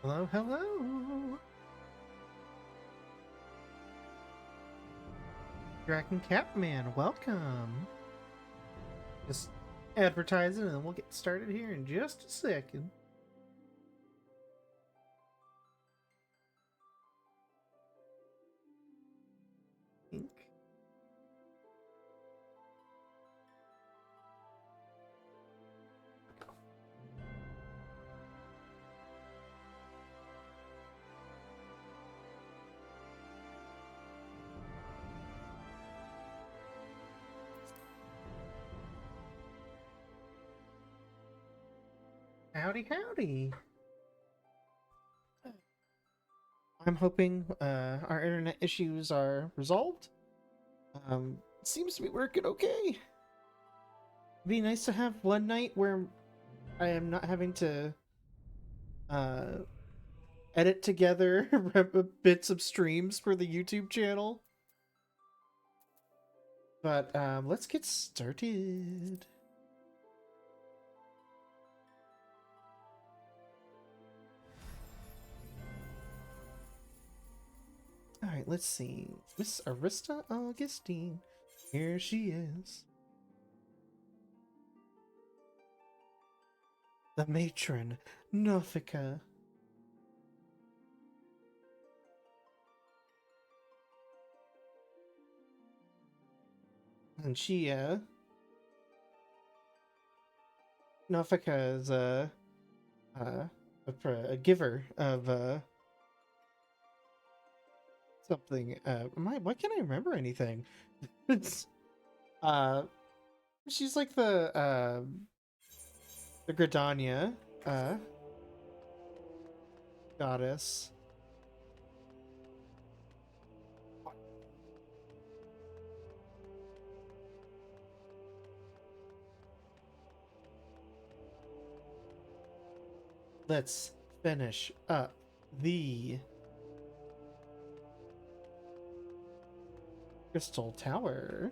Hello, hello. Dragon Catman, welcome. Just advertising and we'll get started here in just a second. Think. Howdy, howdy. I'm hoping our internet issues are resolved. It seems to be working okay. It'd be nice to have one night where I am not having to uh, edit together bits of streams for the YouTube channel. But let's get started. Alright, let's see. Miss Arista Augustine. Here she is. The matron, Nothica. And she, Nothica is, a giver of, something. Why can't I remember anything? It's, uh, she's like the Gridania, goddess. Let's finish up the Crystal Tower.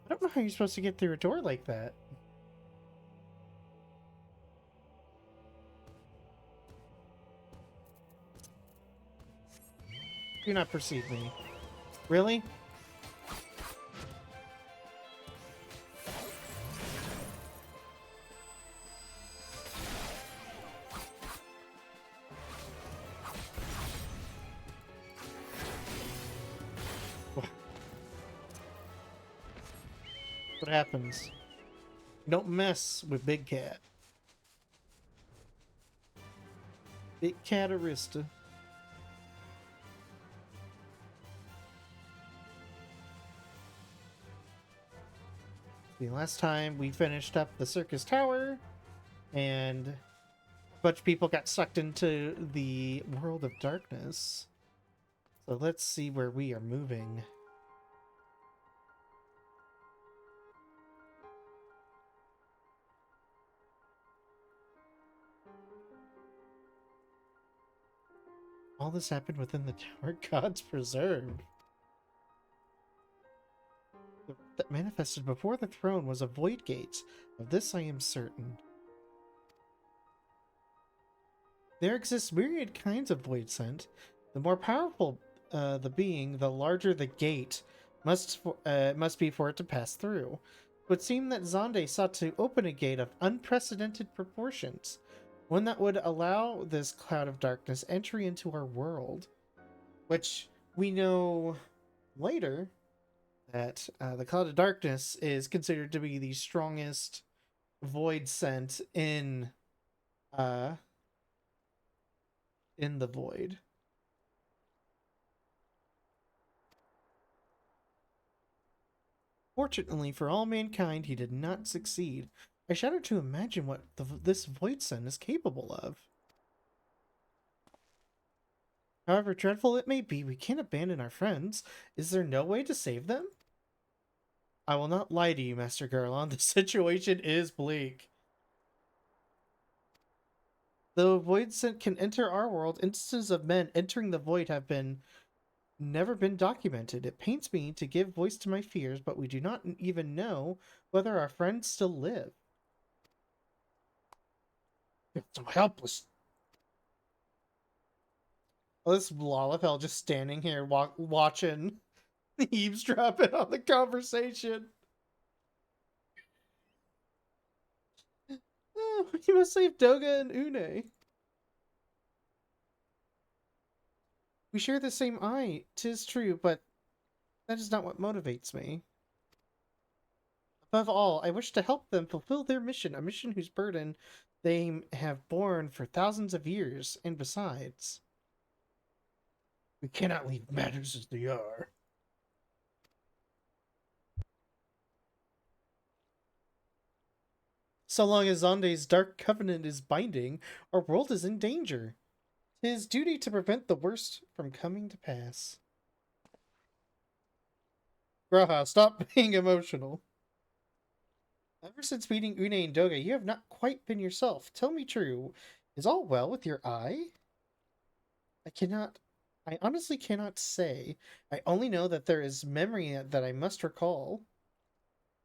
I don't know how you're supposed to get through a door like that. Do not perceive me. Really? What happens? Don't mess with Big Cat. Big Cat Arista. The last time we finished up the Circus Tower, and a bunch of people got sucked into the World of Darkness. So let's see where we are moving. All this happened within the Tower God's Preserve. The that manifested before the throne was a void gate. Of this I am certain. There exist myriad kinds of void scent. The more powerful the being, the larger the gate must be for it to pass through. It would seem that Zonde sought to open a gate of unprecedented proportions, one that would allow this cloud of darkness entry into our world, which we know later that the cloud of darkness is considered to be the strongest void scent uh in the void. Fortunately for all mankind, he did not succeed. I shudder to imagine what this void scent is capable of. However dreadful it may be, we can't abandon our friends. Is there no way to save them? I will not lie to you, Master Garlon. The situation is bleak. Though void scent can enter our world, instances of men entering the void have been never been documented. It pains me to give voice to my fears, but we do not even know whether our friends still live. You're so helpless. Oh, this Lalafell just standing here watching, eavesdropping on the conversation. Oh, you must save Doga and Une. We share the same eye, 'tis true, but that is not what motivates me. Above all, I wish to help them fulfill their mission, a mission whose burden they have borne for thousands of years, and besides... We cannot leave matters as they are. So long as Zonde's dark covenant is binding, our world is in danger. 'Tis duty to prevent the worst from coming to pass. Graha, stop being emotional. Ever since meeting Une and Doga, you have not quite been yourself. Tell me true, is all well with your eye? I honestly cannot say. I only know that there is memory that I must recall.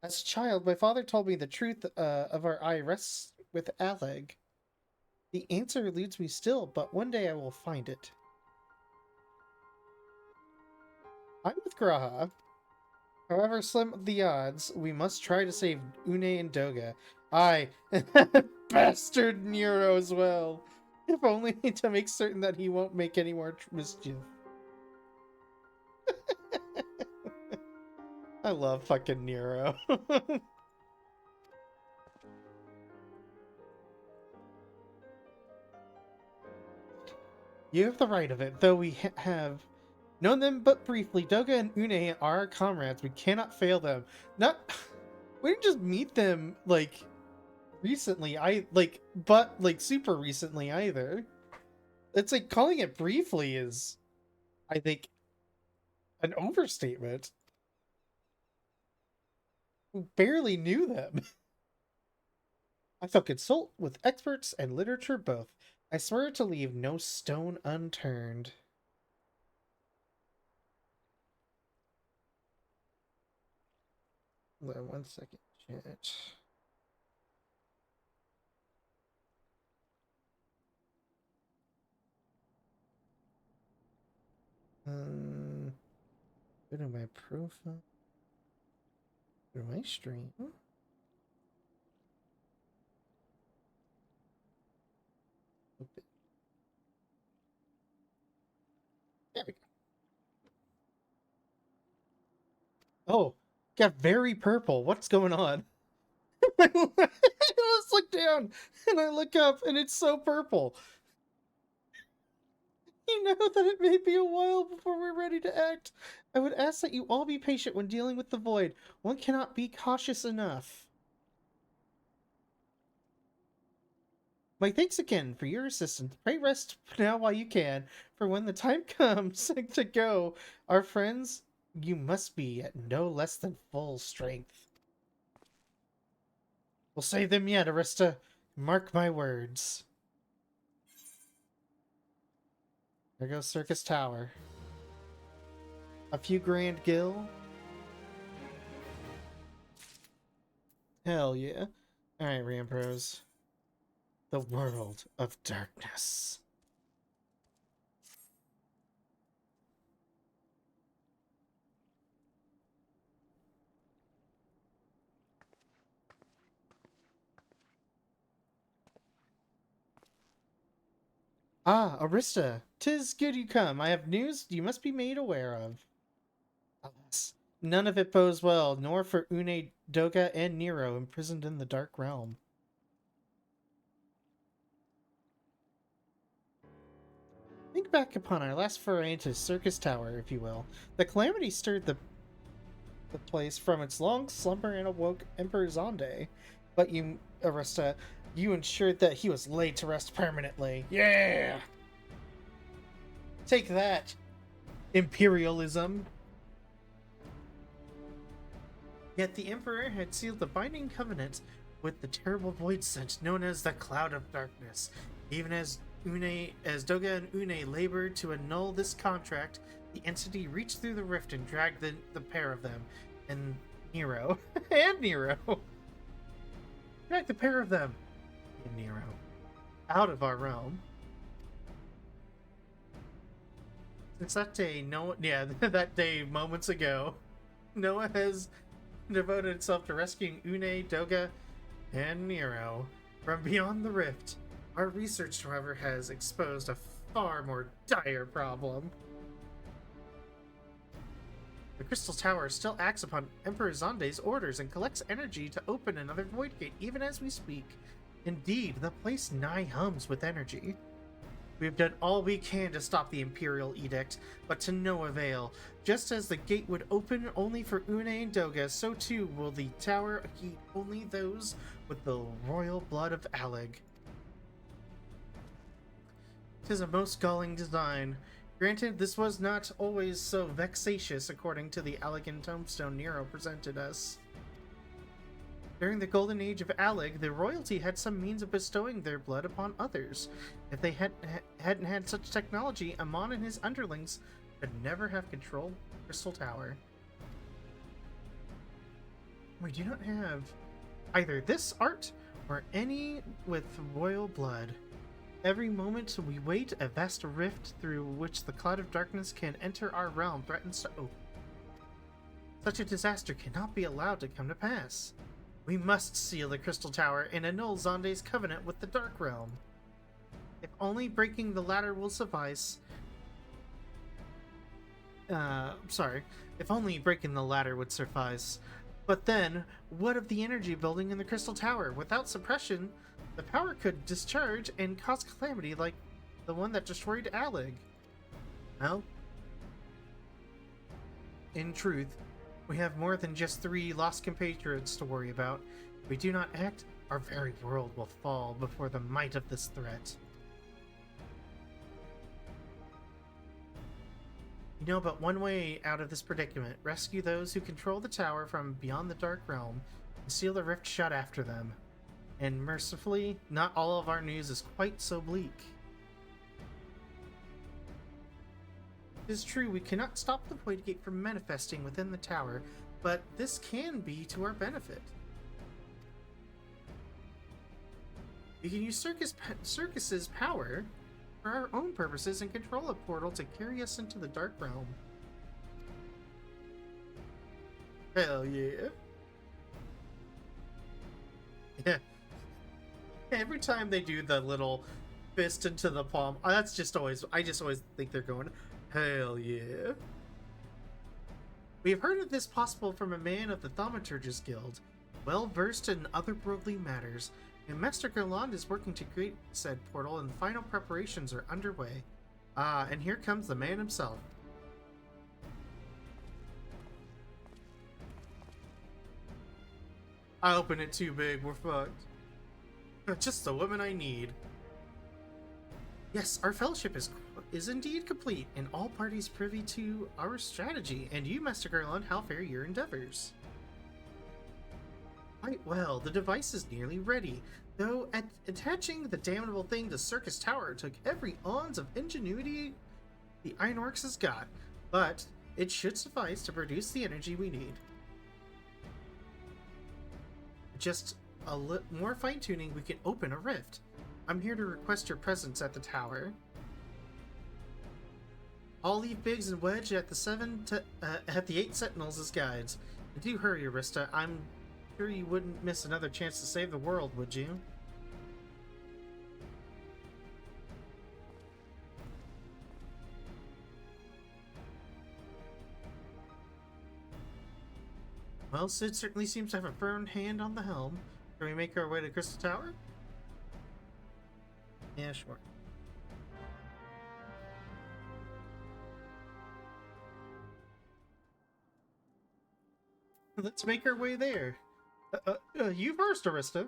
As a child, my father told me the truth of our eye rests with Aleg. The answer eludes me still, but one day I will find it. I'm with Graha. However slim the odds, we must try to save Une and Doga. Aye, bastard Nero as well. If only to make certain that he won't make any more mischief. I love fucking Nero. You have the right of it, though we have known them but briefly. Doga and Une are our comrades. We cannot fail them. Not... We didn't just meet them, like, recently. Super recently either. It's like, calling it briefly is, I think, an overstatement. We barely knew them. I shall consult with experts and literature both. I swear to leave no stone unturned. One second, chat. Go to my profile. Go to my stream. Open. There we go. Oh, got very purple. What's going on? I just look down and I look up and it's so purple. You know that it may be a while before we're ready to act. I would ask that you all be patient when dealing with the void. One cannot be cautious enough. My thanks again for your assistance. Pray rest now while you can, for when the time comes to go, our friends, you must be at no less than full strength. We'll save them yet, Arista. Mark my words. There goes Circus Tower. A few grand gil. Hell yeah. Alright, Rampros. The world of darkness. Ah, Arista, 'tis good you come. I have news you must be made aware of. Alas, none of it bodes well, nor for Une, Doga, and Nero imprisoned in the Dark Realm. Think back upon our last foray into Circus Tower, if you will. The calamity stirred the place from its long slumber and awoke Emperor Zonde. But you, Arista, you ensured that he was laid to rest permanently. Yeah! Take that, imperialism. Yet the Emperor had sealed the binding covenant with the terrible void scent known as the Cloud of Darkness, even as Doga and Une labored to annul this contract, the entity reached through the rift and dragged the pair of them and Nero and Nero dragged the pair of them and Nero out of our realm. Since that day, that day moments ago, Noah has devoted itself to rescuing Une, Doga, and Nero from beyond the rift. Our research, however, has exposed a far more dire problem. The Crystal Tower still acts upon Emperor Zonde's orders and collects energy to open another void gate even as we speak. Indeed, the place nigh hums with energy. We have done all we can to stop the Imperial Edict, but to no avail. Just as the gate would open only for Une and Doga, so too will the tower heat only those with the royal blood of Alleg. 'Tis a most galling design. Granted, this was not always so vexatious according to the Allegan tombstone Nero presented us. During the golden age of Alleg, the royalty had some means of bestowing their blood upon others. If they hadn't had such technology, Amon and his underlings could never have controlled Crystal Tower. We do not have either this art or any with royal blood. Every moment we wait, a vast rift through which the cloud of darkness can enter our realm threatens to open. Such a disaster cannot be allowed to come to pass. We must seal the Crystal Tower and annul Zonde's covenant with the Dark Realm. If only breaking the ladder will suffice. If only breaking the ladder would suffice. But then, what of the energy building in the Crystal Tower? Without suppression, the power could discharge and cause calamity like the one that destroyed Alleg. Well, in truth, we have more than just 3 lost compatriots to worry about. If we do not act, our very world will fall before the might of this threat. You know but one way out of this predicament. Rescue those who control the tower from beyond the Dark Realm and seal the rift shut after them. And mercifully, not all of our news is quite so bleak. It is true we cannot stop the Void Gate from manifesting within the tower, but this can be to our benefit. We can use Circus's power for our own purposes and control a portal to carry us into the Dark Realm. Hell yeah. Yeah. Every time they do the little fist into the palm, I just always think they're going, hell yeah. We have heard of this possible from a man of the Thaumaturgist Guild, well versed in otherworldly matters, and Master Gerland is working to create said portal and final preparations are underway. Ah, and here comes the man himself. I open it too big, we're fucked. Just the woman I need. Yes, our fellowship is indeed complete, and all parties privy to our strategy. And you, Master Gerland, how fare your endeavors? Quite well. The device is nearly ready, though attaching the damnable thing to Circus Tower took every ounce of ingenuity the Ironworks has got, but it should suffice to produce the energy we need. Just a more fine-tuning, we can open a rift. I'm here to request your presence at the tower. I'll leave Biggs and Wedge at the 8 Sentinels as guides. And do hurry, Arista. I'm sure you wouldn't miss another chance to save the world, would you? Well, Sid certainly seems to have a firm hand on the helm. Can we make our way to Crystal Tower? Yeah, sure. Let's make our way there. You first, Arista. To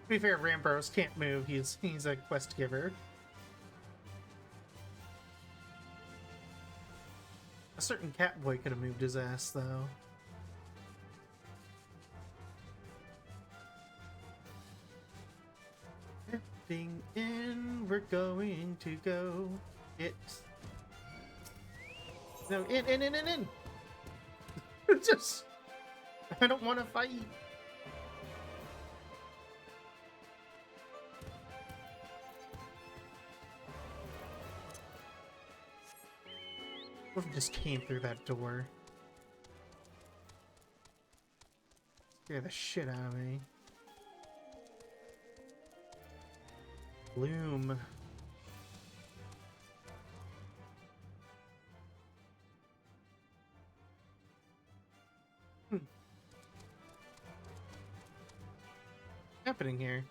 be fair, Ramboros can't move. He's a quest giver. A certain Catboy could have moved his ass, though. Jumping in, we're going to go. It's no in. Just I don't want to fight. What if it just came through that door? Scare the shit out of me. Bloom. Happening here?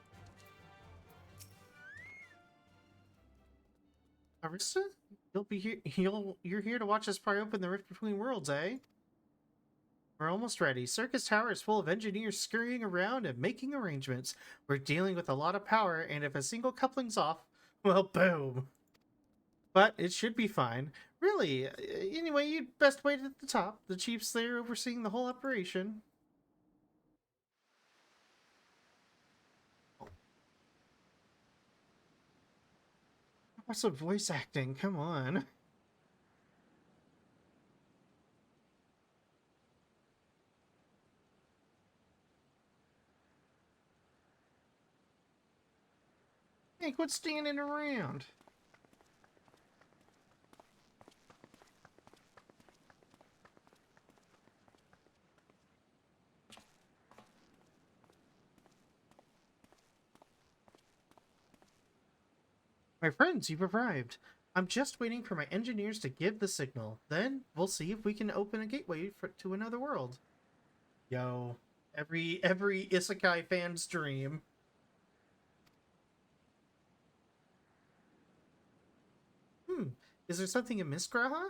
Arista? You'll be here. You're here to watch us pry open the rift between worlds, eh? We're almost ready. Circus Tower is full of engineers scurrying around and making arrangements. We're dealing with a lot of power, and if a single coupling's off, well, boom. But it should be fine. Really, anyway, you'd best wait at the top. The chief's there overseeing the whole operation. What's with voice acting? Come on. Hey, quit standing around. My friends, you've arrived. I'm just waiting for my engineers to give the signal. Then we'll see if we can open a gateway to another world. Yo, every isekai fan's dream. Is there something amiss, Graha?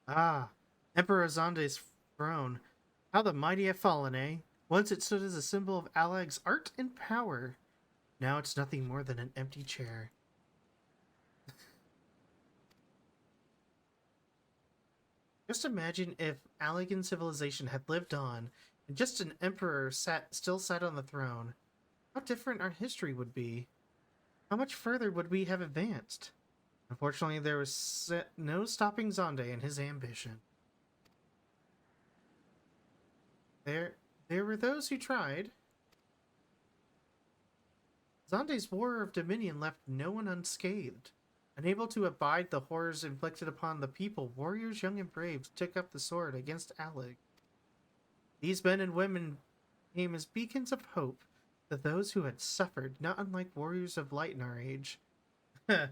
Ah, Emperor Zonde's throne. How the mighty have fallen, eh? Once it stood as a symbol of Alag's art and power. Now it's nothing more than an empty chair. Just imagine if Alagan civilization had lived on, and just an emperor still sat on the throne. How different our history would be. How much further would we have advanced? Unfortunately, there was no stopping Zonde and his ambition. There were those who tried. Zonde's war of dominion left no one unscathed. Unable to abide the horrors inflicted upon the people, warriors young and brave took up the sword against Alag. These men and women came as beacons of hope to those who had suffered, not unlike warriors of light in our age. I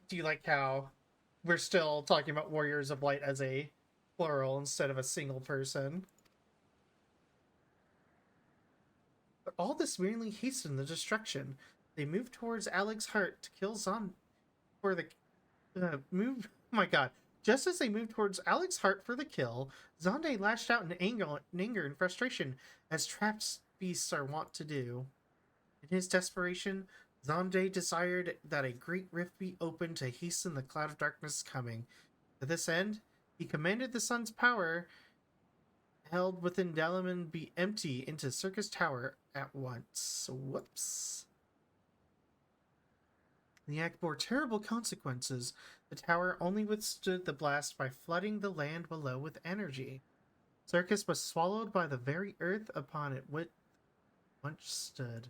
do like how we're still talking about warriors of light as a plural instead of a single person. But all this merely hastened the destruction. They moved towards Alag's heart to kill Zon for the move. Oh my god. Just as they moved towards Alag's heart for the kill, Zonde lashed out in anger and frustration, as trapped beasts are wont to do. In his desperation, Zonde desired that a great rift be opened to hasten the cloud of darkness coming. To this end, he commanded the sun's power held within Dalaman be empty into Circus Tower at once. Whoops. The act bore terrible consequences. The tower only withstood the blast by flooding the land below with energy. Circus was swallowed by the very earth upon it once stood.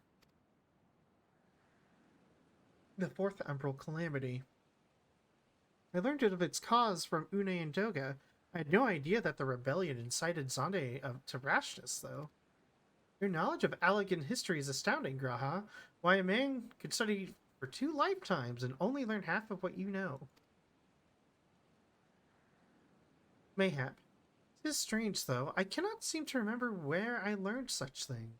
The fourth umbral calamity. I learned of its cause from Une and Doga. I had no idea that the rebellion incited Zonde to rashness, though. Your knowledge of Alagan history is astounding, Graha. Why, a man could study for 2 lifetimes and only learn half of what you know. Mayhap. It is strange, though. I cannot seem to remember where I learned such things.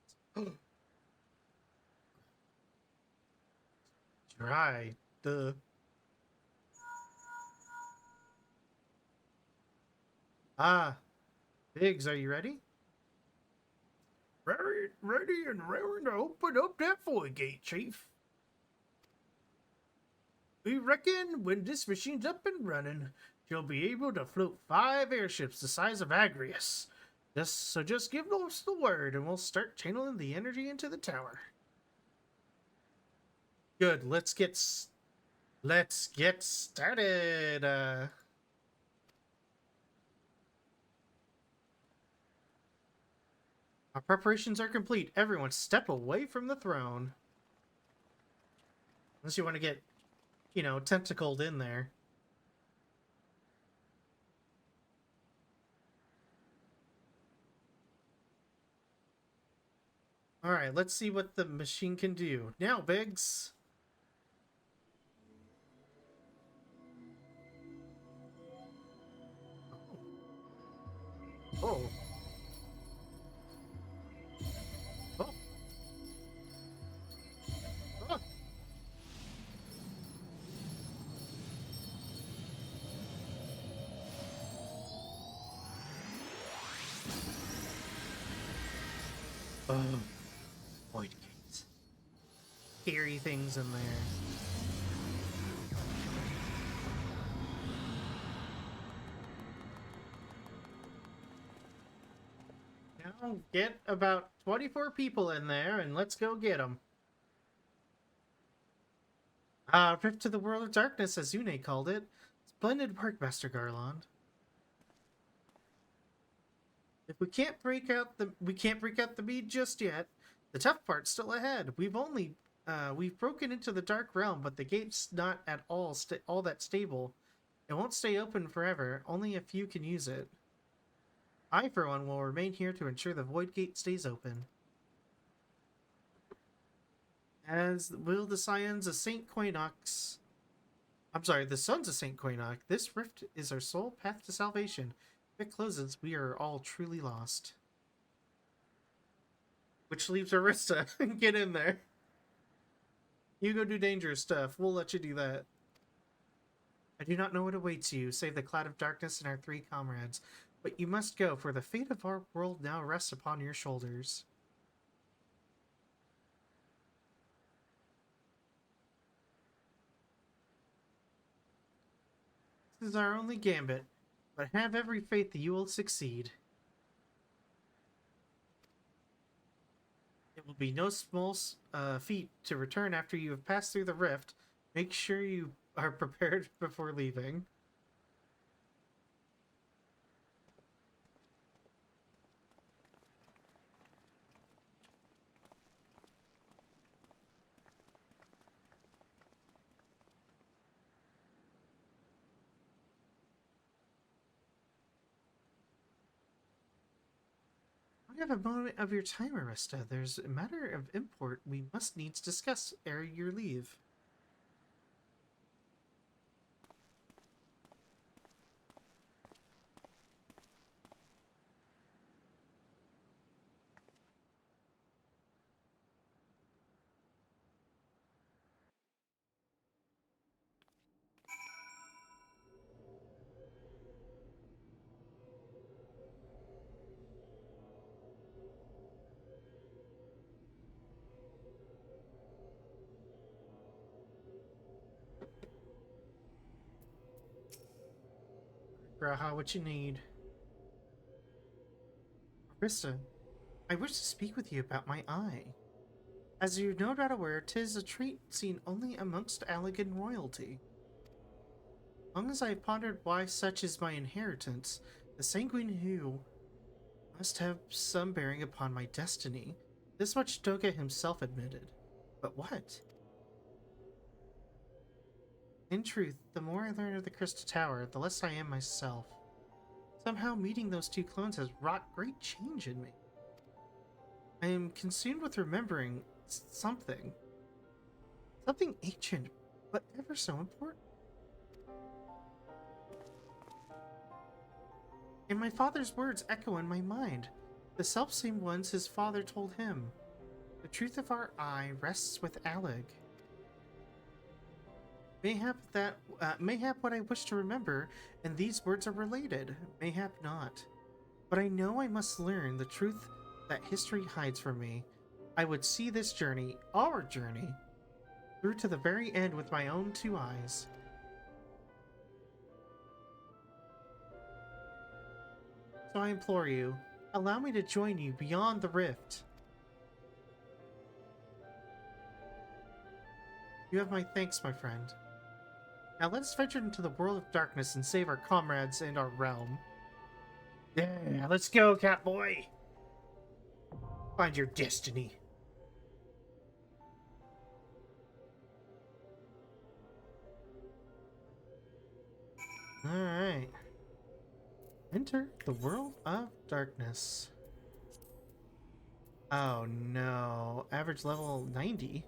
Dry. Duh. Ah. Biggs, are you ready? Ready and raring to open up that void gate, Chief. We reckon when this machine's up and running, she'll be able to float 5 airships the size of Agrius. Just give us the word and we'll start channeling the energy into the tower. Good, let's get started. Our preparations are complete. Everyone step away from the throne. Unless you want to get, tentacled in there. Alright, let's see what the machine can do. Now, Biggs! Oh. Oh. Oh. Oh. Void gates. Scary things in there. Now get about 24 people in there and let's go get them. Rift to the World of Darkness, as Zune called it. Splendid work, Master Garland. If we can't break out the bead just yet. The tough part's still ahead. We've broken into the Dark Realm, but the gate's not at all that stable. It won't stay open forever. Only a few can use it. I, for one, will remain here to ensure the Void Gate stays open. As will the Scions of St. Quinox. I'm sorry, the Sons of St. Quinox. This rift is our sole path to salvation. If it closes, we are all truly lost. Which leaves Arista. Get in there. You go do dangerous stuff. We'll let you do that. I do not know what awaits you, save the cloud of darkness and our 3 comrades. But you must go, for the fate of our world now rests upon your shoulders. This is our only gambit, but have every faith that you will succeed. It will be no small feat to return after you have passed through the rift. Make sure you are prepared before leaving. We have a moment of your time, Arista. There's a matter of import we must needs discuss ere your leave. Graha, what you need? Arista, I wish to speak with you about my eye. As you're no doubt aware, 'tis a trait seen only amongst Allegan royalty. Long as I have pondered why such is my inheritance, the sanguine hue must have some bearing upon my destiny. This much Doga himself admitted. But what? In truth, the more I learn of the Crystal Tower, the less I am myself. Somehow meeting those 2 clones has wrought great change in me. I am consumed with remembering something. Something ancient, but ever so important. And my father's words echo in my mind, the selfsame ones his father told him. The truth of our eye rests with Alleg. Mayhap what I wish to remember, and these words are related, mayhap not. But I know I must learn the truth that history hides from me. I would see this journey, our journey, through to the very end with my own 2 eyes. So I implore you, Allow me to join you beyond the rift. You have my thanks, my friend. Now let us venture into the world of darkness and save our comrades and our realm. Yeah, let's go, Catboy! Find your destiny. Alright. Enter the world of darkness. Oh no. Average level 90?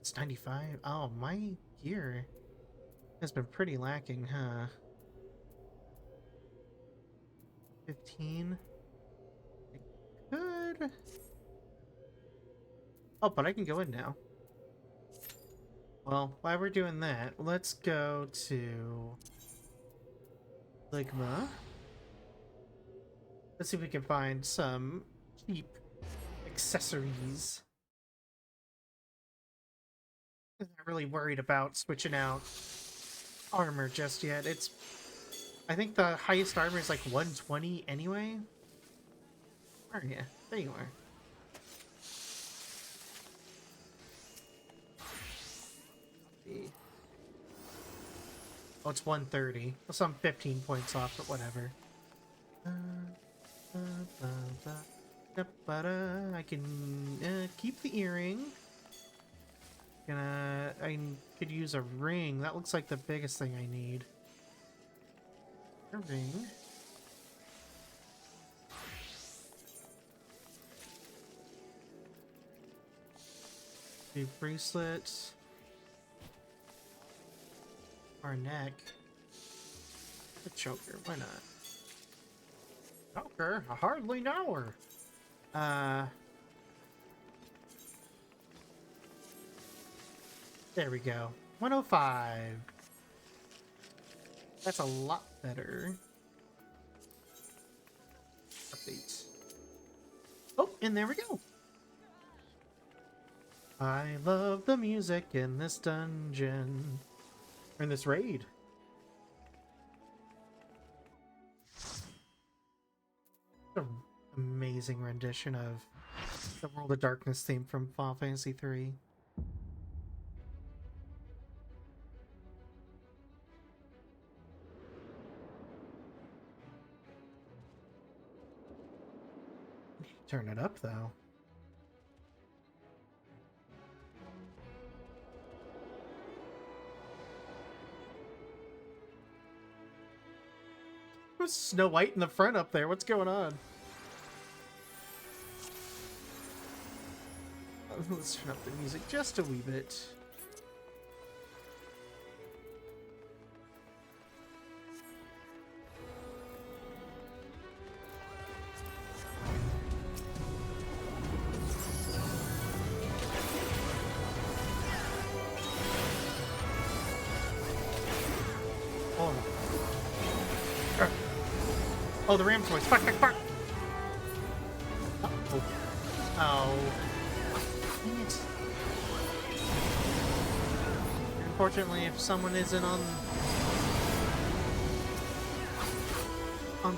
It's 95? Oh, my gear has been pretty lacking, huh? 15? I could... Oh, but I can go in now. Well, while we're doing that, let's go to Ligma. Let's see if we can find some cheap accessories. I'm not really worried about switching out armor just yet. I think the highest armor is like 120 anyway. Where are you? There you are. Oh, it's 130. Well, so I'm 15 points off, but whatever. I can keep the earring. I could use a ring. That looks like the biggest thing I need. A ring. A bracelet. Or a neck. A choker. Why not? Choker? I hardly know her. There we go. 105. That's a lot better. Update. Oh, and there we go. I love the music in this dungeon. Or in this raid. An amazing rendition of the World of Darkness theme from Final Fantasy III. Turn it up, though. Who's Snow White in the front up there? What's going on? Let's turn up the music just a wee bit. Oh, the ram's voice. Fuck, fuck, fuck. Uh-oh. Oh. Dang it. Unfortunately, if someone isn't on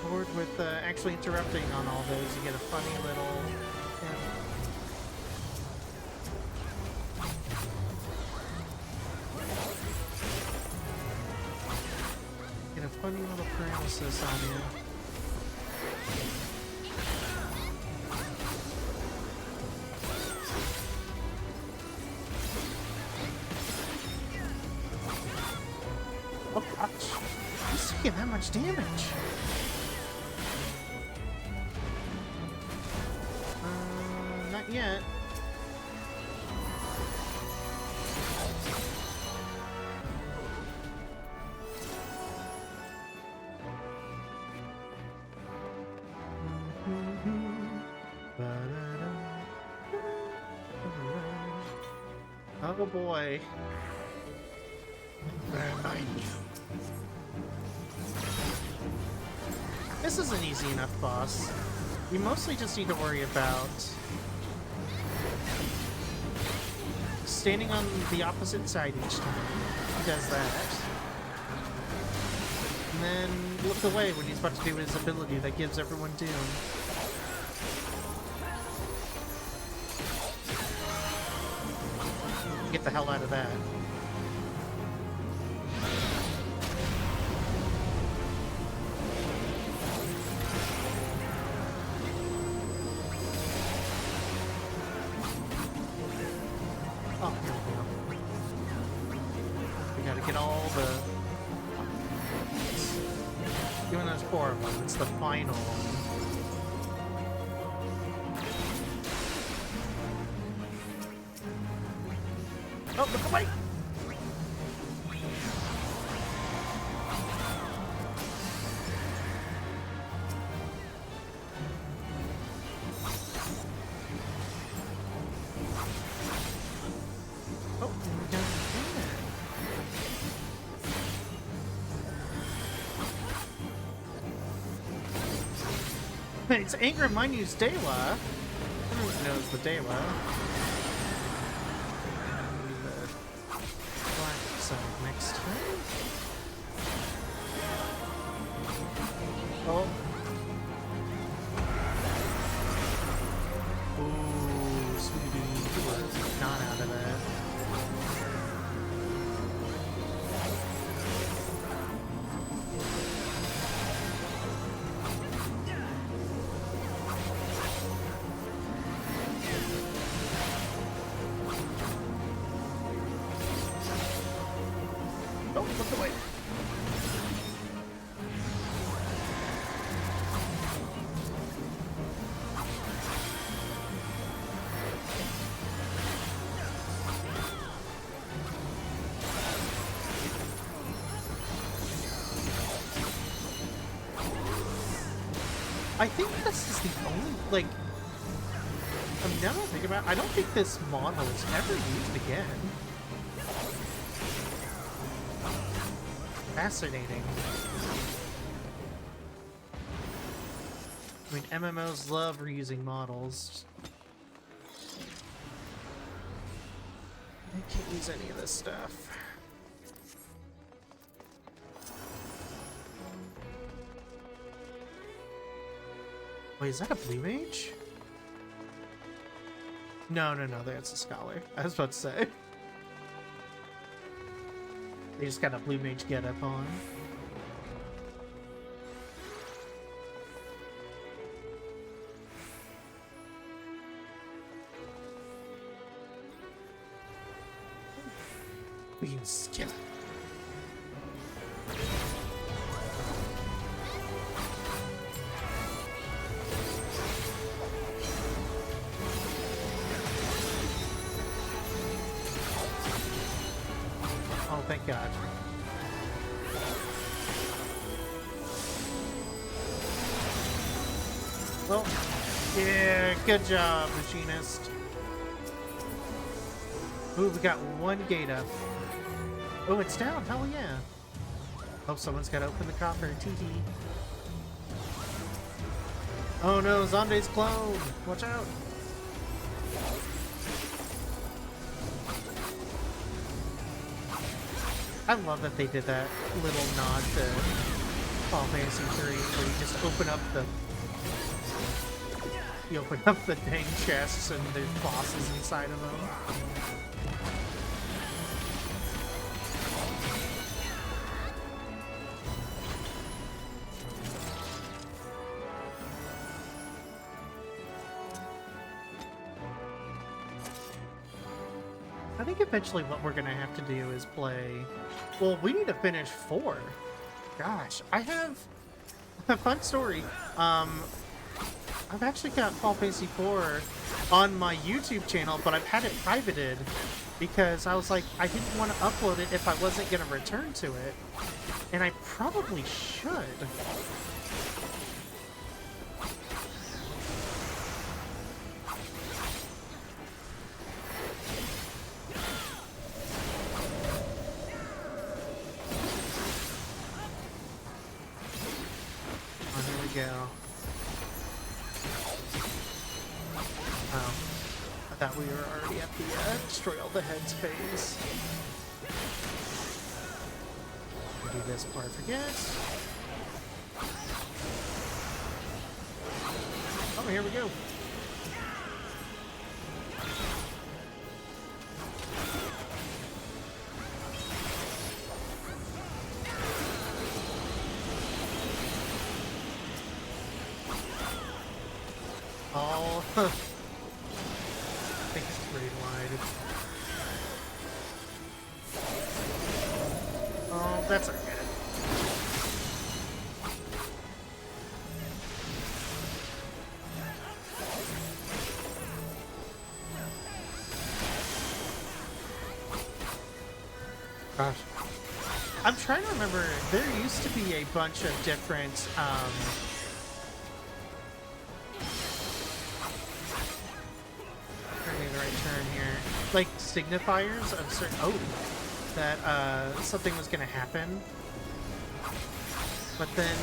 board with actually interrupting on all those, you get a funny little... Get a funny little paralysis on you. Oh gosh, he's taking that much damage. Not yet. Oh boy. This is an easy enough boss. You mostly just need to worry about standing on the opposite side each time. He does that. And then look away when he's about to do his ability that gives everyone doom. Get the hell out of that. Oh, here we go. We gotta get all the... Doing those 4 of them. It's the final one. Oh, look away! Oh, we're down there. It's Anger Minu's Dewa. Everyone knows the Dewa. Next time. Oh. Ooh, sweetie. You were not out of that. Oh, look away. I think this is the only, like, now that I think about it, I don't think this model is ever used again. Fascinating. I mean, MMOs love reusing models. I can't use any of this stuff. Wait, is that a blue mage? No, that's a scholar. I was about to say. They just got a blue mage getup on. Queen skin. Oh, thank God. Well, yeah, good job, machinist. Ooh, we got one gate up. Oh, it's down. Hell yeah. Oh, someone's got to open the coffer. Tee-hee. Oh no, Zonde's clone. Watch out. I love that they did that little nod to Final Fantasy 3 where you just open up the dang chests and there's bosses inside of them. I think eventually what we're gonna have to do is play... Well, we need to finish 4. Gosh, I have a fun story. I've actually got Final Fantasy 4 on my YouTube channel, but I've had it privated because I was like, I didn't want to upload it if I wasn't gonna return to it. And I probably should. Go. Oh, I thought we are already at the destroy all the heads phase. We'll do this before I forget. Oh, here we go. Oh, I think it's pretty wide. Oh, that's okay. Gosh. I'm trying to remember, there used to be a bunch of different, turning the right turn here, like signifiers of certain, that, something was gonna happen. But then,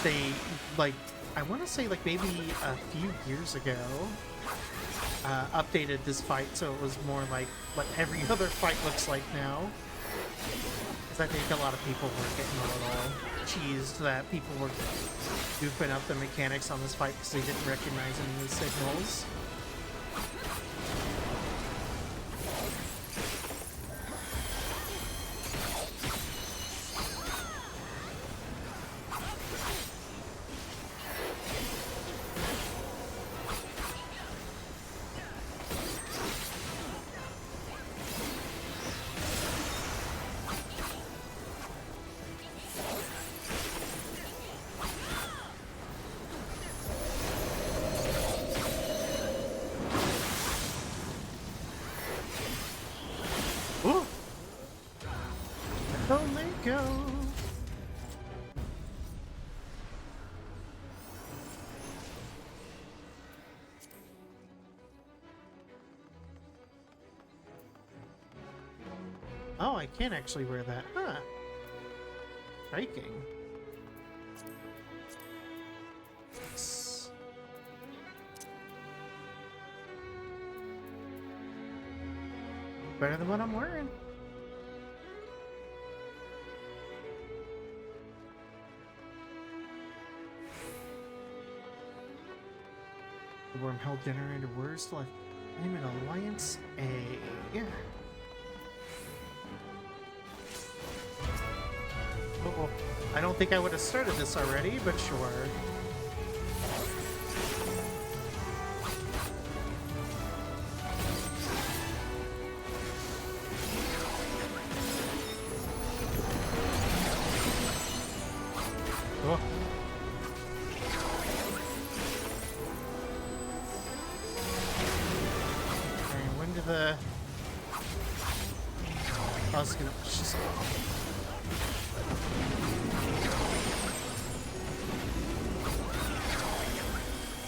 they, like, I want to say, like, maybe a few years ago, updated this fight so it was more like what every other fight looks like now. Because I think a lot of people were getting a little cheesed that people were goofing up the mechanics on this fight because they didn't recognize any of the signals. Ooh! Only go! Oh, I can actually wear that. Huh. Striking. Better than what I'm wearing. The worm held generated words like I'm an alliance A. Yeah. Oh, I don't think I would have started this already, but sure. Oh. And when did the... I was gonna push this off.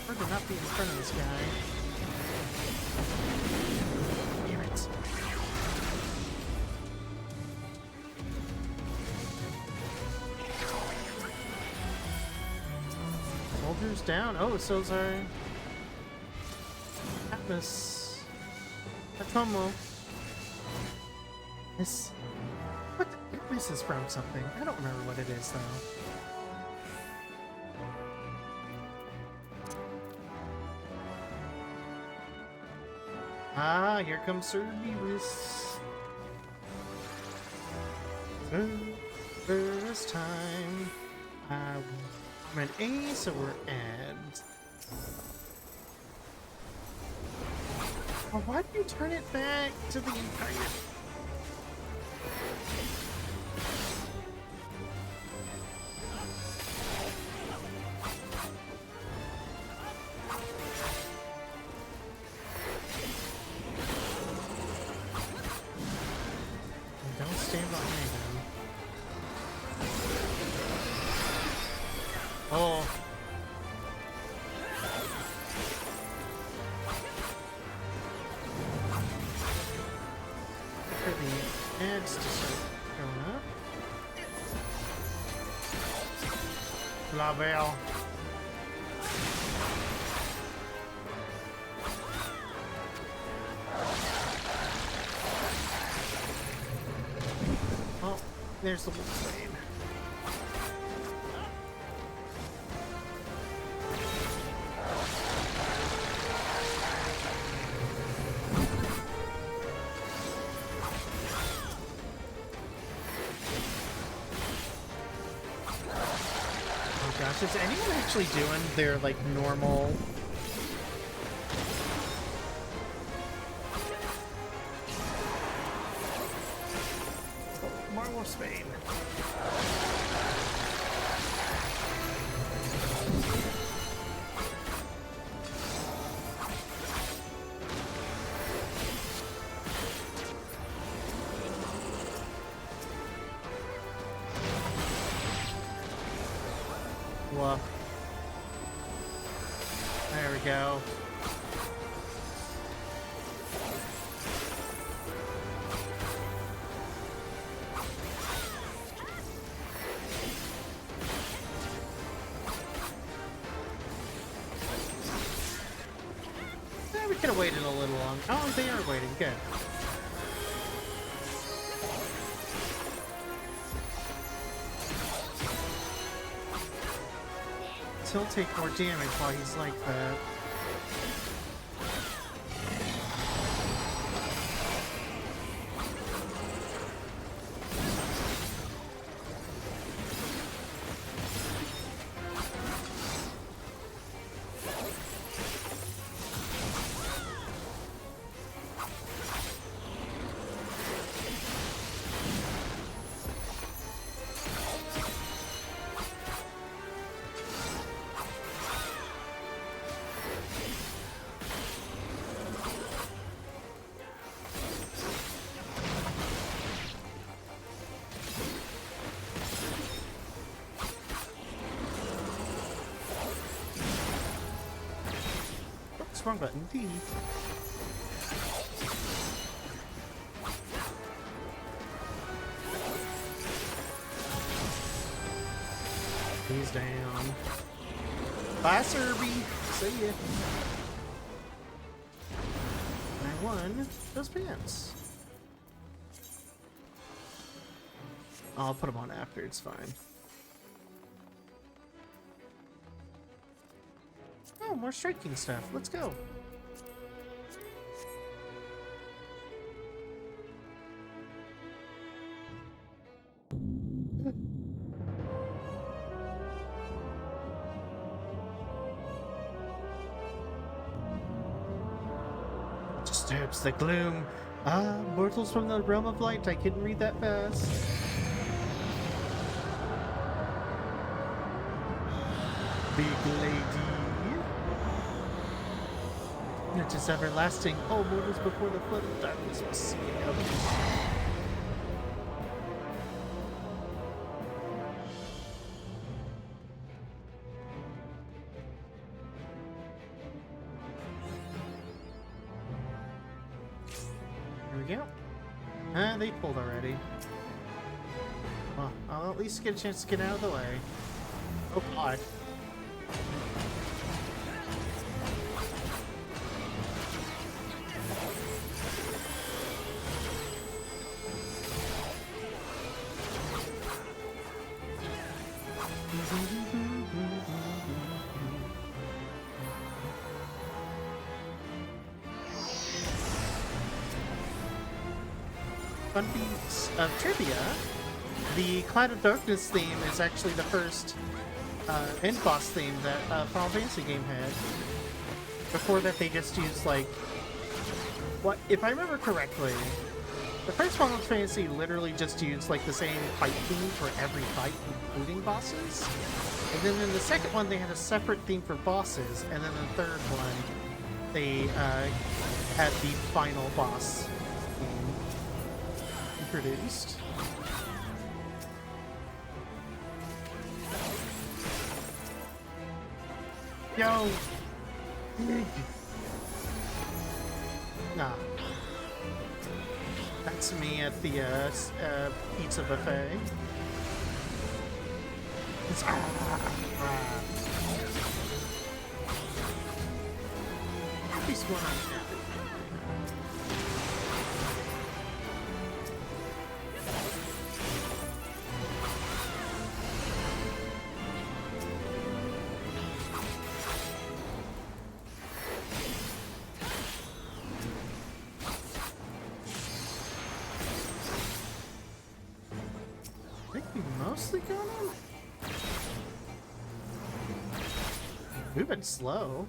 Hard to not be in front of this guy. Damn it. Soldiers down. Oh, so's our Atmos. Atomo. This. What? This is from something. I don't remember what it is, though. Ah, here comes Sir Beerus. First time. I'm an A, so we're at. Oh, why do you turn it back to the entire? Don't stand behind him. Oh. For the ads to start going up. Lavel. There's the Wolfsbane. Oh gosh, is anyone actually doing their, like, normal... More Wolfsbane. Whoa. There we go. We could have waited a little long. Oh, they are waiting. Good. He'll take more damage while he's like that. Wrong button. D. He's down. Bye, Serby. See ya. I won those pants. I'll put them on after. It's fine. Oh, more striking stuff. Let's go. Disturbs the gloom. Ah, mortals from the realm of light. I couldn't read that fast. Big lady. It is everlasting. All mortals before the flood of darkness must see it out. There we go. They pulled already. Well, I'll at least get a chance to get out of the way. Oh god. Fun piece of trivia, the Cloud of Darkness theme is actually the first end boss theme that Final Fantasy game had. Before that they just used, like, what, if I remember correctly, the first Final Fantasy literally just used, like, the same fight theme for every fight, including bosses. And then in the second one they had a separate theme for bosses, and then the third one they had the final boss produced. Yo! Nah. That's me at the pizza buffet. It's Peace one on. Moving slow.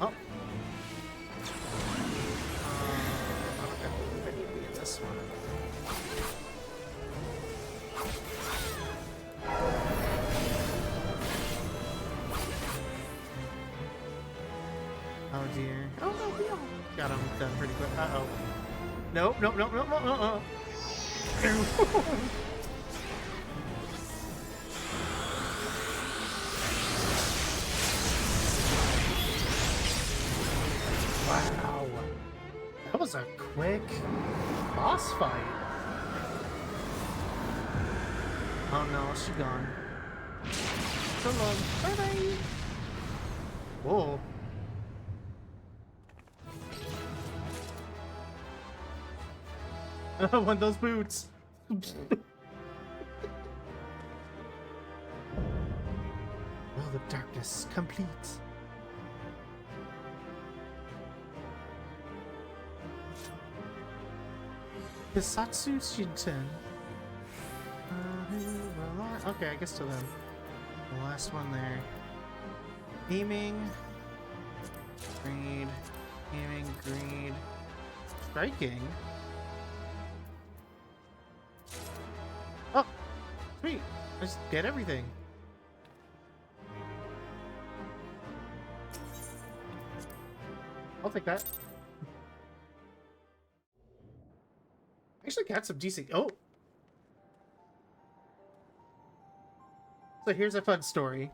Oh. I need to be in this one. Oh dear. Oh no, we all got him done pretty quick. Uh-oh. Nope, nope, nope, nope, nope, uh-oh. Wow. That was a quick boss fight. Oh no, she's gone. So long. Bye-bye. Whoa. One of those boots. Will the darkness complete? Hisatsu Shinten. Okay, I guess to them. The last one there. Aiming. Greed. Aiming. Greed. Striking. Oh! Sweet! I just get everything. I'll take that. Actually got some decent... Oh! So here's a fun story.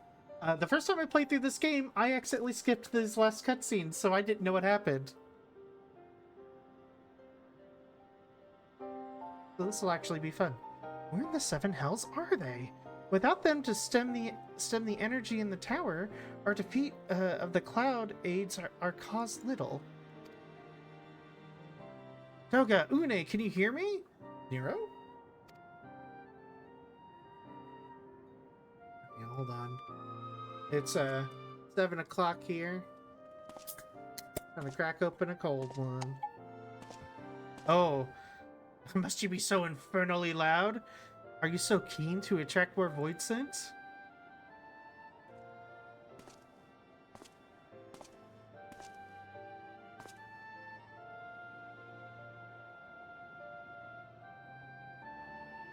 The first time I played through this game, I accidentally skipped these last cutscenes, so I didn't know what happened. So this will actually be fun. Where in the seven hells are they? Without them to stem the energy in the tower, our defeat of the cloud aids our cause little. Toga, Une, can you hear me? Nero? Yeah, hold on. It's 7 o'clock here. Gonna crack open a cold one. Oh, must you be so infernally loud? Are you so keen to attract more void scent?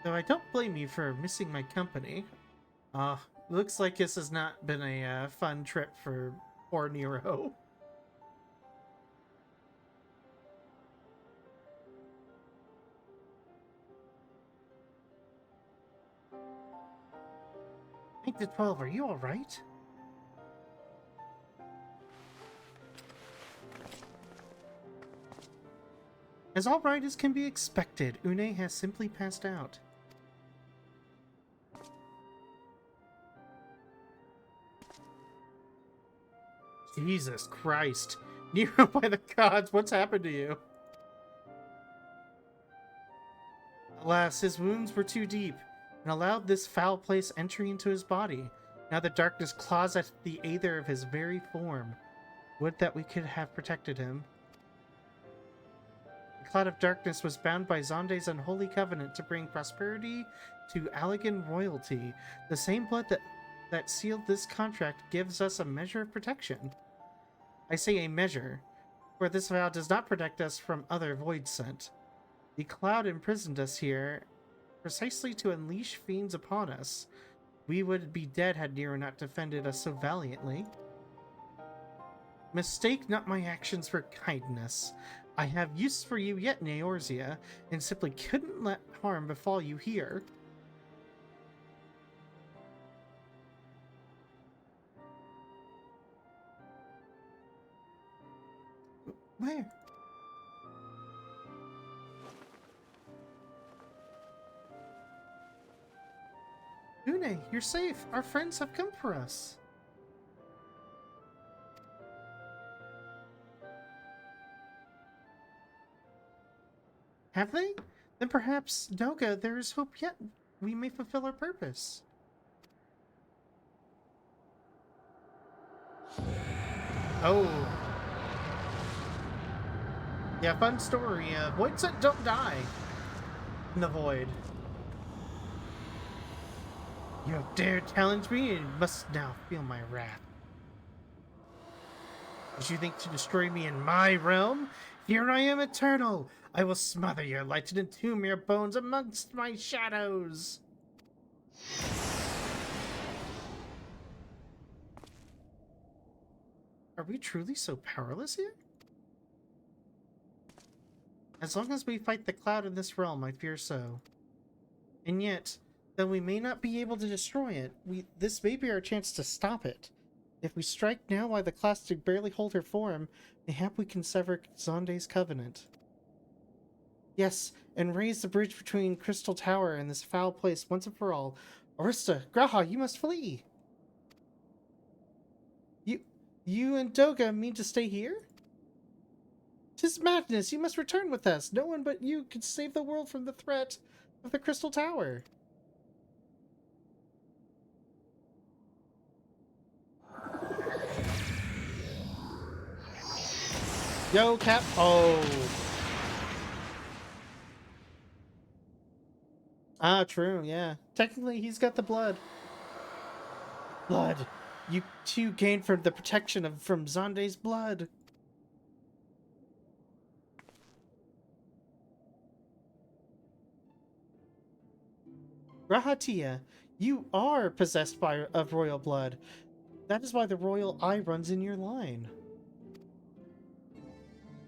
Though I don't blame you for missing my company. Looks like this has not been a fun trip for poor Nero. Make the 12, are you alright? As alright as can be expected, Une has simply passed out. Jesus Christ. Nero, by the gods, what's happened to you? Alas, his wounds were too deep, and allowed this foul place entry into his body. Now the darkness claws at the aether of his very form. Would that we could have protected him. The cloud of darkness was bound by Zonde's unholy covenant to bring prosperity to Allegan royalty. The same blood that sealed this contract gives us a measure of protection. I say a measure, for this vow does not protect us from other void scent. The cloud imprisoned us here precisely to unleash fiends upon us. We would be dead had Nero not defended us so valiantly. Mistake not my actions for kindness. I have use for you yet, Neorzia, and simply couldn't let harm befall you here. Where? Une, you're safe. Our friends have come for us. Have they? Then perhaps, Doga, there is hope yet. We may fulfill our purpose. Oh. Yeah, fun story. Void Scent don't die in the void. You have dared challenge me and must now feel my wrath. Did you think to destroy me in my realm? Here I am eternal. I will smother your light and entomb your bones amongst my shadows. Are we truly so powerless here? As long as we fight the cloud in this realm, I fear so. And yet, though we may not be able to destroy it, this may be our chance to stop it. If we strike now while the Classic barely hold her form, mayhap we can sever Zonde's covenant. Yes, and raise the bridge between Crystal Tower and this foul place once and for all. Arista, Graha, you must flee! You and Doga mean to stay here? 'Tis madness! You must return with us! No one but you can save the world from the threat of the Crystal Tower! Yo, Cap! Oh! Ah, true, yeah. Technically, he's got the blood. Blood! You too gained from the protection from Zonde's blood! Rahatia, you are possessed of royal blood. That is why the royal eye runs in your line.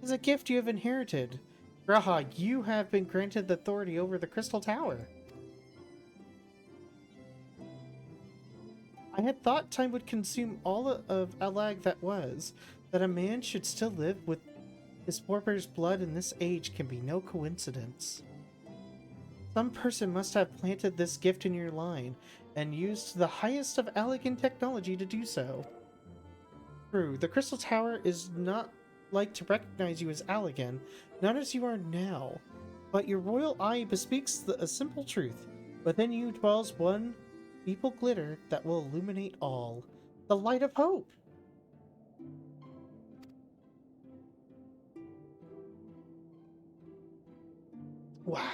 It's a gift you have inherited. Graha, you have been granted the authority over the Crystal Tower. I had thought time would consume all of Alag that a man should still live with his forebear's blood in this age can be no coincidence. Some person must have planted this gift in your line, and used the highest of elegant technology to do so. True, the Crystal Tower is not like to recognize you as Allagan, not as you are now, but your royal eye bespeaks a simple truth. Within you dwells one feeble glitter that will illuminate all. The light of hope! Wow.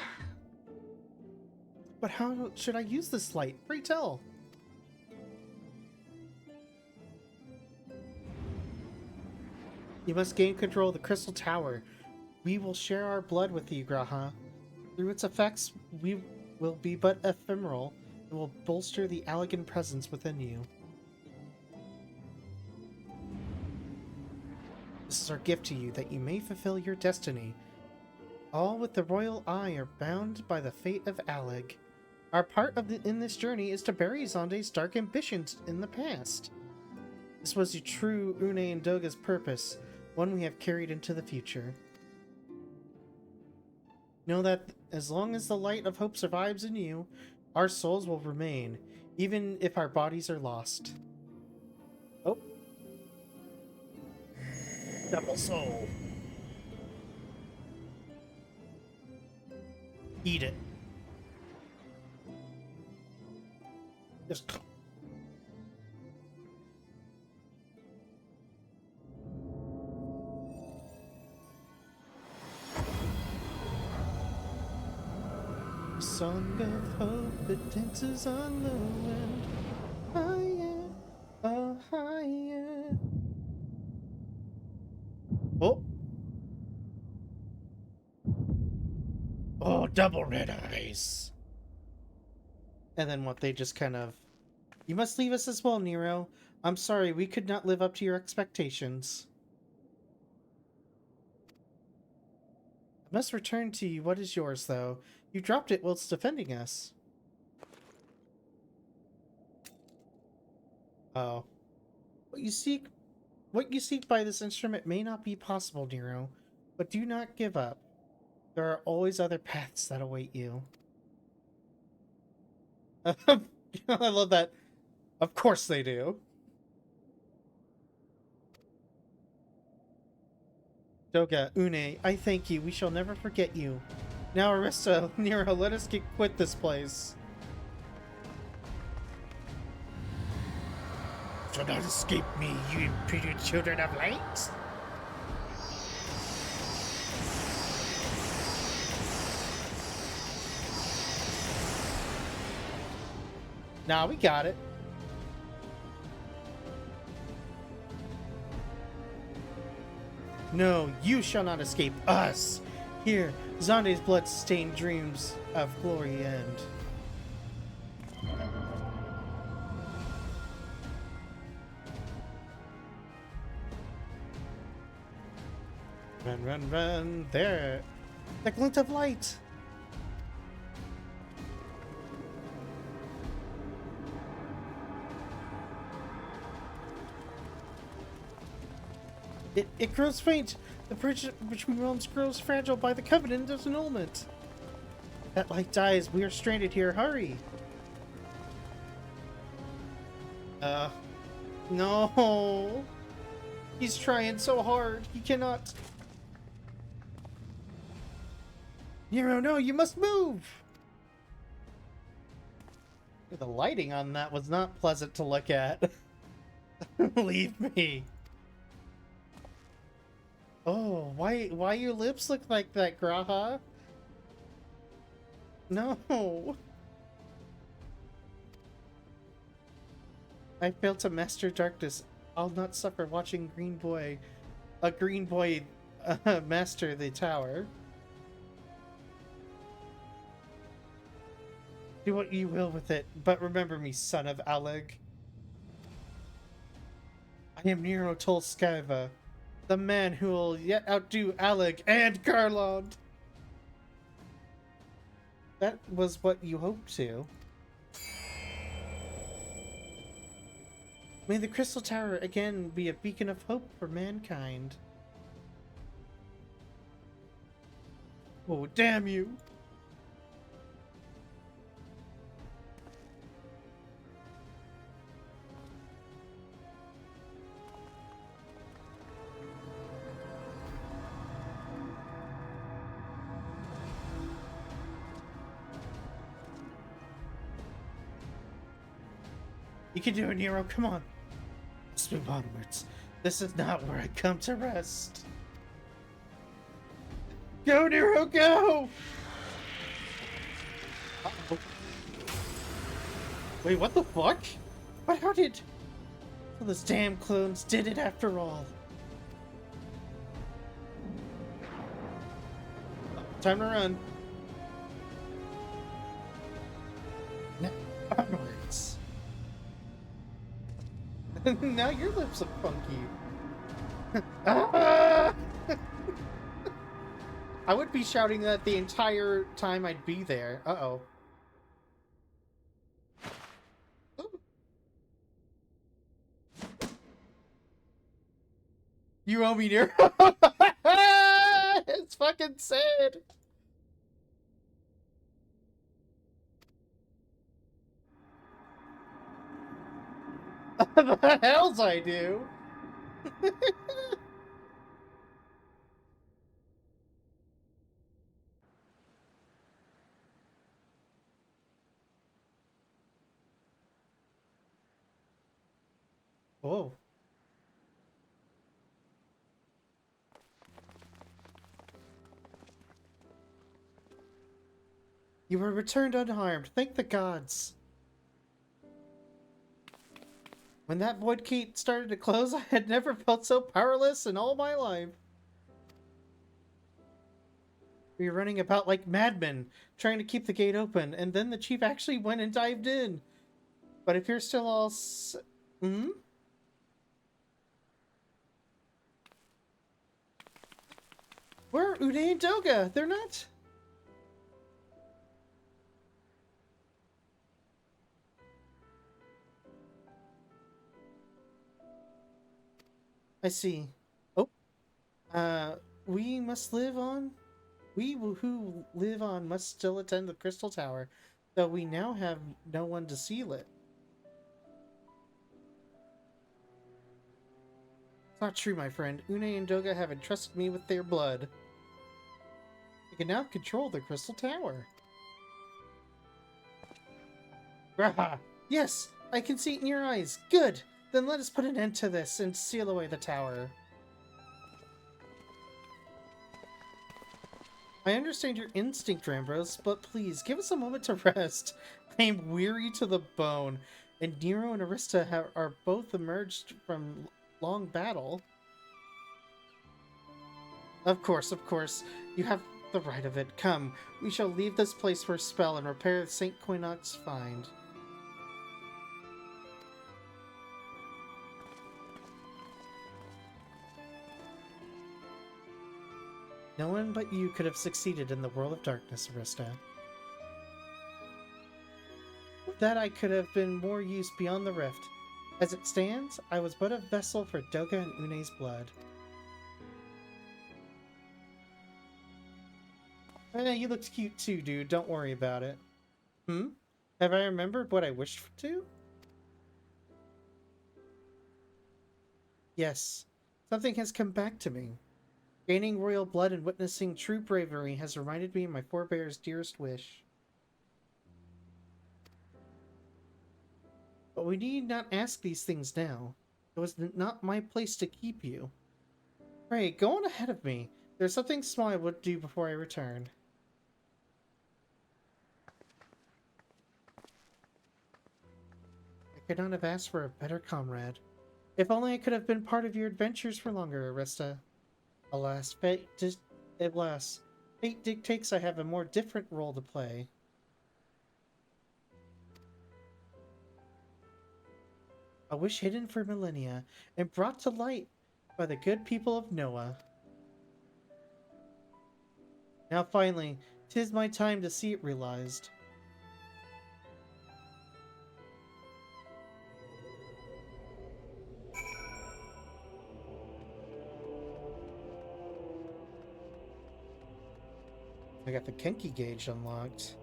But how should I use this light? Pray tell! You must gain control of the Crystal Tower. We will share our blood with you, Graha. Through its effects, we will be but ephemeral, and will bolster the Allagan presence within you. This is our gift to you, that you may fulfill your destiny. All with the royal eye are bound by the fate of Allag. Our part in this journey is to bury Zonde's dark ambitions in the past. This was the true Une and Doga's purpose, one we have carried into the future. Know that as long as the light of hope survives in you, our souls will remain, even if our bodies are lost. Oh. Double soul. Eat it. Just... Song of hope that dances on the wind. Higher, oh higher. Oh. Oh, double red eyes. And then what, they just kind of... You must leave us as well, Nero. I'm sorry, we could not live up to your expectations. I must return to you what is yours, though. You dropped it whilst defending us. Oh. What you seek by this instrument may not be possible, Nero, but do not give up. There are always other paths that await you. I love that. Of course they do. Doga, Une, I thank you. We shall never forget you. Now, Arista, Nero, let us quit this place. shall not escape me, you impudent children of light! Nah, we got it. No, you shall not escape us! Here, Zonde's blood-stained dreams of glory end. Run, run, run! There! The glint of light! It grows faint! The bridge between realms grows fragile by the covenant of annulment! That light dies, we are stranded here, hurry! No! He's trying so hard, he cannot... Nero, no, you must move! The lighting on that was not pleasant to look at. Leave me. Oh, why your lips look like that, Graha? No. I failed to master darkness. I'll not suffer watching a green boy master the tower. Do what you will with it, but remember me, son of Aleg. I am Nero Tolskava, the man who will yet outdo Aleg and Garland. That was what you hoped to. May the Crystal Tower again be a beacon of hope for mankind. Oh, damn you! You can do it, Nero. Come on. Let's move onwards. This is not where I come to rest. Go, Nero, go! Uh-oh. Wait, what the fuck? But how did... So those damn clones did it after all. Time to run. Now, onwards. Now your lips look funky. Ah! I would be shouting that the entire time I'd be there. Uh-oh. You owe me, Nero. It's fucking sad. The hells I do. Whoa. You were returned unharmed. Thank the gods. When that void gate started to close, I had never felt so powerless in all my life. We were running about like madmen, trying to keep the gate open, and then the chief actually went and dived in. But if you're still all Where are Une and Doga? They're not... I see. Oh. We must live on? We who live on must still attend the Crystal Tower, though we now have no one to seal it. It's not true, my friend. Une and Doga have entrusted me with their blood. I can now control the Crystal Tower. Graha! Yes! I can see it in your eyes! Good! Then let us put an end to this and seal away the tower. I understand your instinct, Rambros, but please, give us a moment to rest. I am weary to the bone, and Nero and Arista are both emerged from long battle. Of course, you have the right of it. Come, we shall leave this place for a spell and repair St. Quinox's find. No one but you could have succeeded in the world of darkness, Arista. With that, I could have been more use beyond the rift. As it stands, I was but a vessel for Doga and Une's blood. You looked cute too, dude. Don't worry about it. Have I remembered what I wished to? Yes. Something has come back to me. Gaining royal blood and witnessing true bravery has reminded me of my forebear's dearest wish. But we need not ask these things now. It was not my place to keep you. Pray, go on ahead of me. There's something small I would do before I return. I could not have asked for a better comrade. If only I could have been part of your adventures for longer, Arista. Alas, fate dictates I have a more different role to play. A wish hidden for millennia and brought to light by the good people of Noah. Now finally, 'tis my time to see it realized. I got the Kenki gauge unlocked.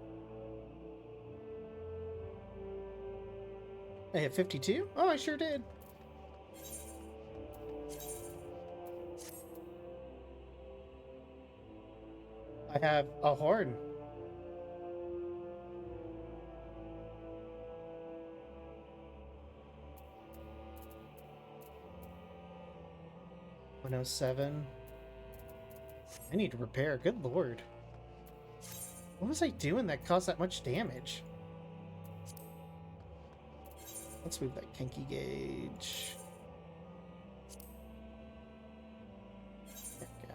I hit 52? Oh, I sure did. I have a horn. $107. I need to repair. Good lord. What was I doing that caused that much damage? Let's move that Kenki gauge. There we go.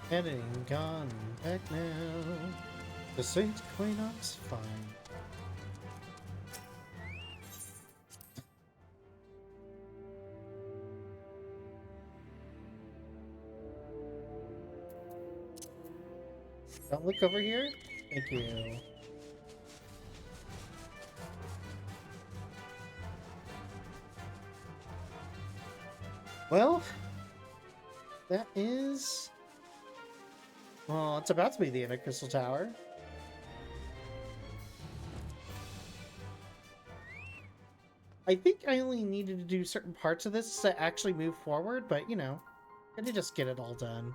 Heading gone back now. The St. Quinox fine. Don't look over here. Thank you. Well, that is... Well, it's about to be the end of Crystal Tower. I think I only needed to do certain parts of this to actually move forward, but, you know, I did just get it all done.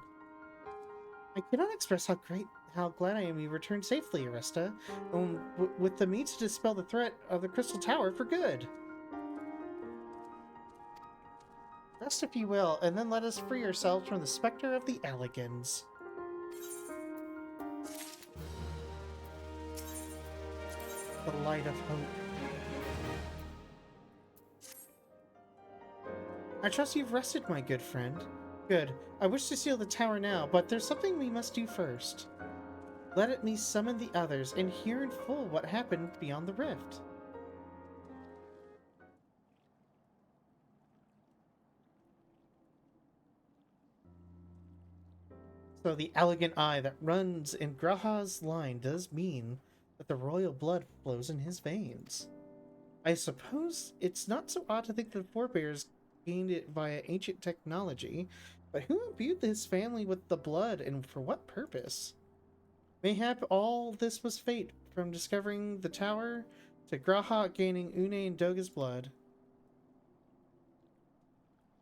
I cannot express how glad I am you returned safely, Arista, with the means to dispel the threat of the Crystal Tower for good. Rest if you will, and then let us free ourselves from the specter of the Elegans. The light of hope. I trust you've rested, my good friend. Good. I wish to seal the tower now, but there's something we must do first. Let me summon the others and hear in full what happened beyond the rift. So the elegant eye that runs in Graha's line does mean that the royal blood flows in his veins. I suppose it's not so odd to think that the forebears gained it via ancient technology, but who imbued this family with the blood and for what purpose? Mayhap all this was fate, from discovering the tower To Graha gaining Une and Doga's blood.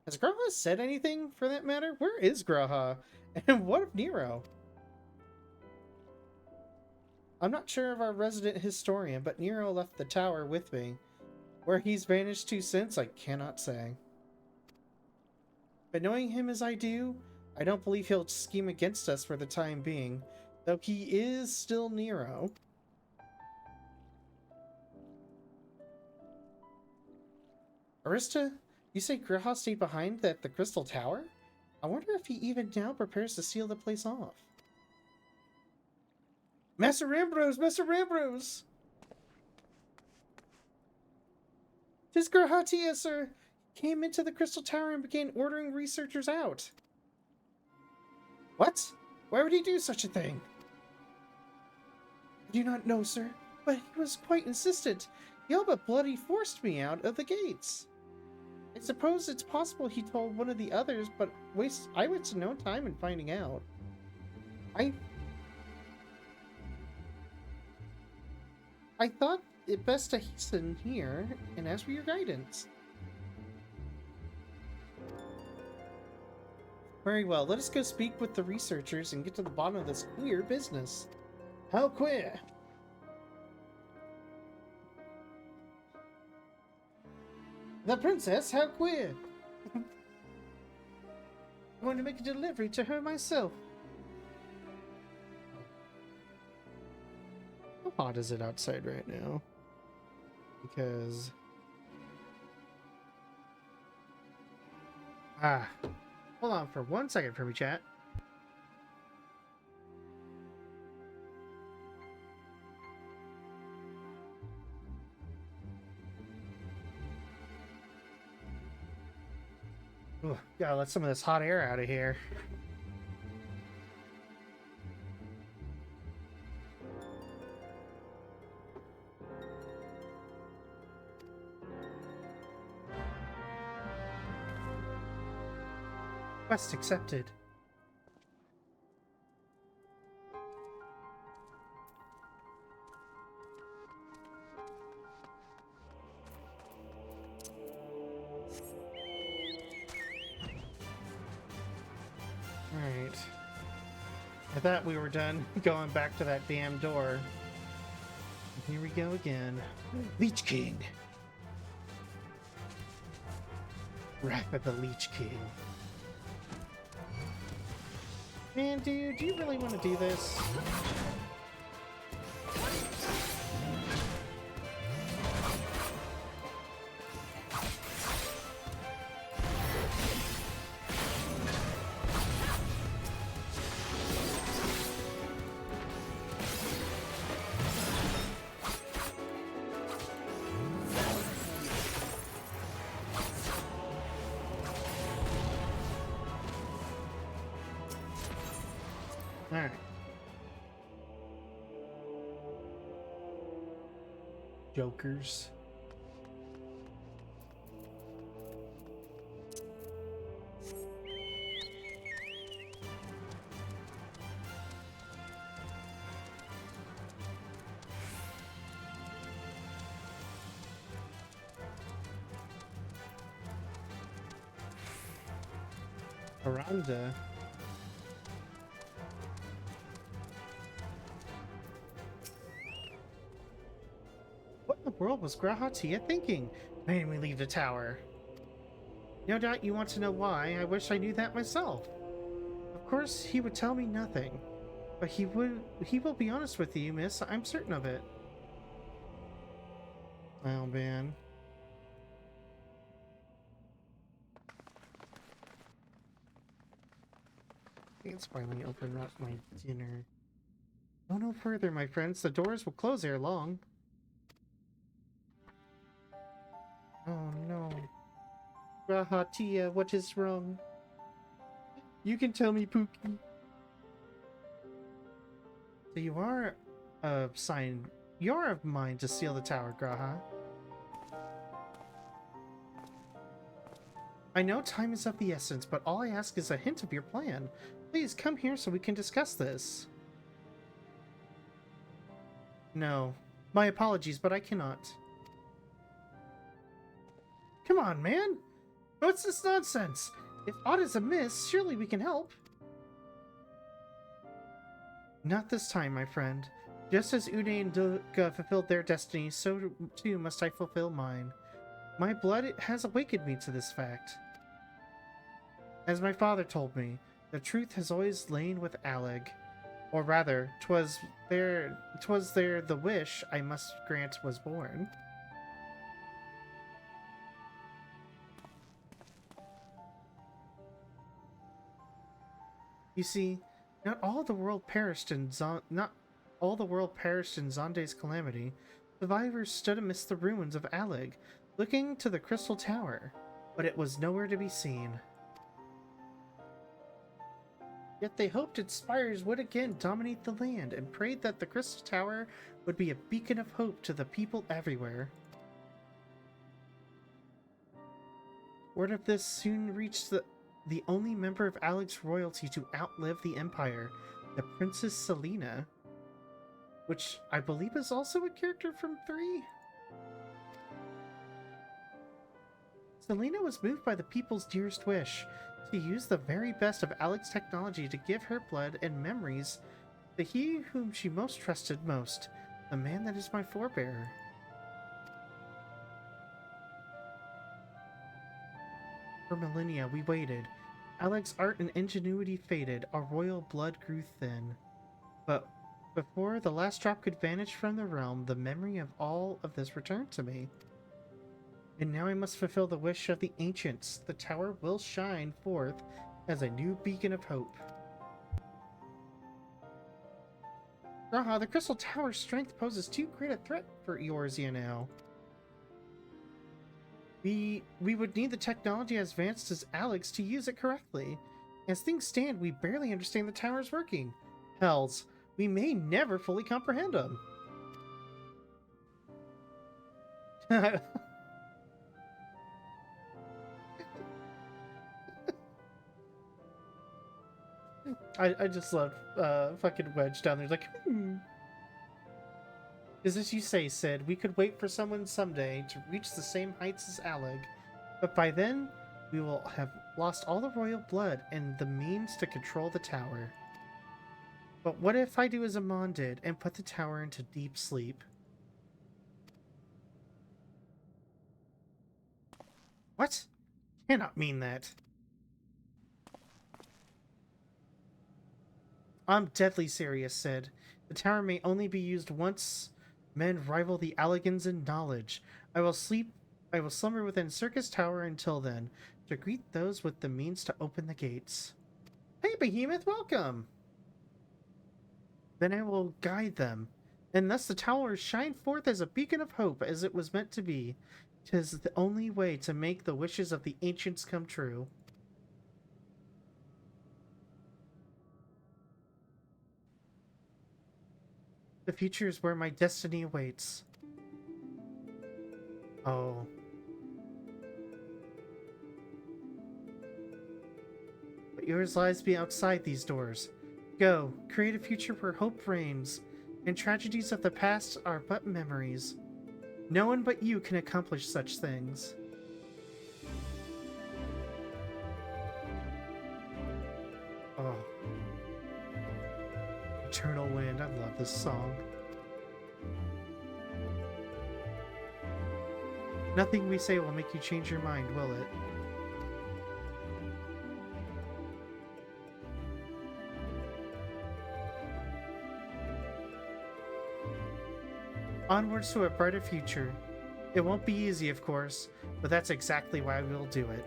Has Graha said anything for that matter? Where is Graha? And what of Nero? I'm not sure of our resident historian, but Nero left the tower with me. Where he's vanished to since, I cannot say. But knowing him as I do, I don't believe he'll scheme against us for the time being, though he is still Nero. Arista, you say Graha stayed behind at the Crystal Tower? I wonder if he even now prepares to seal the place off. Master Ambrose! Master Ambrose! 'Tis Grahatia, sir! He came into the Crystal Tower and began ordering researchers out. What? Why would he do such a thing? I do not know, sir, but he was quite insistent. He all but bloody forced me out of the gates. I suppose it's possible he told one of the others, but I wasted no time in finding out. I thought it best to hasten here and ask for your guidance. Very well, let us go speak with the researchers and get to the bottom of this queer business. How queer? The princess, how queer! I'm going to make a delivery to her myself. How hot is it outside right now? Because... hold on for 1 second for me, chat. Ugh, gotta let some of this hot air out of here. Quest accepted. Alright. I thought we were done going back to that damn door. Here we go again. Leech King. Wrath of the Leech King. Man, dude, do you really want to do this? Alright. Jokers. Aranda. What in the world was Grahatia thinking? Made me leave the tower. No doubt you want to know why. I wish I knew that myself. Of course, he would tell me nothing. But he will be honest with you, miss. I'm certain of it. Oh, man. It's finally opened up my dinner. Go no further, my friends. The doors will close ere long. Oh no. Grahatia, what is wrong? You can tell me, Pookie. So you are of mine to seal the tower, Graha. I know time is of the essence, but all I ask is a hint of your plan. Please come here so we can discuss this. No. My apologies, but I cannot. Come on, man! What's this nonsense? If aught is amiss, surely we can help. Not this time, my friend. Just as Ude and Duga fulfilled their destiny, so too must I fulfill mine. My blood has awakened me to this fact. As my father told me, the truth has always lain with Alec. Or rather, 'twas there the wish I must grant was born. You see, not all the world perished in Zonde's calamity. Survivors stood amidst the ruins of Alig, looking to the Crystal Tower, but it was nowhere to be seen. Yet they hoped its spires would again dominate the land and prayed that the Crystal Tower would be a beacon of hope to the people everywhere. Word of this soon reached the only member of Alec's royalty to outlive the Empire, the Princess Selena, which I believe is also a character from 3. Selena was moved by the people's dearest wish to use the very best of Alec's technology to give her blood and memories to he whom she most trusted most, the man that is my forebearer. For millennia we waited. Alec's art and ingenuity faded, our royal blood grew thin. But before the last drop could vanish from the realm, the memory of all of this returned to me. And now I must fulfill the wish of the ancients. The tower will shine forth as a new beacon of hope. Raha, the Crystal Tower's strength poses too great a threat for Eorzea now. We would need the technology as advanced as Alec's to use it correctly. As things stand, we barely understand the tower's working. Hells, we may never fully comprehend them. I just love fucking Wedge down there. Like, Because as you say, Sid, we could wait for someone someday to reach the same heights as Alec, but by then, we will have lost all the royal blood and the means to control the tower. But what if I do as Amon did and put the tower into deep sleep? What? Cannot mean that. I'm deadly serious, Sid. The tower may only be used once men rival the Allegans in knowledge. I will slumber within Circus Tower until then, to greet those with the means to open the gates. Hey, Behemoth, welcome! Then I will guide them, and thus the tower shine forth as a beacon of hope as it was meant to be. 'Tis the only way to make the wishes of the ancients come true. The future is where my destiny awaits. Oh. But yours lies be outside these doors. Go, create a future where hope reigns, and tragedies of the past are but memories. No one but you can accomplish such things. Oh. Eternal Wind, I love this song. Nothing we say will make you change your mind, will it? Onwards to a brighter future. It won't be easy, of course, but that's exactly why we'll do it.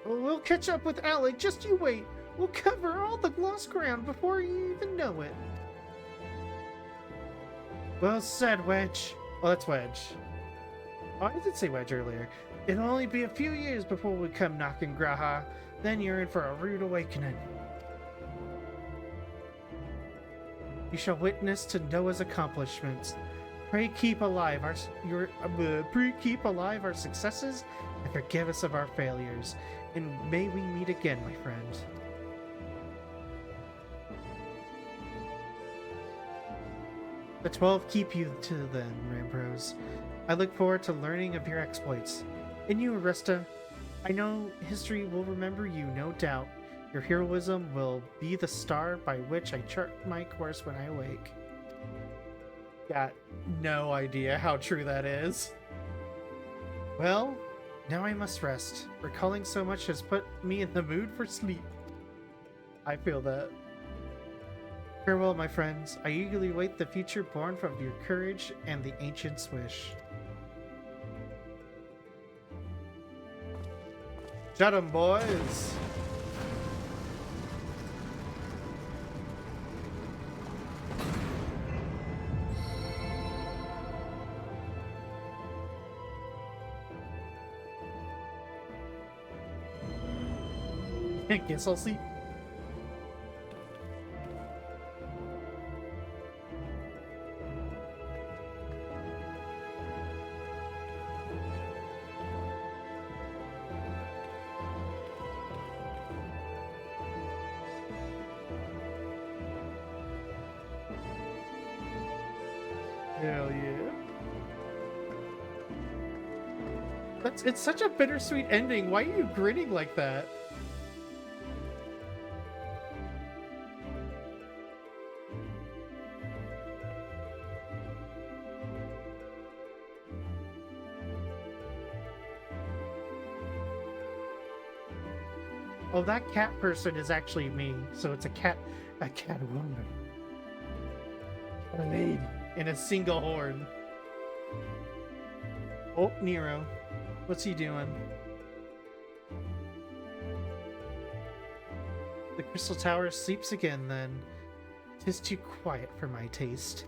We'll catch up with Alec, just you wait. We'll cover all the lost ground before you even know it. Well said, Wedge. Oh, that's Wedge. Oh, I did say Wedge earlier. It'll only be a few years before we come knocking, Graha. Then you're in for a rude awakening. You shall witness to Noah's accomplishments. Pray keep alive our successes and forgive us of our failures. And may we meet again, my friend. The 12 keep you till then, Rambros. I look forward to learning of your exploits. And you, Arista, I know history will remember you, no doubt. Your heroism will be the star by which I chart my course when I awake. Got no idea how true that is. Well, now I must rest. Recalling so much has put me in the mood for sleep. I feel that. Farewell, my friends. I eagerly await the future born from your courage and the ancient's wish. Shut 'em, boys! I guess I'll sleep. Hell yeah. It's such a bittersweet ending. Why are you grinning like that? Oh, that cat person is actually me. So it's a cat woman. A lady in a single horn. Oh, Nero. What's he doing? The crystal tower sleeps again, then. 'Tis too quiet for my taste.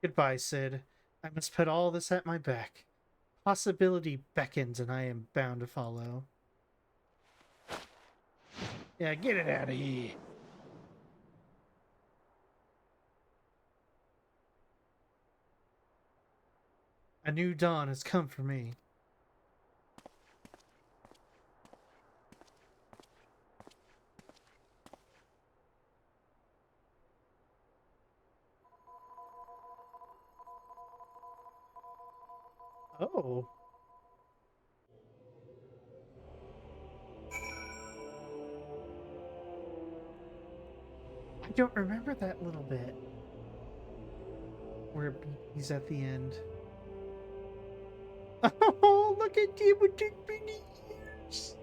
Goodbye, Sid. I must put all this at my back. Possibility beckons, and I am bound to follow. Yeah, get it out of here. A new dawn has come for me. Oh. I don't remember that little bit. Where he's at the end. Oh, look at him with big beady ears.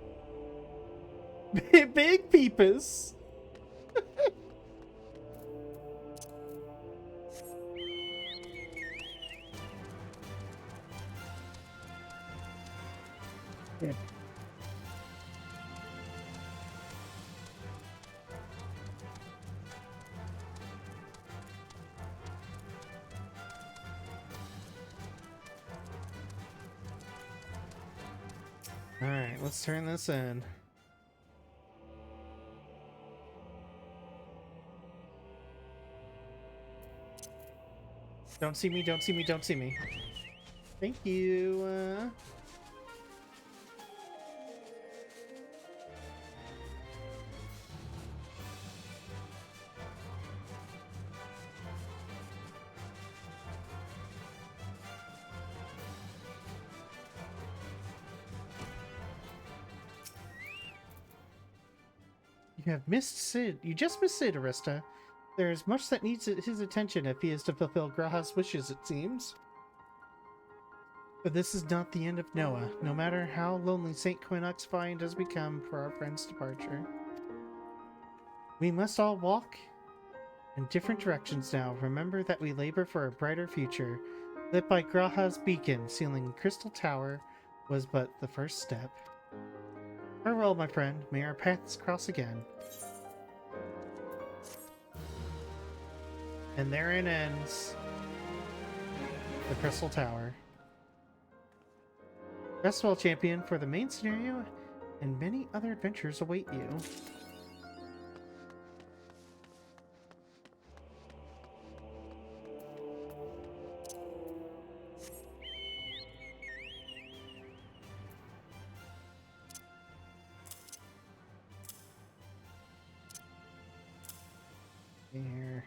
Big peepers. Yeah. Alright, let's turn this in. Don't see me, don't see me, don't see me. Thank you. You have missed Sid. You just missed Sid, Arista. There is much that needs his attention if he is to fulfill Graha's wishes, it seems. But this is not the end of Noah, no matter how lonely St. Quinox find has become for our friend's departure. We must all walk in different directions now. Remember that we labor for a brighter future. Lit by Graha's beacon, sealing Crystal Tower was but the first step. Farewell, my friend. May our paths cross again. And therein ends the Crystal Tower. Rest well, champion, for the main scenario and many other adventures await you. Here.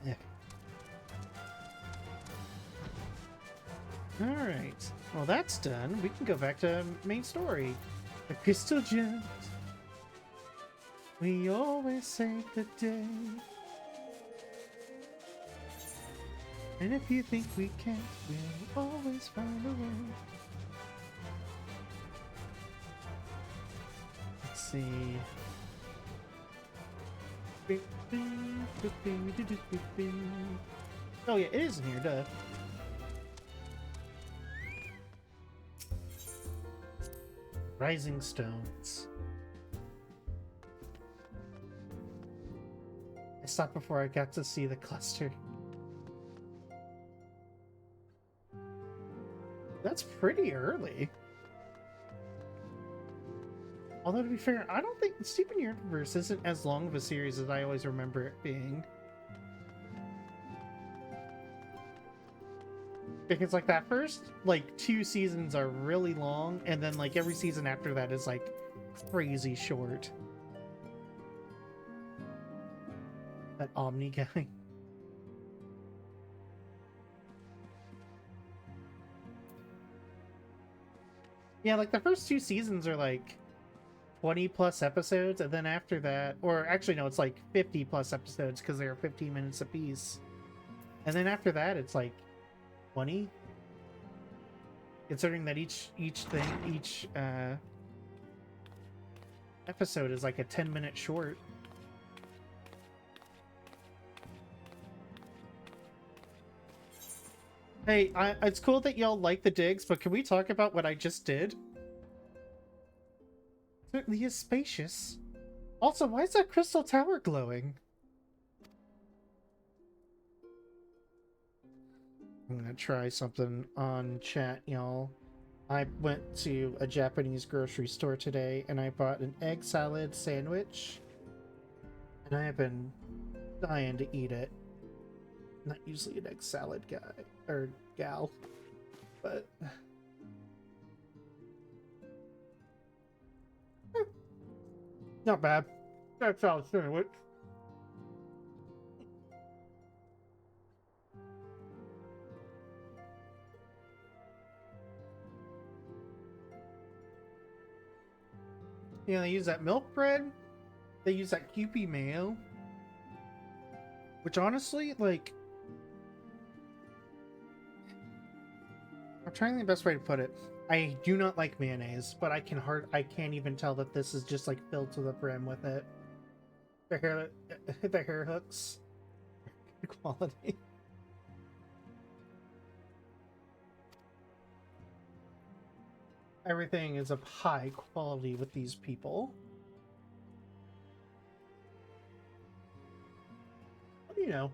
Yeah. Alright. Well, that's done. We can go back to main story. The crystal gems. We always save the day. And if you think we can't, we'll always find a way. Let's see. Oh yeah, it is in here, duh. Rising stones. I stopped before I got to see the cluster. That's pretty early. Although, to be fair, I don't think Steven Universe isn't as long of a series as I always remember it being. Because, like, that first, like, 2 seasons are really long, and then, like, every season after that is, like, crazy short. That Omni guy. Yeah, like, the first 2 seasons are, like, 20 plus episodes, and then after that, or actually no, it's like 50 plus episodes because they are 15 minutes apiece, and then after that it's like 20, considering that each episode is like a 10-minute short. Hey, it's cool that y'all like the digs, but can we talk about what I just did? Certainly is spacious. Also, why is that crystal tower glowing? I'm gonna try something on chat, y'all. I went to a Japanese grocery store today and I bought an egg salad sandwich. And I have been dying to eat it. Not usually an egg salad guy, or gal, but... Not bad. That's all sandwich. Yeah, they use that milk bread. They use that Kewpie mayo. Which honestly, like... I'm trying the best way to put it. I do not like mayonnaise, but I can't even tell that this is just like filled to the brim with it. The hair hooks. Good quality. Everything is of high quality with these people. What do you know?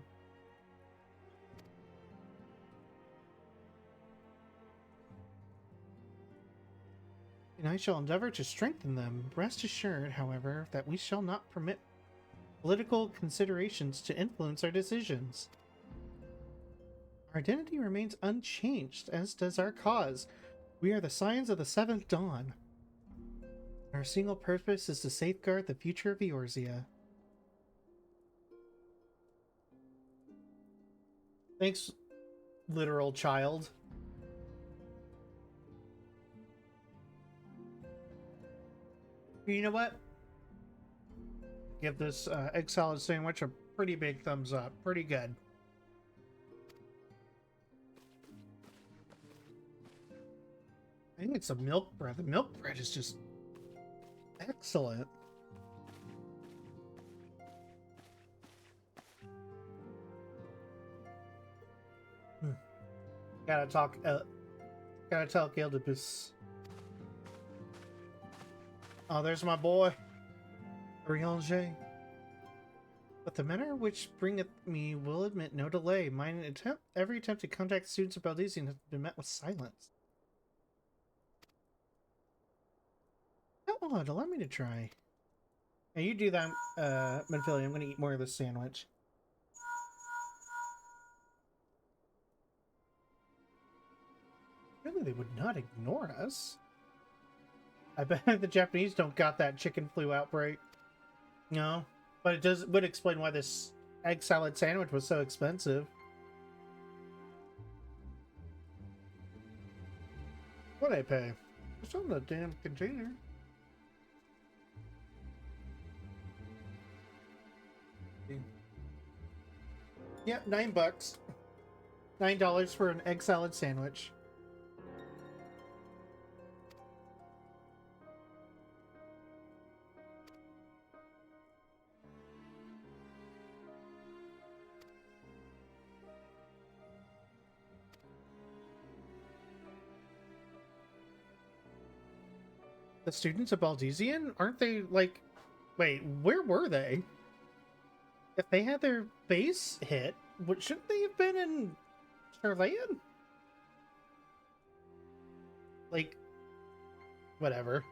And I shall endeavor to strengthen them. Rest assured, however, that we shall not permit political considerations to influence our decisions. Our identity remains unchanged, as does our cause. We are the Scions of the Seventh Dawn. Our single purpose is to safeguard the future of Eorzea. Thanks, literal child. You know what? Give this egg salad sandwich a pretty big thumbs up. Pretty good. I think it's a milk bread. The milk bread is just excellent. Gotta tell Gildibus. Oh, there's my boy, Riange. But the manner which bringeth me will admit no delay. Every attempt to contact students of Baldesian has been met with silence. How odd, allow me to try. Now you do that, Manphilly. I'm gonna eat more of this sandwich. Really, they would not ignore us. I bet the Japanese don't got that chicken flu outbreak. No, but it would explain why this egg salad sandwich was so expensive. What'd I pay? It's on the damn container. Yep, $9. $9 for an egg salad sandwich. The students of Baldesian? Aren't they like... Wait, where were they? If they had their base hit, shouldn't they have been in Charlayan? Like, whatever.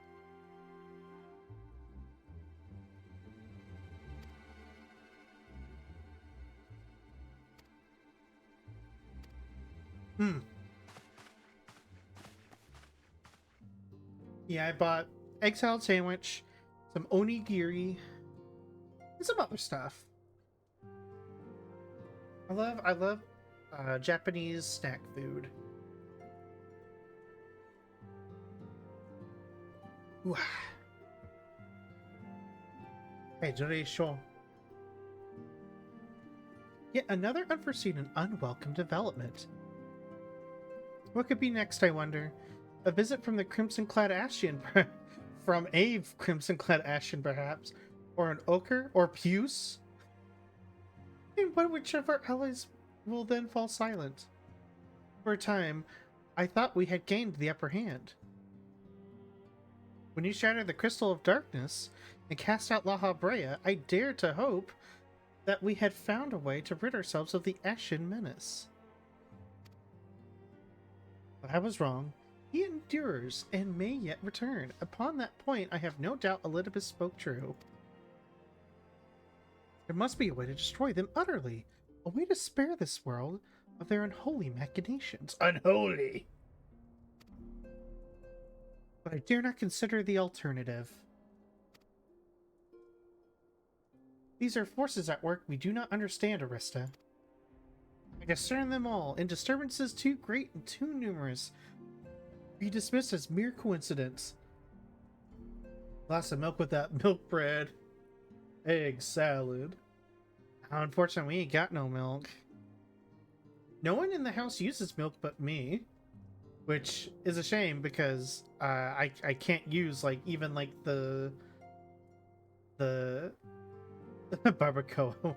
Yeah, I bought egg salad sandwich, some onigiri, and some other stuff. I love Japanese snack food. Hey, Joreisho. Yet another unforeseen and unwelcome development. What could be next, I wonder? A visit from the crimson-clad Ashian, from a crimson-clad Ashian, perhaps, or an ochre, or Puce? And which of our allies will then fall silent? For a time, I thought we had gained the upper hand. When you shattered the Crystal of Darkness and cast out La Habrea, I dared to hope that we had found a way to rid ourselves of the Ashen menace. But I was wrong. He endures and may yet return. Upon that point, I have no doubt Elidibus spoke true. There must be a way to destroy them utterly. A way to spare this world of their unholy machinations. Unholy! But I dare not consider the alternative. These are forces at work we do not understand, Arista. I discern them all, and disturbances too great and too numerous be dismissed as mere coincidence. Glass of milk with that milk bread. Egg salad. How unfortunate we ain't got no milk. No one in the house uses milk but me. Which is a shame because I can't use like even like the barbacoa.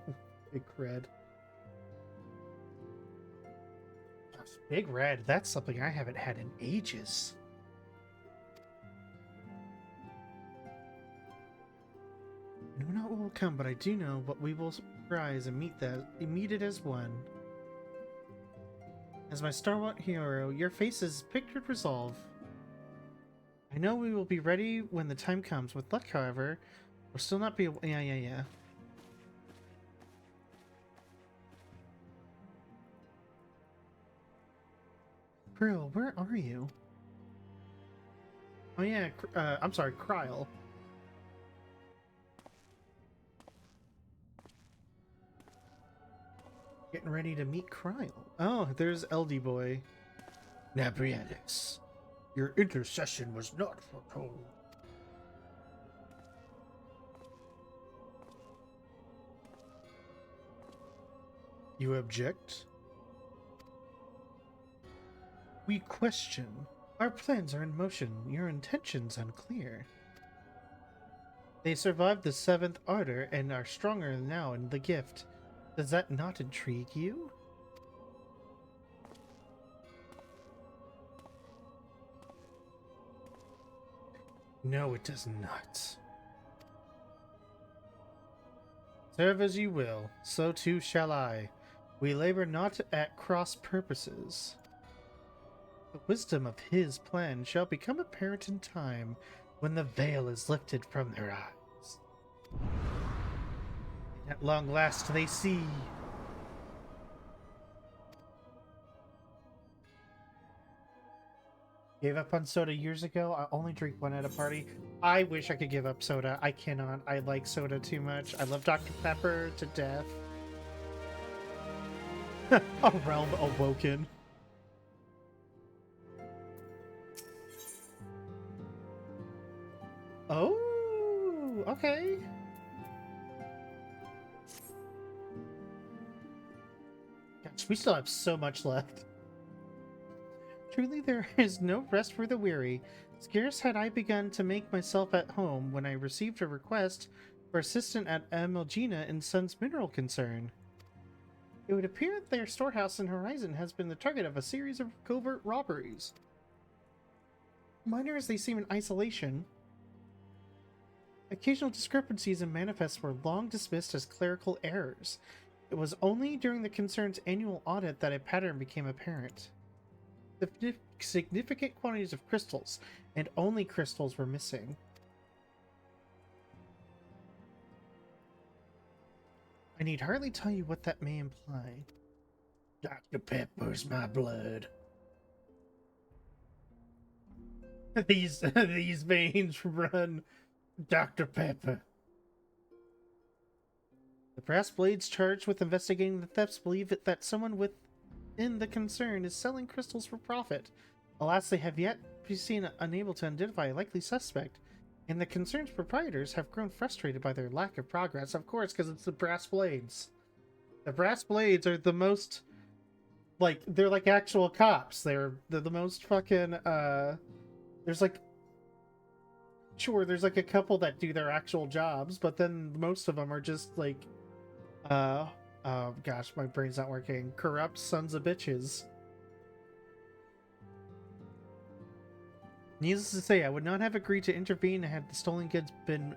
Big Red. Big Red, that's something I haven't had in ages. I know not what will come, but I do know what we will rise and meet it as one. As my stalwart hero, your face is pictured resolve. I know we will be ready when the time comes. With luck, however, we'll still not be... Yeah. Krill, where are you? Oh yeah, I'm sorry, Kryl. Getting ready to meet Kryl. Oh, there's LD Boy. Nabriadis, your intercession was not foretold. You object? We question. Our plans are in motion, your intentions unclear. They survived the 7th Ardor and are stronger now in the gift. Does that not intrigue you? No, it does not. Serve as you will, so too shall I. We labor not at cross purposes. The wisdom of his plan shall become apparent in time, when the veil is lifted from their eyes. And at long last they see. Gave up on soda years ago. I only drink one at a party. I wish I could give up soda. I cannot. I like soda too much. I love Dr. Pepper to death. A realm awoken. Oh, okay. Gosh, we still have so much left. Truly, there is no rest for the weary. Scarce had I begun to make myself at home when I received a request for assistant at Melgina and Sons Mineral Concern. It would appear that their storehouse in Horizon has been the target of a series of covert robberies. Minor as they seem in isolation, occasional discrepancies and manifests were long dismissed as clerical errors. It was only during the concern's annual audit that a pattern became apparent. Significant quantities of crystals, and only crystals, were missing. I need hardly tell you what that may imply. Dr. Pepper's my blood. These veins run Dr. Pepper. The brass blades charged with investigating the thefts believe that someone within the concern is selling crystals for profit. Alas, they have yet been seen unable to identify a likely suspect, and the concern's proprietors have grown frustrated by their lack of progress. Of course, because it's the brass blades. The brass blades are the most, like, they're like actual cops. They're the most fucking, there's like, sure, there's like a couple that do their actual jobs, but then most of them are just like, oh gosh, my brain's not working. Corrupt sons of bitches. Needless to say, I would not have agreed to intervene had the stolen goods been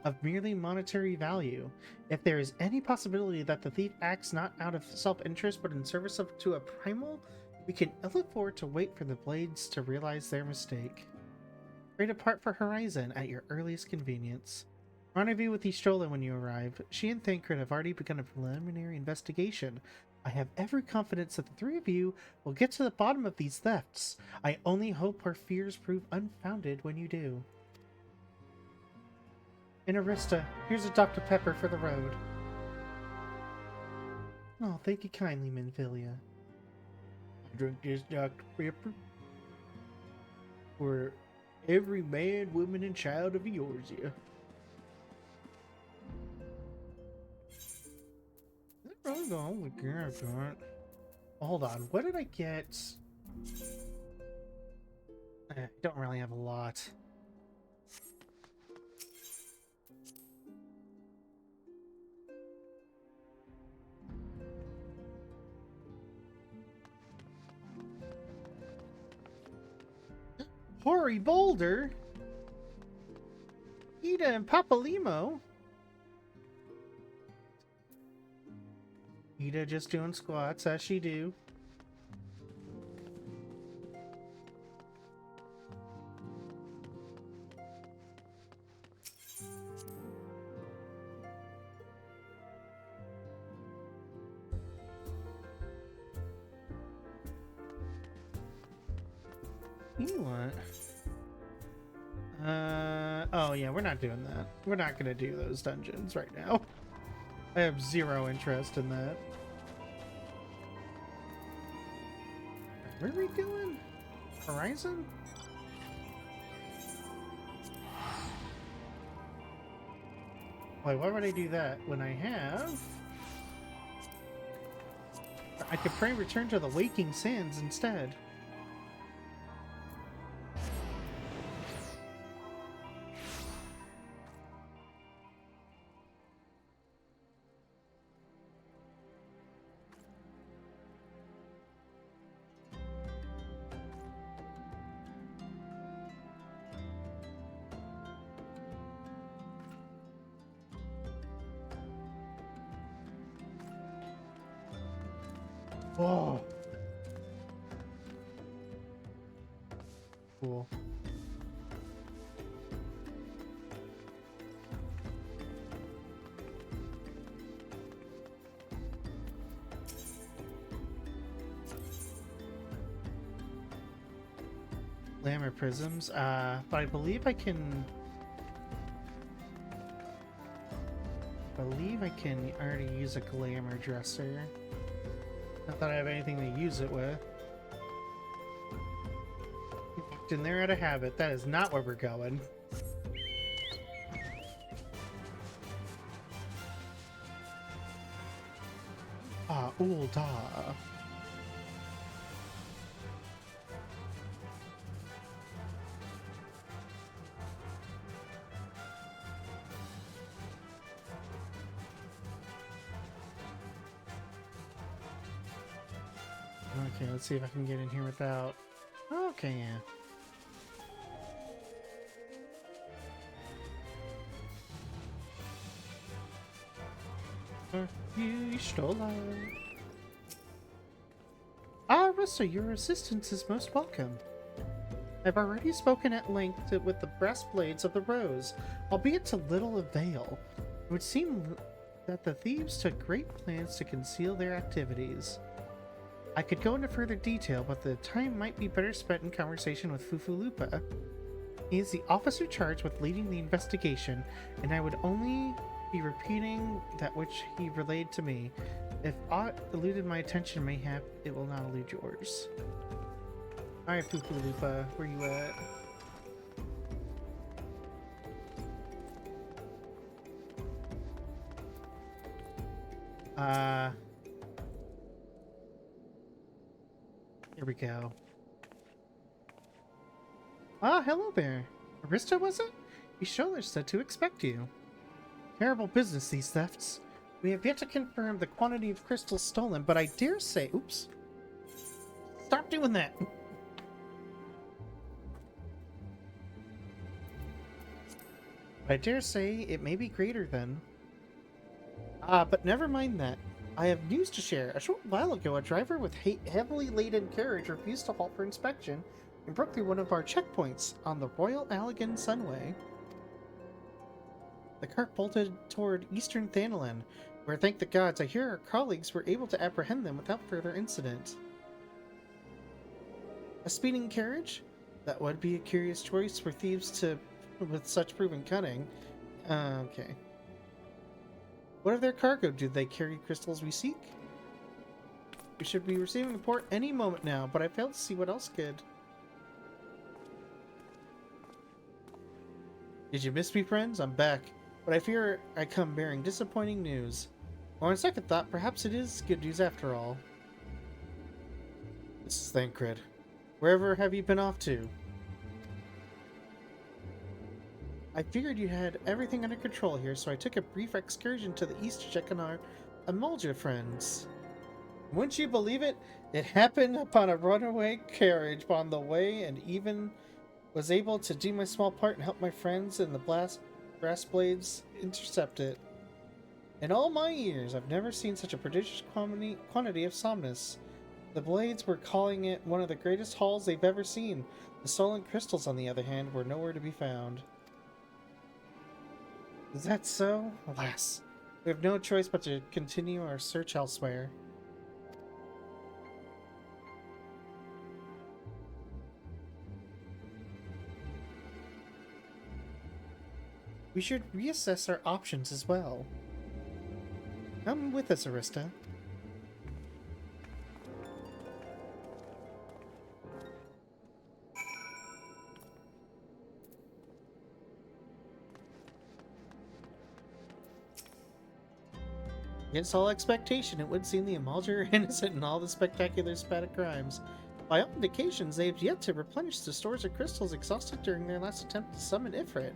of merely monetary value. If there is any possibility that the thief acts not out of self-interest but in service to a primal, we can look forward to wait for the blades to realize their mistake. Trade apart for Horizon at your earliest convenience. Rendezvous with Istrola when you arrive. She and Thancred have already begun a preliminary investigation. I have every confidence that the three of you will get to the bottom of these thefts. I only hope our fears prove unfounded when you do. And Arista, here's a Dr. Pepper for the road. Oh, thank you kindly, Minfilia. I drink this Dr. Pepper for every man, woman, and child of Eorzea. Really the only gear I've got. Hold on, what did I get? I don't really have a lot. Hori Boulder? Ida and Papalimo? Ida just doing squats as she do. You what? Oh yeah, we're not doing that. We're not gonna do those dungeons right now. I have zero interest in that. Where are we going? Horizon? Why would I do that when I have... I could pray return to the Waking Sands instead. Whoa. Cool. glamour prisms, but I believe I can... already use a glamour dresser. Not that I have anything to use it with. Walked in there out of habit. That is not where we're going. Ulda. Okay, let's see if I can get in here without... Okay, yeah. You stole it. Rissa, your assistance is most welcome. I've already spoken at length with the brass blades of the Rose, albeit to little avail. It would seem that the thieves took great plans to conceal their activities. I could go into further detail, but the time might be better spent in conversation with Fufulupa. He is the officer charged with leading the investigation, and I would only be repeating that which he relayed to me. If aught eluded my attention, mayhap it will not elude yours. Alright, Fufulupa, where you at? Here we go. Ah, hello there. Arista, was it? Ishola said to expect you. Terrible business, these thefts. We have yet to confirm the quantity of crystals stolen, but I dare say... Oops. Stop doing that! I dare say it may be greater than... but never mind that. I have news to share. A short while ago, a driver with heavily laden carriage refused to halt for inspection and broke through one of our checkpoints on the Royal Allegan Sunway. The cart bolted toward eastern Thanalan, where, thank the gods, I hear our colleagues were able to apprehend them without further incident. A speeding carriage? That would be a curious choice for thieves with such proven cunning. Okay. What of their cargo? Did they carry crystals we seek? We should be receiving a report any moment now, but I fail to see what else could. Did you miss me, friends? I'm back, but I fear I come bearing disappointing news. Or on second thought, perhaps it is good news after all. This is Thancred. Wherever have you been off to? I figured you had everything under control here, so I took a brief excursion to the east to check on our Amulja friends. Wouldn't you believe it? It happened upon a runaway carriage on the way, and even was able to do my small part and help my friends and the brass blades intercept it. In all my years, I've never seen such a prodigious quantity of somnus. The blades were calling it one of the greatest hauls they've ever seen. The stolen crystals, on the other hand, were nowhere to be found. Is that so? Alas, we have no choice but to continue our search elsewhere. We should reassess our options as well. Come with us, Arista. Against all expectation, it would seem the Amulja are innocent in all the spectacular spatic crimes. By all indications, they have yet to replenish the stores of crystals exhausted during their last attempt to summon Ifrit.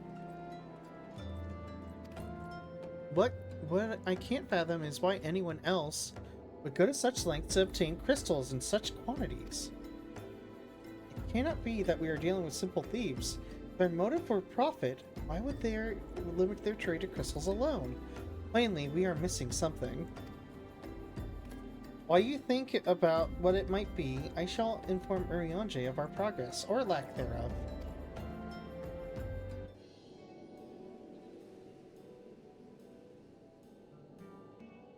What I can't fathom is why anyone else would go to such lengths to obtain crystals in such quantities. It cannot be that we are dealing with simple thieves. If their motive for profit, why would they limit their trade to crystals alone? Plainly, we are missing something. While you think about what it might be, I shall inform Urianger of our progress, or lack thereof.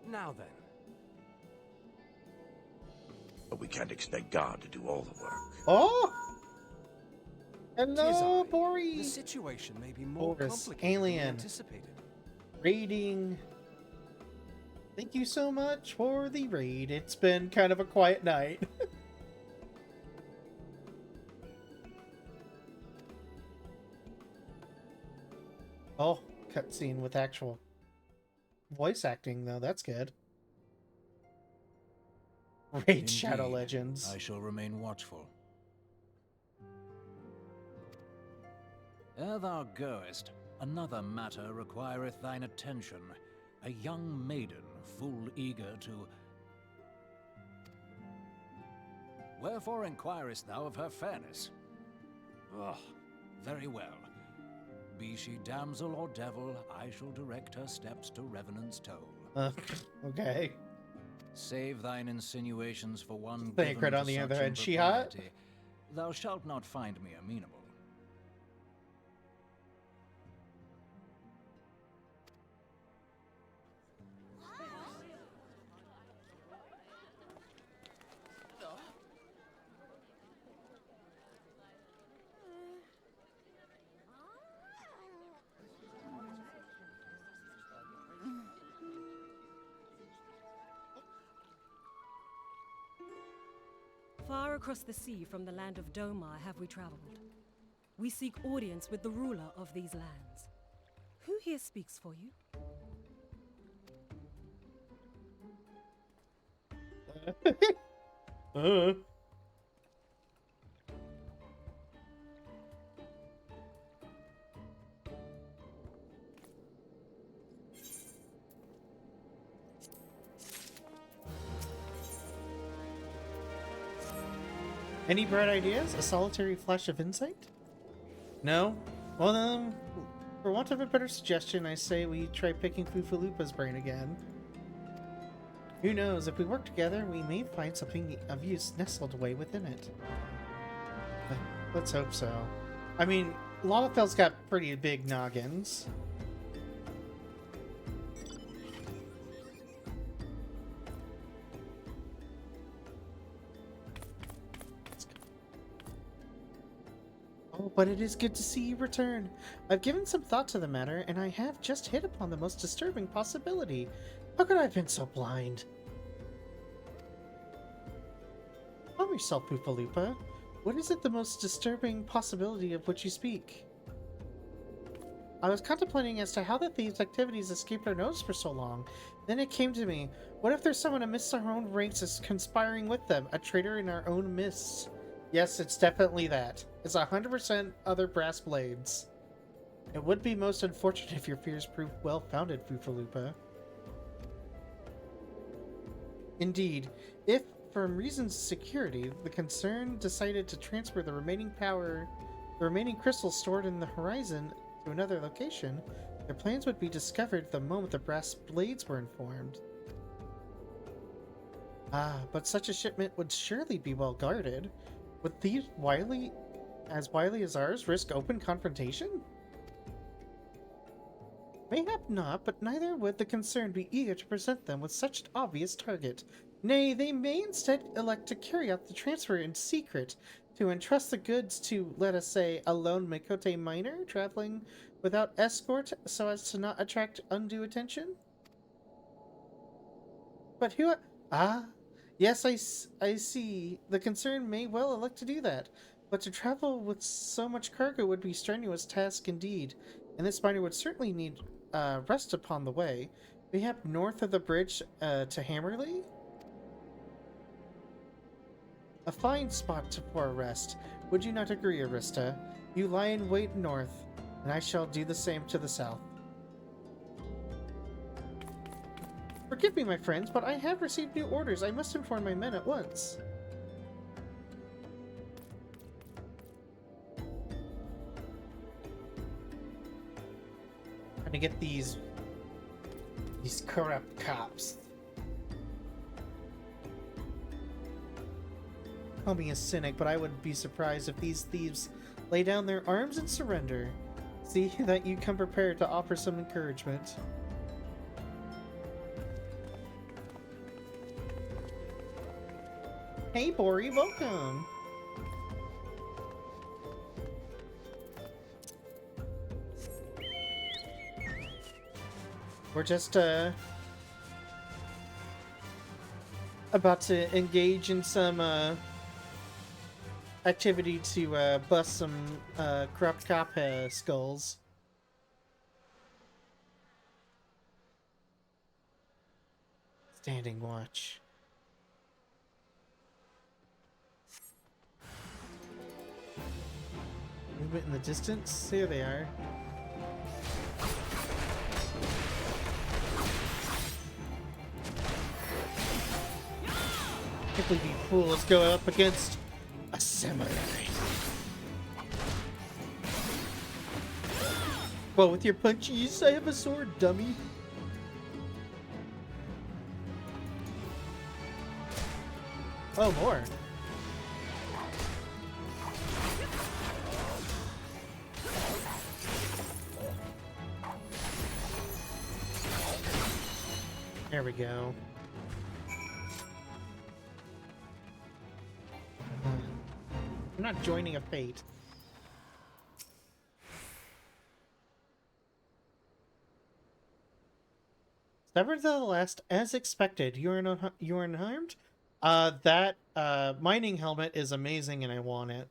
Now then. But we can't expect God to do all the work. Oh! Hello, The Bori! situation may be more Boris, complicated than we alien. anticipated. Raiding. Thank you so much for the raid. It's been kind of a quiet night. Oh, cutscene with actual voice acting, though. That's good. Raid Shadow Indeed, Legends. I shall remain watchful. Ere thou goest, another matter requireth thine attention. A young maiden, full eager to... Wherefore inquirest thou of her fairness? Oh, very well. Be she damsel or devil, I shall direct her steps to Revenant's Toll. Okay. Save thine insinuations for one Sacred given on to the other such hand, she hot? impropriety. Thou shalt not find me amenable. Far across the sea from the land of Domar have we traveled. We seek audience with the ruler of these lands. Who here speaks for you? Any bright ideas? A solitary flash of insight? No? Well then, for want of a better suggestion, I say we try picking Fufalupa's brain again. Who knows, if we work together, we may find something of use nestled away within it. Let's hope so. I mean, Lalafell's got pretty big noggins. Oh, but it is good to see you return. I've given some thought to the matter, and I have just hit upon the most disturbing possibility. How could I have been so blind? Calm yourself, Pufalupa. What is it the most disturbing possibility of which you speak? I was contemplating as to how the thieves' activities escaped our notice for so long. Then it came to me, what if there's someone amidst our own ranks is conspiring with them, a traitor in our own midst? Yes, it's definitely that. It's 100% other brass blades. It would be most unfortunate if your fears proved well-founded, Fufalupa. Indeed, if, for reasons of security, the concern decided to transfer the remaining crystals stored in the horizon to another location, their plans would be discovered the moment the brass blades were informed. Ah, but such a shipment would surely be well guarded. Would thieves wily as ours risk open confrontation? Mayhap not, but neither would the concerned be eager to present them with such an obvious target. Nay, they may instead elect to carry out the transfer in secret, to entrust the goods to, let us say, a lone Mikote miner traveling without escort so as to not attract undue attention? But who... Ah, yes, I see. The concern may well elect to do that, but to travel with so much cargo would be a strenuous task indeed, and this miner would certainly need rest upon the way. We have north of the bridge to Hammerley. A fine spot for a rest. Would you not agree, Arista? You lie in wait north, and I shall do the same to the south. Forgive me, my friends, but I have received new orders. I must inform my men at once. Trying to get these corrupt cops. Call me a cynic, but I wouldn't be surprised if these thieves lay down their arms and surrender. See that you come prepared to offer some encouragement. Hey, Bori, welcome! We're just about to engage in some activity to bust some corrupt cop skulls. Standing watch. Movement in the distance. There they are. I can't believe you fools go up against a samurai. Well, with your punchies, I have a sword, dummy. Oh, more. There we go. I'm not joining a fate. Nevertheless, as expected, you are unharmed. That mining helmet is amazing, and I want it.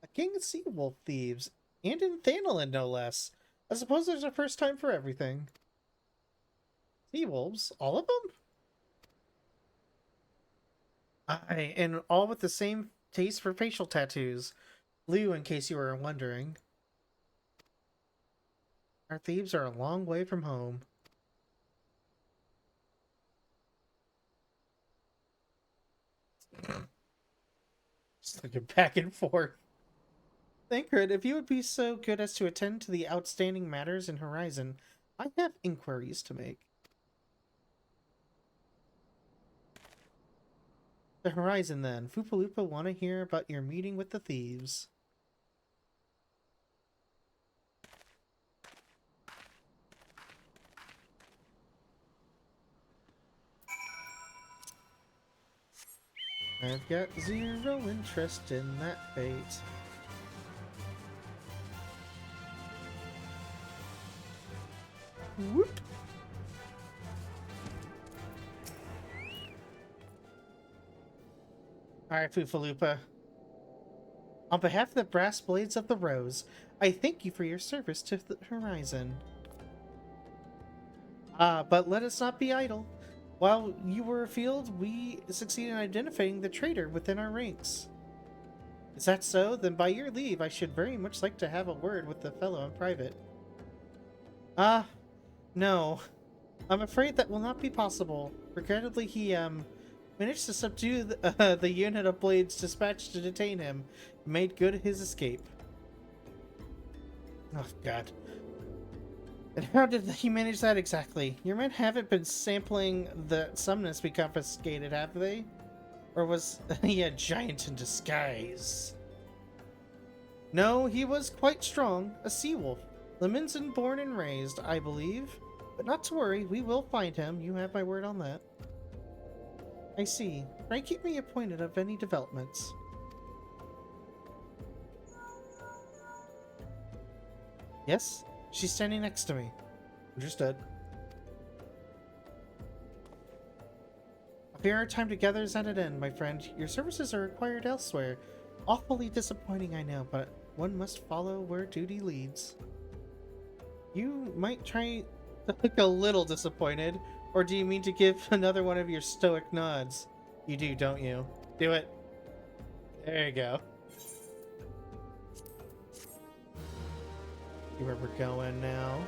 A king of sea wolf thieves, and in Thanalan, no less. I suppose there's a first time for everything. Sea wolves, all of them? Aye, and all with the same taste for facial tattoos. Blue, in case you were wondering. Our thieves are a long way from home. Just looking back and forth. Thancred, if you would be so good as to attend to the outstanding matters in Horizon, I have inquiries to make. The Horizon, then. Fupalupa want to hear about your meeting with the thieves. I've got zero interest in that fate. Whoop! Alright, Fufalupa. On behalf of the Brass Blades of the Rose, I thank you for your service to the Horizon. But let us not be idle. While you were afield, we succeeded in identifying the traitor within our ranks. Is that so? Then by your leave, I should very much like to have a word with the fellow in private. No. I'm afraid that will not be possible. Regrettably, he, managed to subdue the unit of blades dispatched to detain him, and made good his escape. Oh, God. And how did he manage that exactly? Your men haven't been sampling the summoners we confiscated, have they? Or was he a giant in disguise? No, he was quite strong, a sea wolf. Leminson born and raised, I believe. But not to worry, we will find him, you have my word on that. I see. Pray keep me appointed of any developments. Yes? She's standing next to me. Understood. I fear our time together is at an end, my friend. Your services are required elsewhere. Awfully disappointing, I know, but one must follow where duty leads. You might try to look a little disappointed, or do you mean to give another one of your stoic nods? You do, don't you? Do it. There you go. See where we're going now.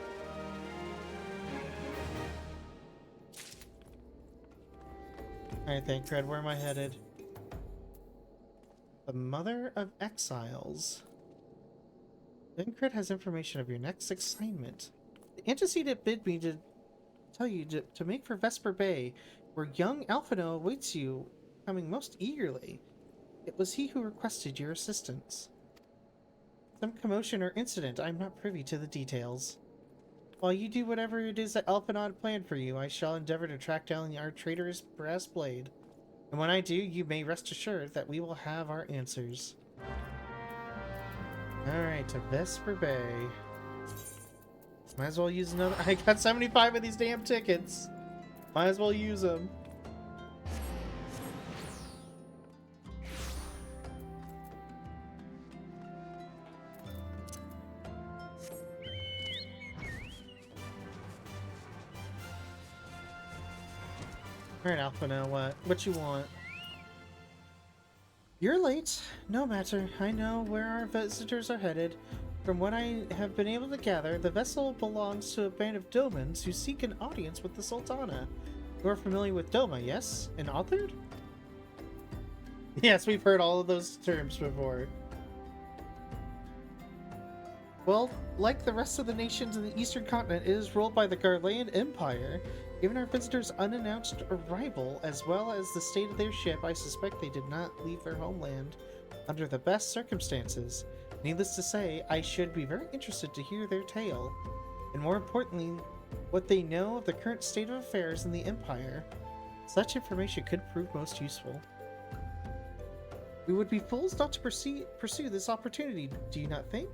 Alright, Thancred, where am I headed? The Mother of Exiles. Thancred has information of your next assignment. The antecedent bid me to tell you to make for Vesper Bay, where young Alphino awaits you, coming most eagerly. It was he who requested your assistance. Some commotion or incident, I'm not privy to the details. While you do whatever it is that Alphino planned for you, I shall endeavor to track down our traitor's brass blade. And when I do, you may rest assured that we will have our answers. Alright, to Vesper Bay. Might as well use another. I got 75 of these damn tickets. Might as well use them. Alright, Alpha, now what? What you want? You're late. No matter. I know where our visitors are headed. From what I have been able to gather, the vessel belongs to a band of Domans who seek an audience with the Sultana. You are familiar with Doma, yes? And authored? Yes, we've heard all of those terms before. Well, like the rest of the nations in the eastern continent, it is ruled by the Garlean Empire. Given our visitors' unannounced arrival, as well as the state of their ship, I suspect they did not leave their homeland under the best circumstances. Needless to say, I should be very interested to hear their tale, and more importantly, what they know of the current state of affairs in the Empire. Such information could prove most useful. We would be fools not to pursue this opportunity, do you not think?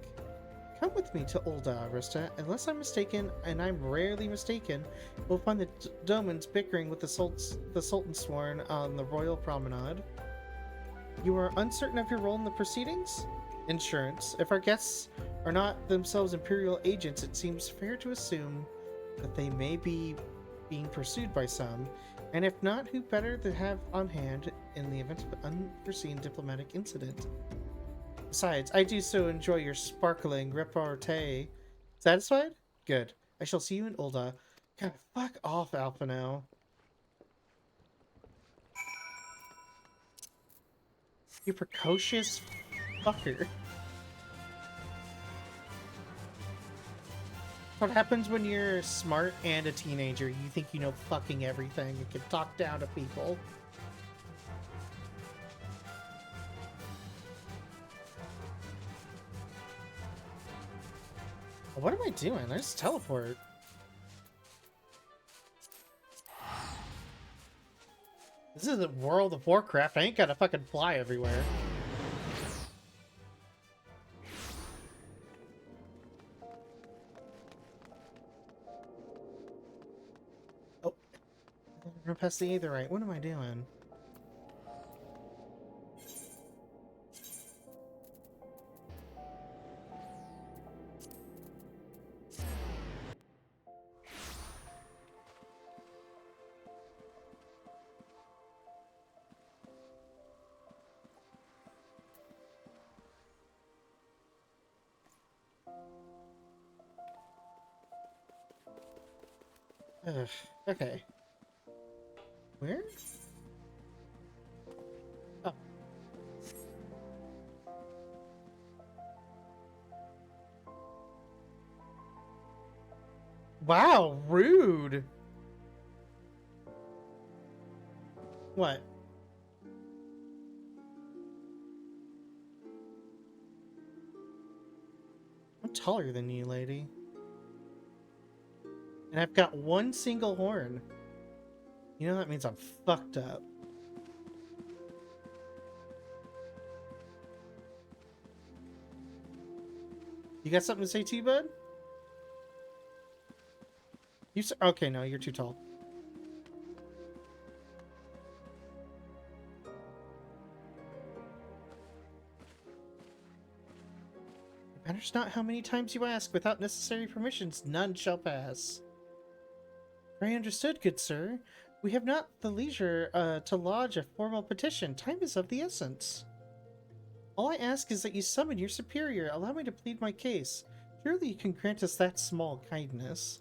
Come with me to Ul'dah, Arista. Unless I'm mistaken, and I'm rarely mistaken, we'll find the Domans bickering with the Sultan Sworn on the Royal Promenade. You are uncertain of your role in the proceedings? Insurance. If our guests are not themselves Imperial agents, it seems fair to assume that they may be being pursued by some, and if not, who better to have on hand in the event of an unforeseen diplomatic incident? Besides, I do so enjoy your sparkling repartee. Satisfied? Good. I shall see you in Ul'dah. God, fuck off, Alpha now. You precocious fucker. What happens when you're smart and a teenager? You think you know fucking everything and can talk down to people. What am I doing? I just teleport. This isn't World of Warcraft. I ain't gotta fucking fly everywhere. Oh. I'm gonna pass the Aetherite. What am I doing? Ugh, okay. Where? Oh. Wow, rude. What? I'm taller than you, lady. And I've got one single horn. You know that means I'm fucked up. You got something to say, T-Bud? Okay, no, you're too tall. It matters not how many times you ask. Without necessary permissions, none shall pass. Very understood, good sir. We have not the leisure to lodge a formal petition. Time is of the essence. All I ask is that you summon your superior. Allow me to plead my case. Surely you can grant us that small kindness.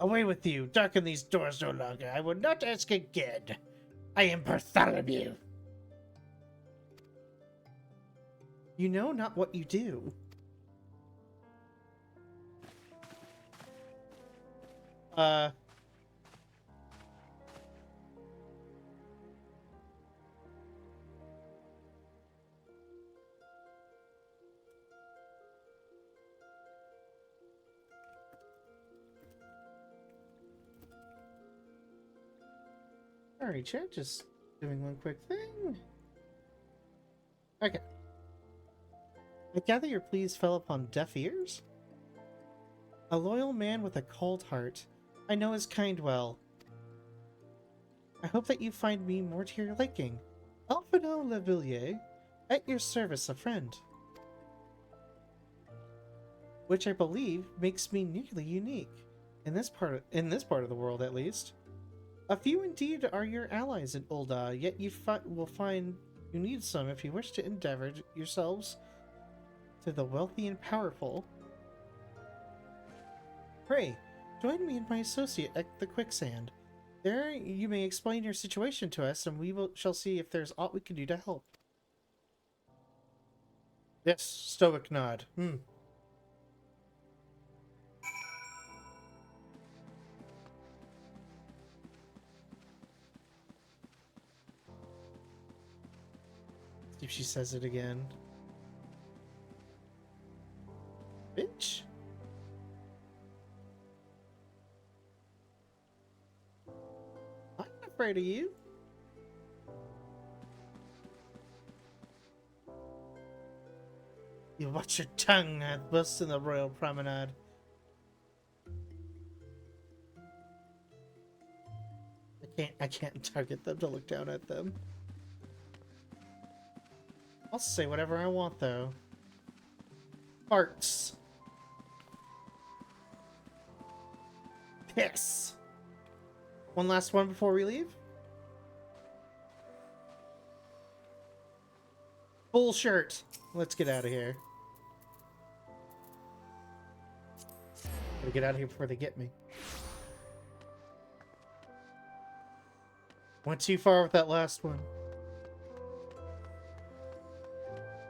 Away with you. Darken these doors no longer. I will not ask again. I am Bartholomew. You know not what you do. Alright, chat, just doing one quick thing. Okay. I gather your pleas fell upon deaf ears? A loyal man with a cold heart. I know his kind well. I hope that you find me more to your liking. Alphino Levillier, at your service, a friend. Which I believe makes me nearly unique. In this part of the world, at least. A few indeed are your allies in Ul'dah, yet you will find you need some if you wish to endeavor yourselves to the wealthy and powerful. Pray, join me and my associate at the quicksand. There you may explain your situation to us, and shall see if there's aught we can do to help. Yes, stoic nod. See if she says it again. Bitch. I'm not afraid of you. You watch your tongue at bust in the royal promenade. I can't target them to look down at them. I'll say whatever I want though. Farts. Piss. One last one before we leave. Full shirt. Let's get out of here. Gotta get out of here before they get me. Went too far with that last one.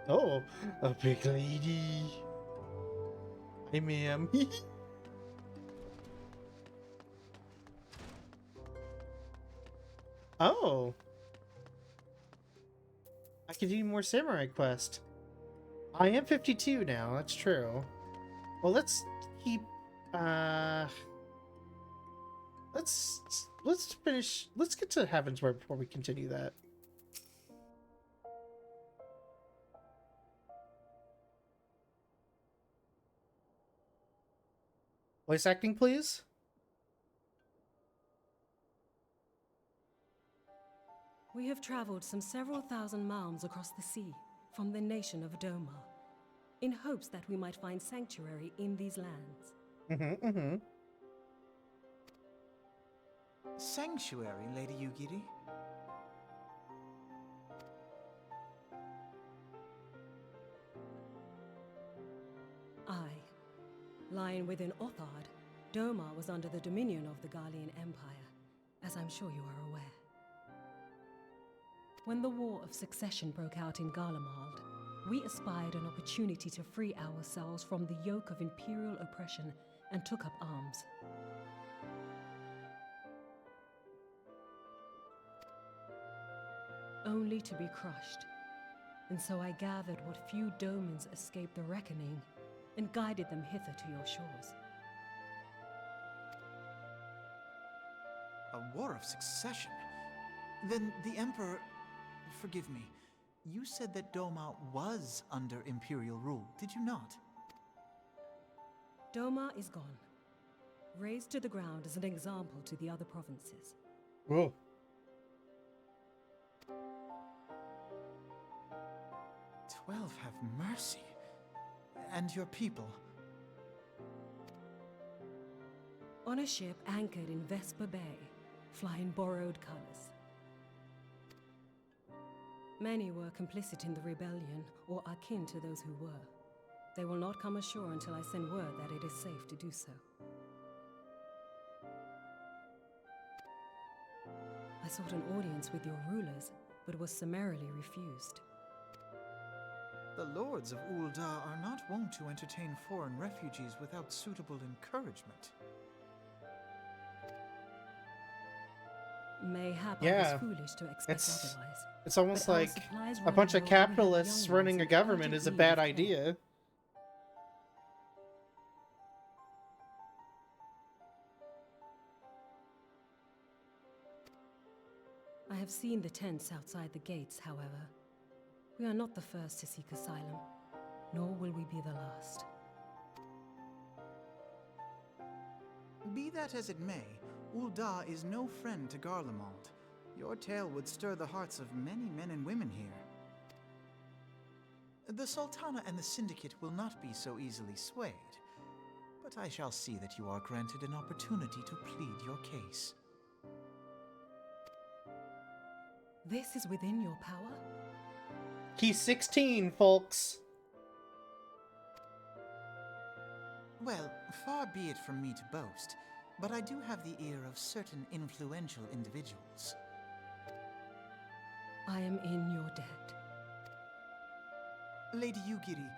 Oh, a big lady. Hey, ma'am. Oh. I could do more samurai quest. I am 52 now, that's true. Well, let's keep, let's finish, let's get to Heavensward before we continue that. Voice acting, please. We have traveled some several thousand miles across the sea from the nation of Doma, in hopes that we might find sanctuary in these lands. Sanctuary, Lady Yugiri? Aye. Lying within Othard, Doma was under the dominion of the Garlean Empire, as I'm sure you are aware. When the War of Succession broke out in Garlemald, we espied an opportunity to free ourselves from the yoke of imperial oppression and took up arms. Only to be crushed. And so I gathered what few Domans escaped the reckoning and guided them hither to your shores. A war of succession? Then the Emperor... Forgive me. You said that Doma was under Imperial rule, did you not? Doma is gone. Razed to the ground as an example to the other provinces. Whoa. 12 have mercy. And your people? On a ship anchored in Vesper Bay, flying borrowed colors. Many were complicit in the rebellion, or akin to those who were. They will not come ashore until I send word that it is safe to do so. I sought an audience with your rulers, but was summarily refused. The lords of Ul'dah are not wont to entertain foreign refugees without suitable encouragement. Mayhap I Yeah, was foolish to expect otherwise. It's almost But our like supplies a run bunch of low, and we have capitalists young running ones a in government is a urgent bad need of care. idea. I have seen the tents outside the gates, however. We are not the first to seek asylum. nor will we be the last. Be that as it may, Ul'dah is no friend to Garlemald. Your tale would stir the hearts of many men and women here. The Sultana and the Syndicate will not be so easily swayed, but I shall see that you are granted an opportunity to plead your case. This is within your power? He's 16, folks. Well, far be it from me to boast, but I do have the ear of certain influential individuals. I am in your debt. Lady Yugiri,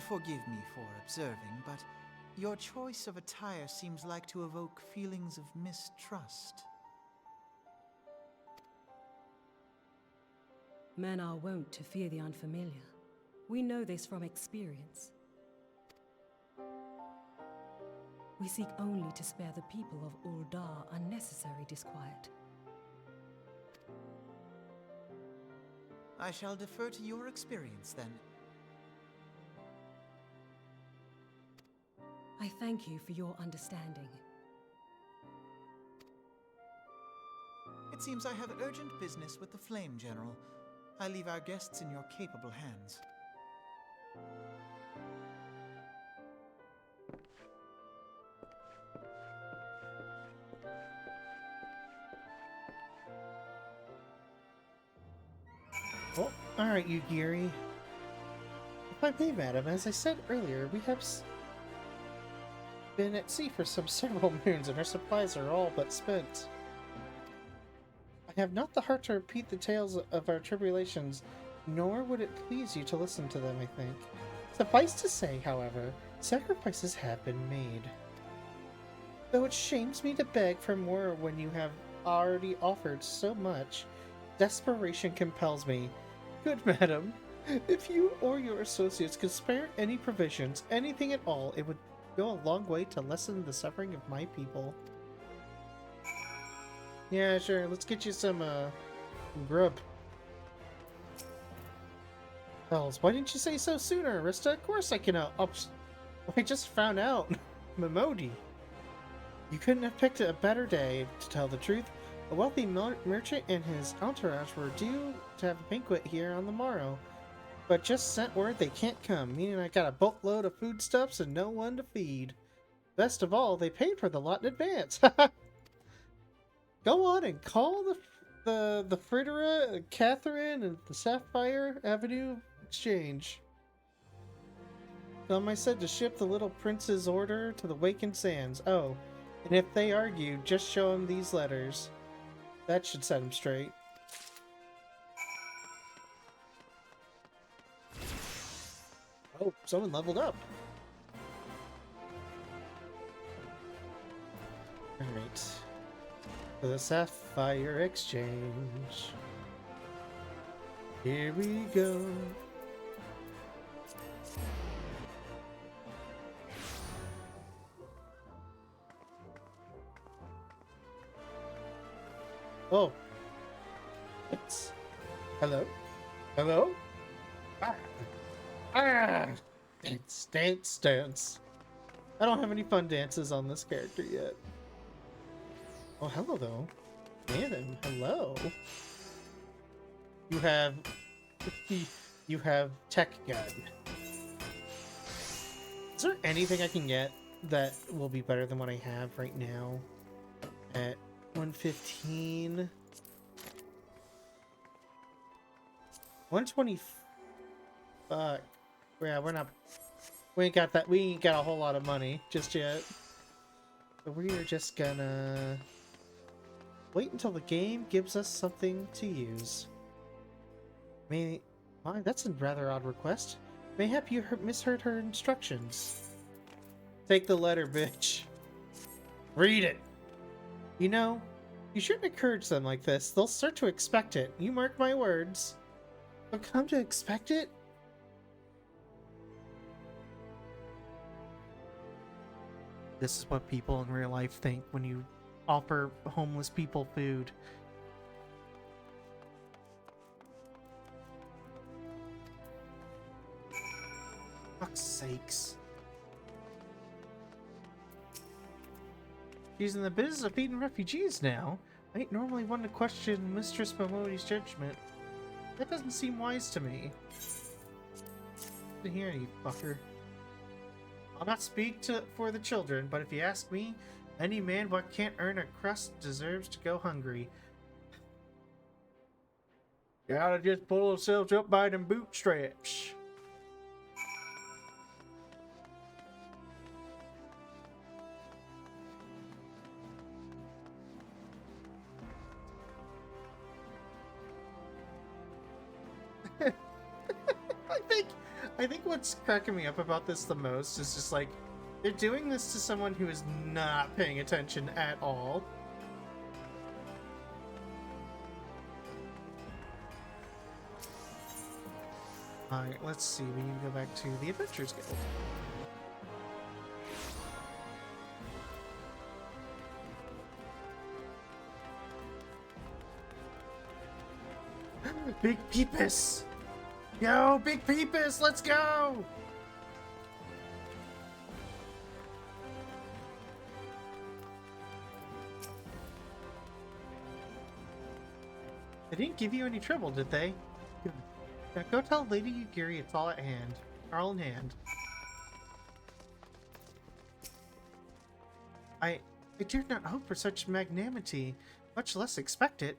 forgive me for observing, but your choice of attire seems like to evoke feelings of mistrust. Men are wont to fear the unfamiliar. We know this from experience. We seek only to spare the people of Ul'dah unnecessary disquiet. I shall defer to your experience, then. I thank you for your understanding. It seems I have urgent business with the Flame General. I leave our guests in your capable hands. Oh, alright, Yugiri. If I may, madam, as I said earlier, we have been at sea for some several moons, and our supplies are all but spent. I have not the heart to repeat the tales of our tribulations, nor would it please you to listen to them, I think. Suffice to say, however, sacrifices have been made. Though it shames me to beg for more when you have already offered so much, desperation compels me. Good madam, if you or your associates could spare any provisions, anything at all, it would go a long way to lessen the suffering of my people. Yeah, sure. Let's get you some grub. Hells, why didn't you say so sooner, Arista? Of course I can I just found out. Mimodi. You couldn't have picked a better day, to tell the truth. A wealthy merchant and his entourage were due to have a banquet here on the morrow, but just sent word they can't come, meaning I got a boatload of foodstuffs and no one to feed. Best of all, they paid for the lot in advance. Go on and call the Fritera, Catherine, and the Sapphire Avenue Exchange. Tell them I said to ship the little prince's order to the Wakened Sands. Oh, and if they argue, just show them these letters. That should set them straight. Oh, someone leveled up. Alright. For the Sapphire Exchange. Here we go. Oh. It's... Hello? Hello? Ah! Ah! Dance, dance, dance. I don't have any fun dances on this character yet. Oh, hello, though. Ganon, hello. You have... You have Tech Gun. Is there anything I can get that will be better than what I have right now? At 115... 120... Fuck. Yeah, we ain't got that. We ain't got a whole lot of money just yet. So we are just gonna wait until the game gives us something to use. Why, that's a rather odd request. Mayhap you misheard her instructions. Take the letter, bitch. Read it. You know, you shouldn't encourage them like this. They'll start to expect it. You mark my words. They'll come to expect it? This is what people in real life think when you offer homeless people food. Fuck's sakes. She's in the business of feeding refugees now. I ain't normally one to question Mistress Momodi's judgment. That doesn't seem wise to me. Here, you fucker. I'll not speak for the children, but if you ask me, any man what can't earn a crust deserves to go hungry. Gotta just pull ourselves up by them bootstraps. I think what's cracking me up about this the most is just like, they're doing this to someone who is not paying attention at all. Alright, let's see. We need to go back to the Adventurers Guild. Big Peepus! Yo, Big Peepus, let's go! They didn't give you any trouble, did they? Good. Now go tell Lady Yugiri it's all at hand. All in hand. I dared not hope for such magnanimity, much less expect it.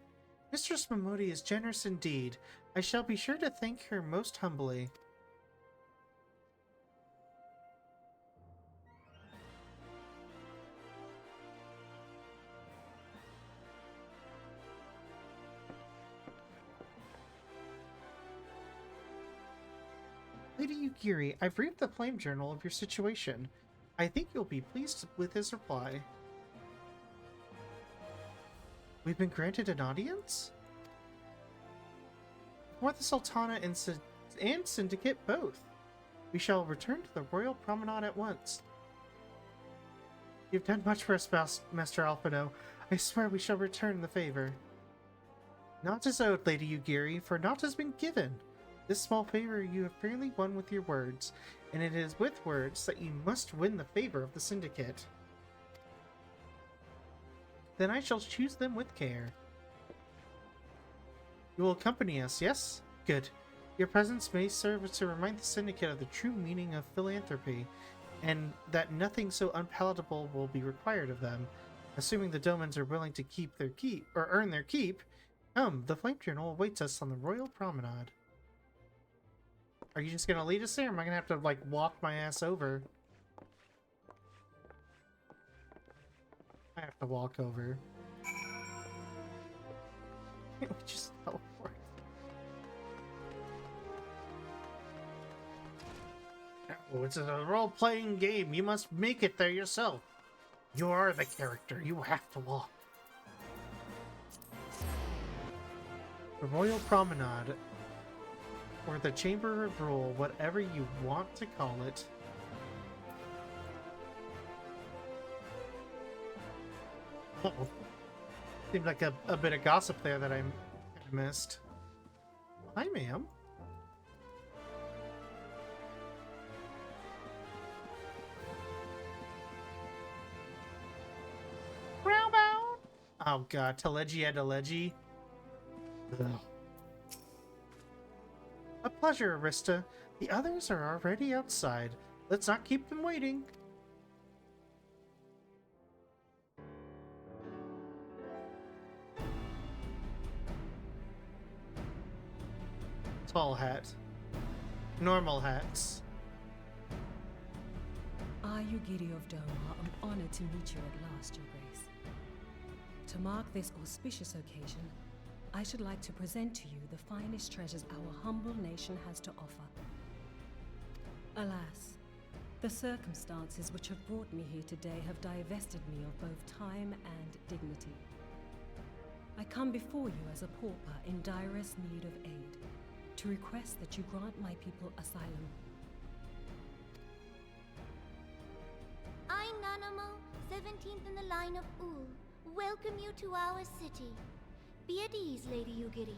Mistress Momodi is generous indeed. I shall be sure to thank her most humbly. Lady Yugiri, I've read the Flame Journal of your situation. I think you'll be pleased with his reply. We've been granted an audience? For the Sultana and Syndicate both. We shall return to the Royal Promenade at once. You've done much for us, Master Alphino. I swear we shall return the favor. Naught is owed, Lady Yugiri, for naught has been given. This small favor you have fairly won with your words, and it is with words that you must win the favor of the Syndicate. Then I shall choose them with care. You will accompany us, yes? Good. Your presence may serve to remind the Syndicate of the true meaning of philanthropy, and that nothing so unpalatable will be required of them. Assuming the Domans are willing to keep their keep, or earn their keep, come, the Flame Journal awaits us on the Royal Promenade. Are you just gonna lead us there, or am I gonna have to, like, walk my ass over? I have to walk over. Can't we just teleport? Oh, it's a role-playing game. You must make it there yourself. You are the character. You have to walk. The Royal Promenade, or the Chamber of Rule, whatever you want to call it. Uh-oh. Seemed like a bit of gossip there that I missed. Hi, ma'am. Oh god, Telegy had Telegy. A pleasure, Arista. The others are already outside. Let's not keep them waiting. Tall hat. Normal hats. Yugiri of Doma, I'm honored to meet you at last, Your Grace. To mark this auspicious occasion, I should like to present to you the finest treasures our humble nation has to offer. Alas, the circumstances which have brought me here today have divested me of both time and dignity. I come before you as a pauper in direst need of aid, to request that you grant my people asylum. I, Nanamo, 17th in the line of Ul, welcome you to our city. Be at ease, Lady Yugiri.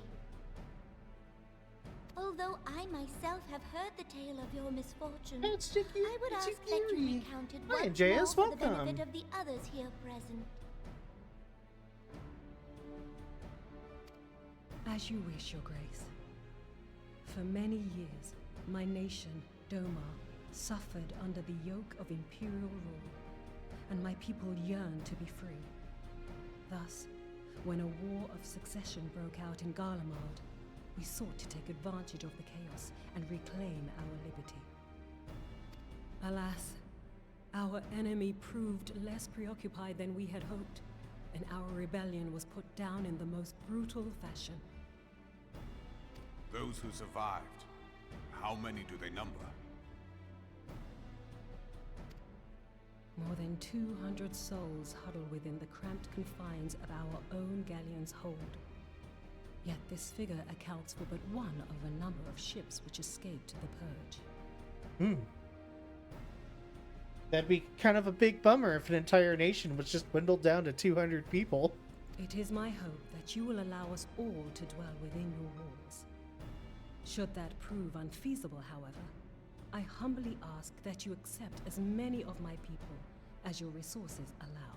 Although I myself have heard the tale of your misfortune, It's Chikiri. I would ask that you recount it Hi, once JS, more for the welcome. benefit of the others here present. As you wish, Your Grace. For many years, my nation, Doma, suffered under the yoke of imperial rule, and my people yearned to be free. Thus, when a war of succession broke out in Garlemald, we sought to take advantage of the chaos and reclaim our liberty. Alas, our enemy proved less preoccupied than we had hoped, and our rebellion was put down in the most brutal fashion. Those who survived, how many do they number? More than 200 souls huddle within the cramped confines of our own galleon's hold. Yet this figure accounts for but one of a number of ships which escaped the Purge. That'd be kind of a big bummer if an entire nation was just dwindled down to 200 people. It is my hope that you will allow us all to dwell within your walls. Should that prove unfeasible, however, I humbly ask that you accept as many of my people as your resources allow.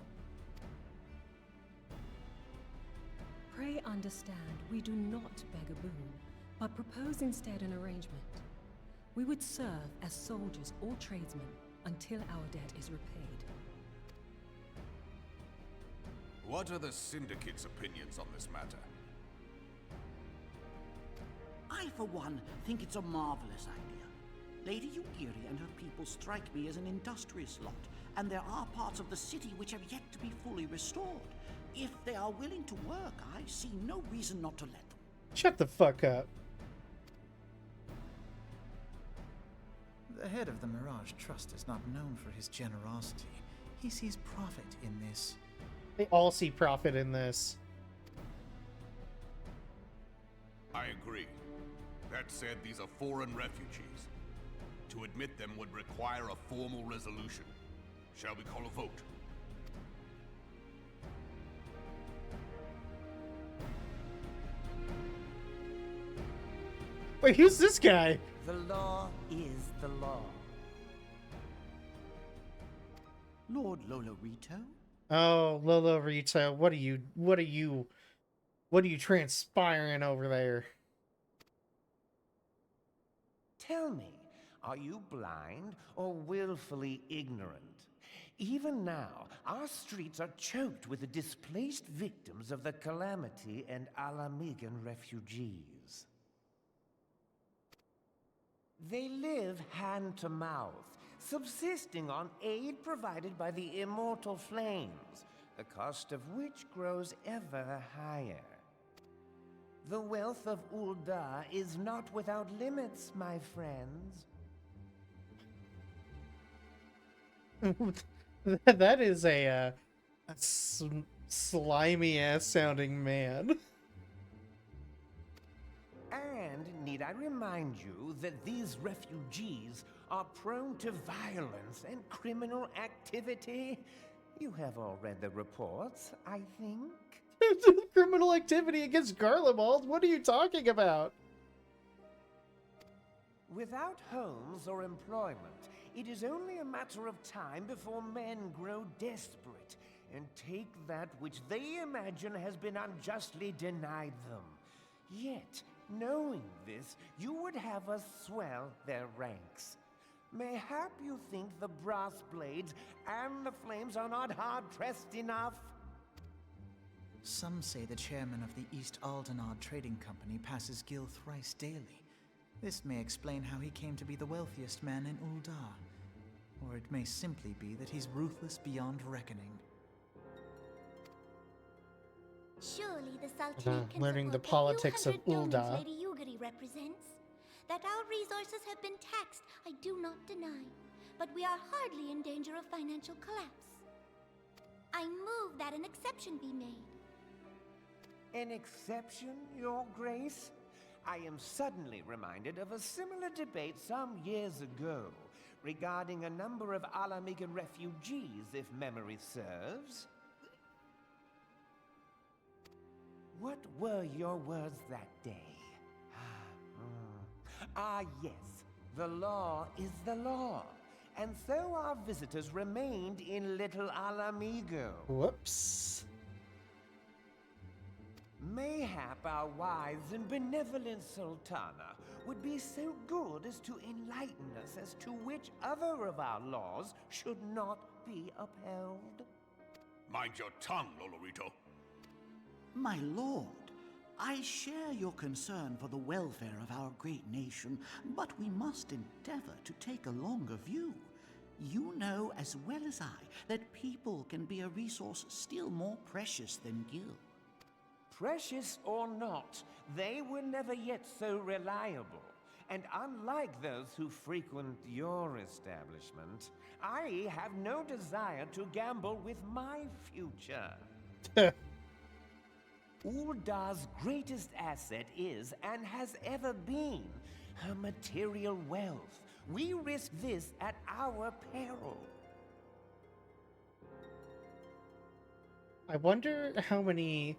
Pray understand, we do not beg a boon, but propose instead an arrangement. We would serve as soldiers or tradesmen until our debt is repaid. What are the Syndicate's opinions on this matter? I, for one, think it's a marvelous idea. Lady Yugiri and her people strike me as an industrious lot, and there are parts of the city which have yet to be fully restored. If they are willing to work, I see no reason not to let them. Shut the fuck up. The head of the Mirage Trust is not known for his generosity. He sees profit in this. They all see profit in this. I agree. That said, these are foreign refugees. To admit them would require a formal resolution. Shall we call a vote? Wait, who's this guy? The law is the law. Lord Lolorito? Oh, Lolo Rito, what are you transpiring over there? Tell me, are you blind or willfully ignorant? Even now, our streets are choked with the displaced victims of the Calamity and Alamigan refugees. They live hand to mouth, subsisting on aid provided by the immortal flames, the cost of which grows ever higher. The wealth of Ul'dah is not without limits, my friends. That is a slimy ass sounding man. And need I remind you that these refugees are prone to violence and criminal activity? You have all read the reports, I think. Criminal activity against Garlemald? What are you talking about? Without homes or employment, it is only a matter of time before men grow desperate and take that which they imagine has been unjustly denied them. Yet, knowing this, you would have us swell their ranks. Mayhap you think the brass blades and the flames are not hard-pressed enough? Some say the chairman of the East Aldenard Trading Company passes Gil thrice daily. This may explain how he came to be the wealthiest man in Ul'dah. Or it may simply be that he's ruthless beyond reckoning. Surely the Sultanate can learning the support politics of 200 Ul'dah. Lady Yugiri represents. That our resources have been taxed, I do not deny. But we are hardly in danger of financial collapse. I move that an exception be made. An exception, Your Grace? I am suddenly reminded of a similar debate some years ago regarding a number of Alamigan refugees, if memory serves. What were your words that day? Ah, yes. The law is the law. And so our visitors remained in Little Alamigo. Whoops. Mayhap our wise and benevolent Sultana would be so good as to enlighten us as to which other of our laws should not be upheld. Mind your tongue, Lolorito. My lord, I share your concern for the welfare of our great nation, but we must endeavor to take a longer view. You know as well as I that people can be a resource still more precious than gil. Precious or not, they were never yet so reliable. And unlike those who frequent your establishment, I have no desire to gamble with my future. Uldar's greatest asset is, and has ever been, her material wealth. We risk this at our peril. I wonder how many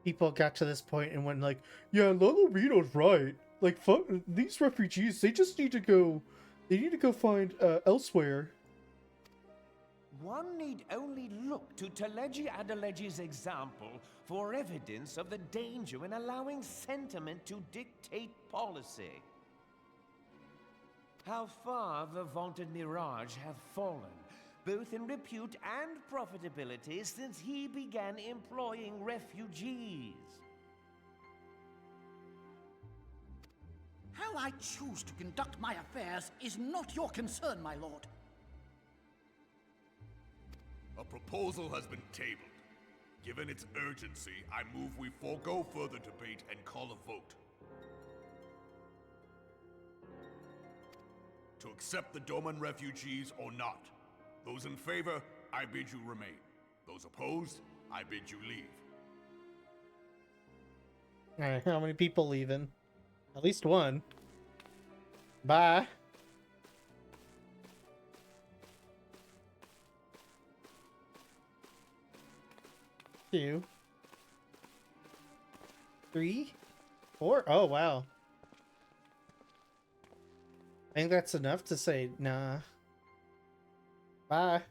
people got to this point and went like, yeah, Lolorito's right. Like, fuck, these refugees, they just need to go, they need to go find elsewhere. One need only look to Teleji Adeleji's example for evidence of the danger in allowing sentiment to dictate policy. How far the vaunted Mirage hath fallen, both in repute and profitability, since he began employing refugees. How I choose to conduct my affairs is not your concern, my lord. A proposal has been tabled. Given its urgency, I move we forego further debate and call a vote. To accept the Doman refugees or not. Those in favor, I bid you remain. Those opposed, I bid you leave. Alright, how many people leaving? At least one. Bye. 2, 3, 4. Oh, wow. I think that's enough to say, nah. Bye.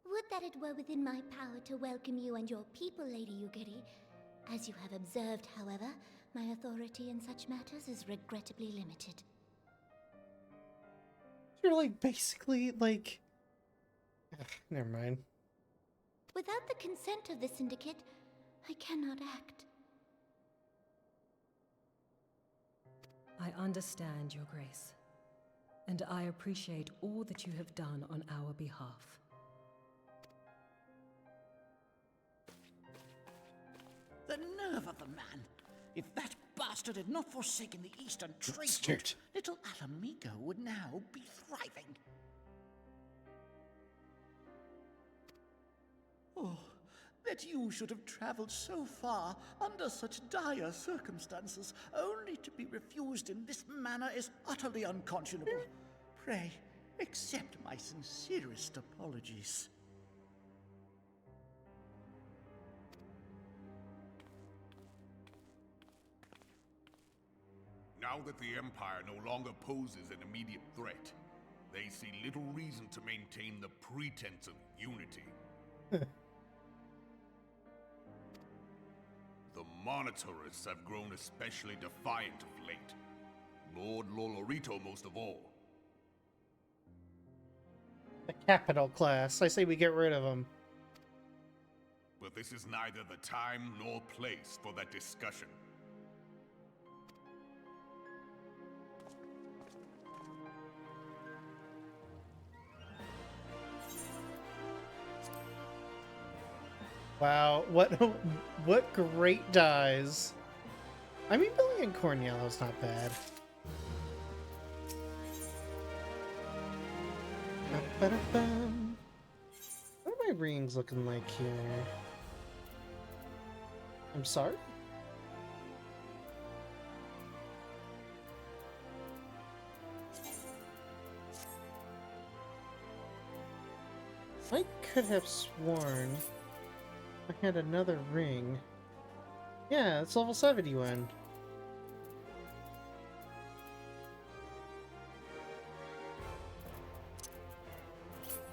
Would that it were within my power to welcome you and your people, Lady Yugiri. As you have observed, however, my authority in such matters is regrettably limited. You're like, basically, like... Ugh, never mind. Without the consent of the Syndicate, I cannot act. I understand, Your Grace, and I appreciate all that you have done on our behalf. The nerve of the man! If that bastard had not forsaken the eastern trade route, Little Alamigo would now be thriving. Oh, that you should have traveled so far under such dire circumstances, only to be refused in this manner is utterly unconscionable. Pray, accept my sincerest apologies. Now that the Empire no longer poses an immediate threat, they see little reason to maintain the pretense of unity. The Monitorists have grown especially defiant of late. Lord Lolorito most of all. The capital class. I say we get rid of them. But this is neither the time nor place for that discussion. Wow, what great dies. I mean, Billy and Cornello's not bad. Ba-ba-da-bum. What are my rings looking like here? I'm sorry? I could have sworn I had another ring. Yeah, it's level 71.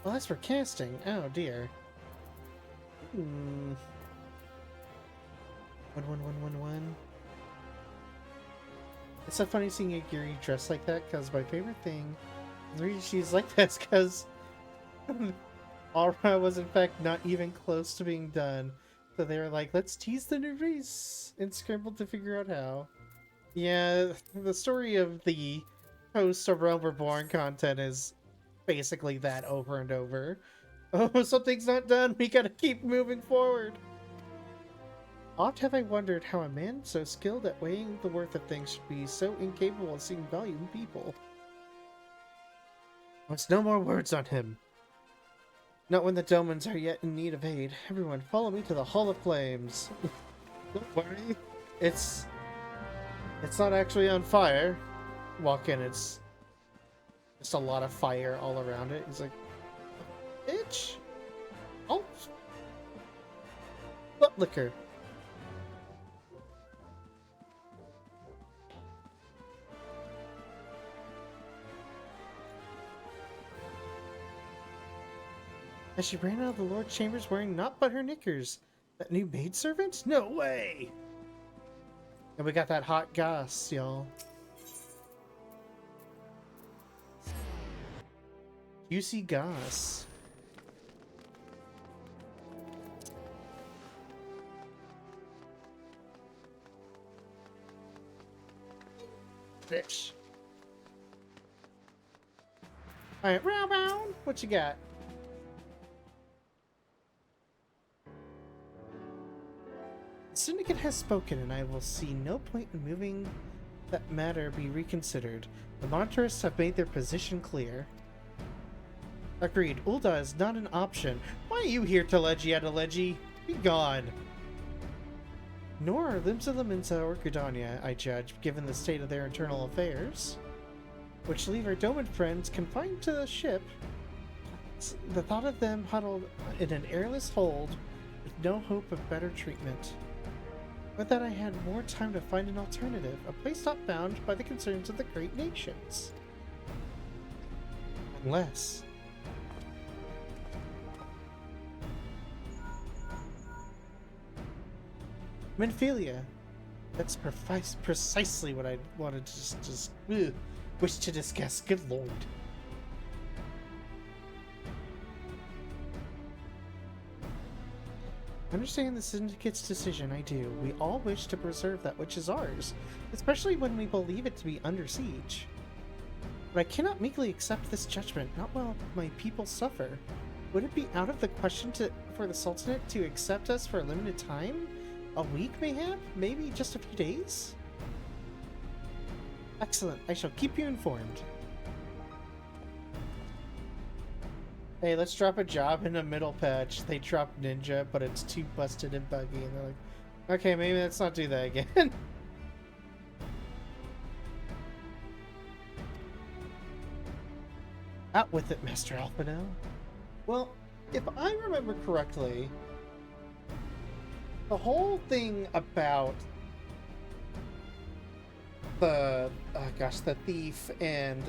Well, that's for casting. Oh dear. 11111. It's so funny seeing a Yuri dressed like that, because my favorite thing, the reason she's like this, because Aura was in fact not even close to being done. So they were like, let's tease the new race, and scrambled to figure out how. Yeah, the story of the post of Realm Reborn content is basically that over and over. Oh, something's not done, we gotta keep moving forward. Oft have I wondered how a man so skilled at weighing the worth of things should be so incapable of seeing value in people. There's no more words on him. Not when the Domans are yet in need of aid. Everyone, follow me to the Hall of Flames. Don't worry, it's not actually on fire. Walk in, it's just a lot of fire all around it. He's like, bitch. Oh, butt liquor. As she ran out of the Lord's chambers wearing naught but her knickers. That new maidservant? No way! And we got that hot goss, y'all. Juicy goss. Bitch. Alright, round. What you got? The Syndicate has spoken, and I will see no point in moving that matter be reconsidered. The monitors have made their position clear. Agreed. Ulda is not an option. Why are you here, Teleji Adeleji? Be gone. Nor are Limsa Laminsa or Gridania, I judge, given the state of their internal affairs, which leave our Doman friends confined to the ship. The thought of them huddled in an airless hold with no hope of better treatment. But that I had more time to find an alternative, a place not bound by the concerns of the great nations. Unless... Menphilia. That's precisely what I wanted to just wish to discuss. Good lord. Understand the Syndicate's decision, I do. We all wish to preserve that which is ours, especially when we believe it to be under siege. But I cannot meekly accept this judgment, not while my people suffer. Would it be out of the question for the Sultanate to accept us for a limited time? A week, mayhap? Maybe just a few days? Excellent. I shall keep you informed. Hey, let's drop a job in a middle patch. They drop ninja, but it's too busted and buggy, and they're like, okay, maybe let's not do that again. Out with it, Master Alphino. Well, if I remember correctly, the whole thing about the thief and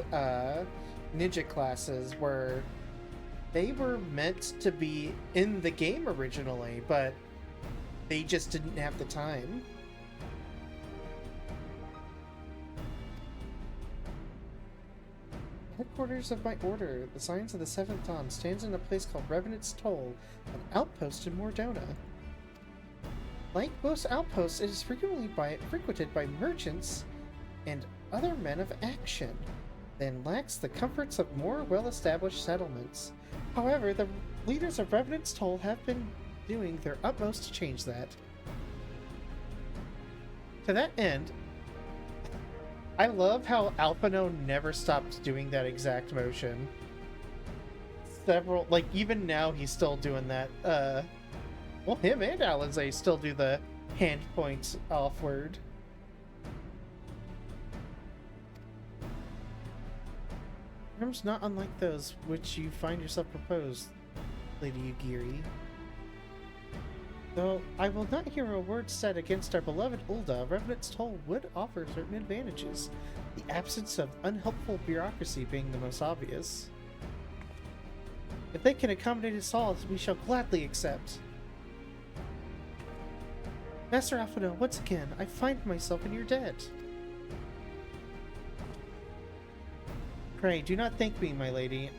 ninja classes were they were meant to be in the game originally, but they just didn't have the time. Headquarters of my order, the Science of the Seventh Dawn, stands in a place called Revenant's Toll, an outpost in Mordona. Like most outposts, it is frequented by merchants and other men of action, then lacks the comforts of more well-established settlements. However, the leaders of Revenant's Toll have been doing their utmost to change that. To that end, I love how Alphino never stopped doing that exact motion. Even now he's still doing that, well, him and Alizé still do the hand points offward. Terms not unlike those which you find yourself proposed. Lady Ugiri. Though I will not hear a word said against our beloved Ulda, Revenant's Toll would offer certain advantages, the absence of unhelpful bureaucracy being the most obvious. If they can accommodate us all, we shall gladly accept. Master Alphino, once again, I find myself in your debt. Pray, do not thank me, my lady.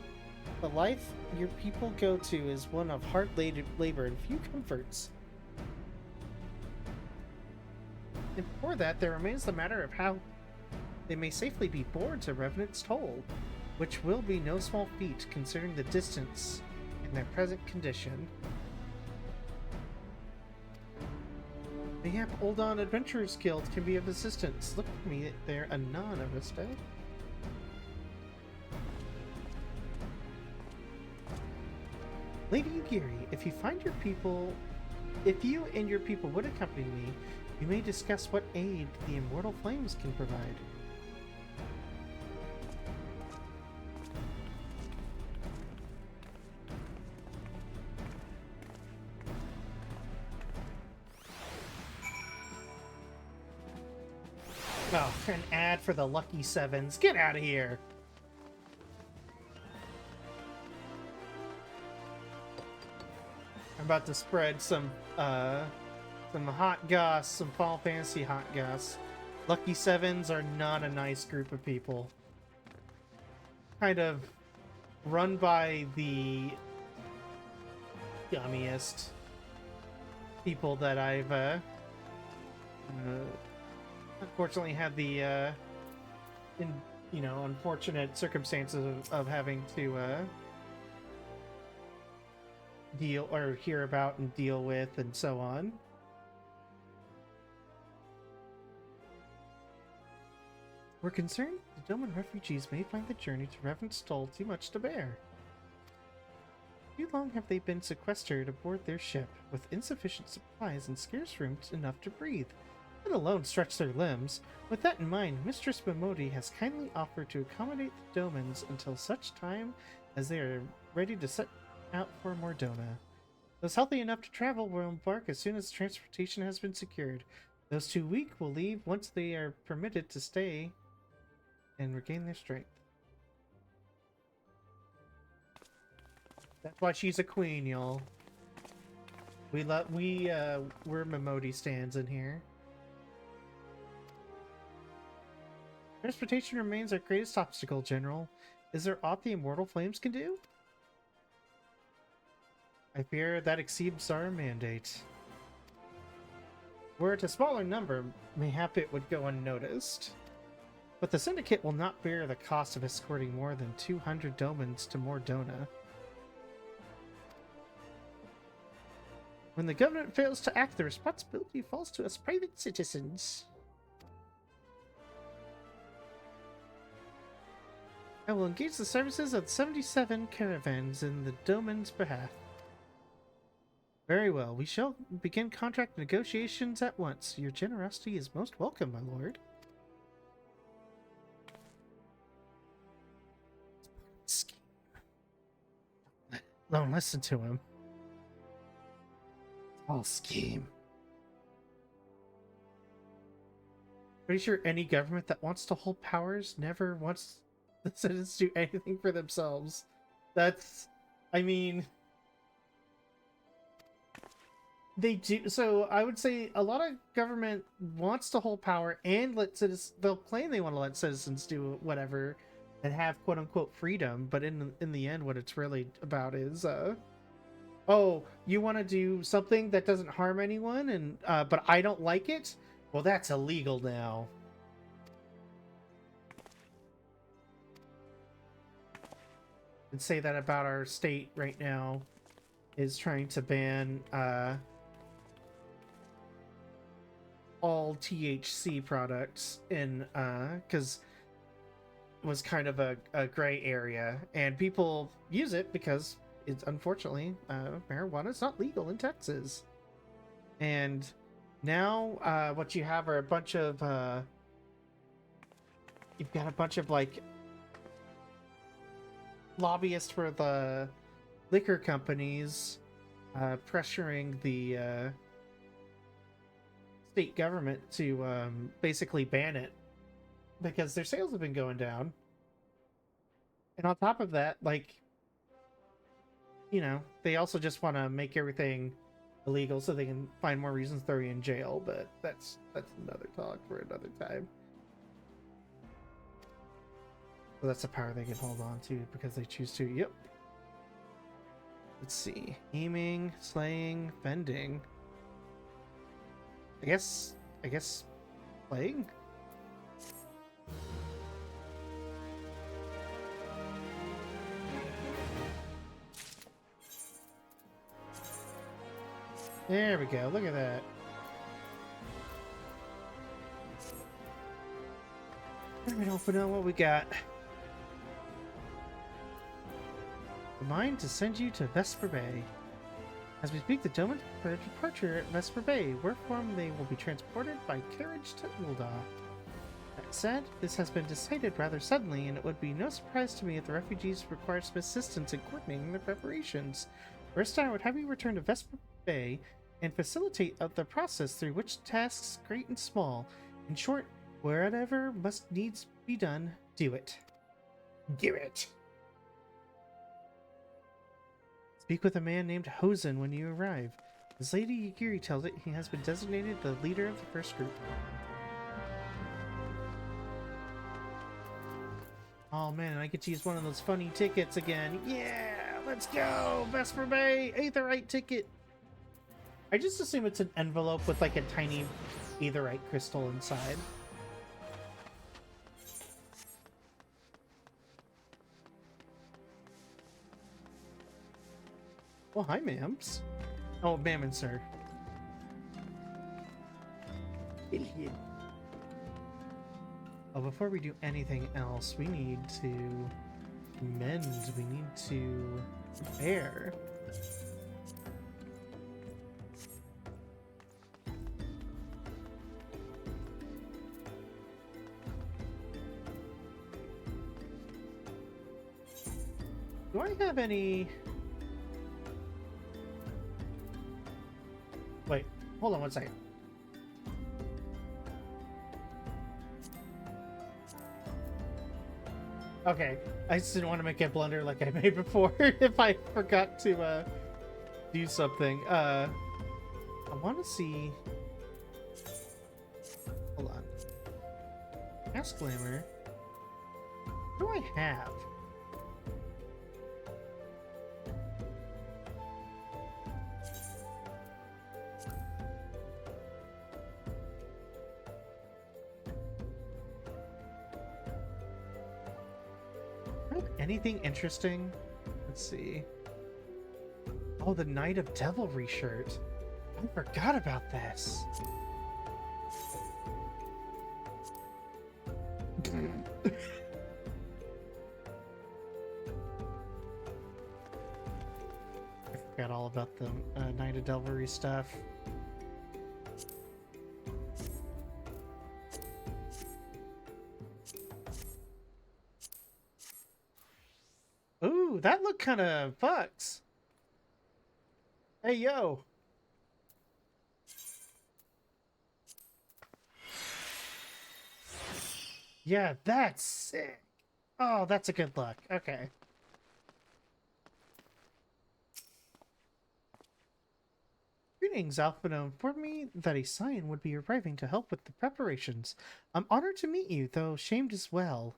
The life your people go to is one of hard labor and few comforts. And before that, there remains the matter of how they may safely be borne to Revenant's Toll, which will be no small feat considering the distance and their present condition. Mayhap Uldan Adventurers Guild can be of assistance. Look at me there, anon, Arista. Lady Ugiri, if you and your people would accompany me, you may discuss what aid the Immortal Flames can provide. Oh, an ad for the Lucky Sevens. Get out of here! I'm about to spread some hot goss, some Final Fantasy hot goss. Lucky Sevens are not a nice group of people. Kind of run by the gummiest people that I've unfortunately had the unfortunate circumstances of having to deal or hear about and deal with and so on. We're concerned the Doman refugees may find the journey to Revenant's Toll too much to bear. Too long have they been sequestered aboard their ship, with insufficient supplies and scarce room enough to breathe, let alone stretch their limbs. With that in mind, Mistress Momodi has kindly offered to accommodate the Domans until such time as they are ready to set out for Mordona. Those healthy enough to travel will embark as soon as transportation has been secured. Those too weak will leave once they are permitted to stay and regain their strength. That's why she's a queen, y'all. We're Momodi stands in here. Transportation remains our greatest obstacle, General. Is there aught the Immortal Flames can do? I fear that exceeds our mandate. Were it a smaller number, mayhap it would go unnoticed. But the Syndicate will not bear the cost of escorting more than 200 Domans to Mordona. When the government fails to act, the responsibility falls to us private citizens. I will engage the services of 77 caravans in the Doman's behalf. Very well, we shall begin contract negotiations at once. Your generosity is most welcome, my lord. Don't listen to him. All scheme. Pretty sure any government that wants to hold powers never wants the citizens to do anything for themselves. That's, I mean, they do. So I would say a lot of government wants to hold power and let citizens, they'll claim they want to let citizens do whatever and have quote unquote freedom, but in the end what it's really about is oh, you want to do something that doesn't harm anyone and but I don't like it? Well, that's illegal now. And say that about our state right now is trying to ban all THC products in because it was kind of a gray area and people use it because it's unfortunately marijuana is not legal in Texas. And now what you have are a bunch of you've got a bunch of like lobbyists for the liquor companies pressuring the state government to basically ban it because their sales have been going down. And on top of that, like, you know, they also just want to make everything illegal so they can find more reasons to throw you in jail, but that's another talk for another time. So that's a power they can hold on to because they choose to. Yep. Let's see. Aiming, slaying, fending. I guess playing? There we go. Look at that. Alright, open up what we got. Remind to send you to Vesper Bay. As we speak, the gentlemen for departure at Vesper Bay. Wherefrom they will be transported by carriage to Ulda. That said, this has been decided rather suddenly, and it would be no surprise to me if the refugees require some assistance in coordinating their preparations. First, I would have you return to Vesper Bay and facilitate the process through which tasks, great and small, in short, wherever must needs be done, do it. Do it. Speak with a man named Hosen when you arrive. As Lady Yagiri tells it, he has been designated the leader of the first group. Oh man, I get to use one of those funny tickets again. Yeah, let's go! Vesper Bay, Aetherite ticket! I just assume it's an envelope with like a tiny Aetherite crystal inside. Oh, hi, ma'ams. Oh, ma'am and sir. Oh, before we do anything else, we need to mend. We need to repair. Do I have any... Wait, hold on one second. Okay, I just didn't want to make a blunder like I made before if I forgot to do something. I want to see... Hold on. Ask Glamour. What do I have? Anything interesting? Let's see. Oh, the Knight of Devilry shirt. I forgot about this. I forgot all about the Knight of Devilry stuff. Ooh, that looked kind of fucks. Hey, yo. Yeah, that's sick. Oh, that's a good look. Okay. Greetings, Alphino informed me that a scion would be arriving to help with the preparations. I'm honored to meet you, though shamed as well.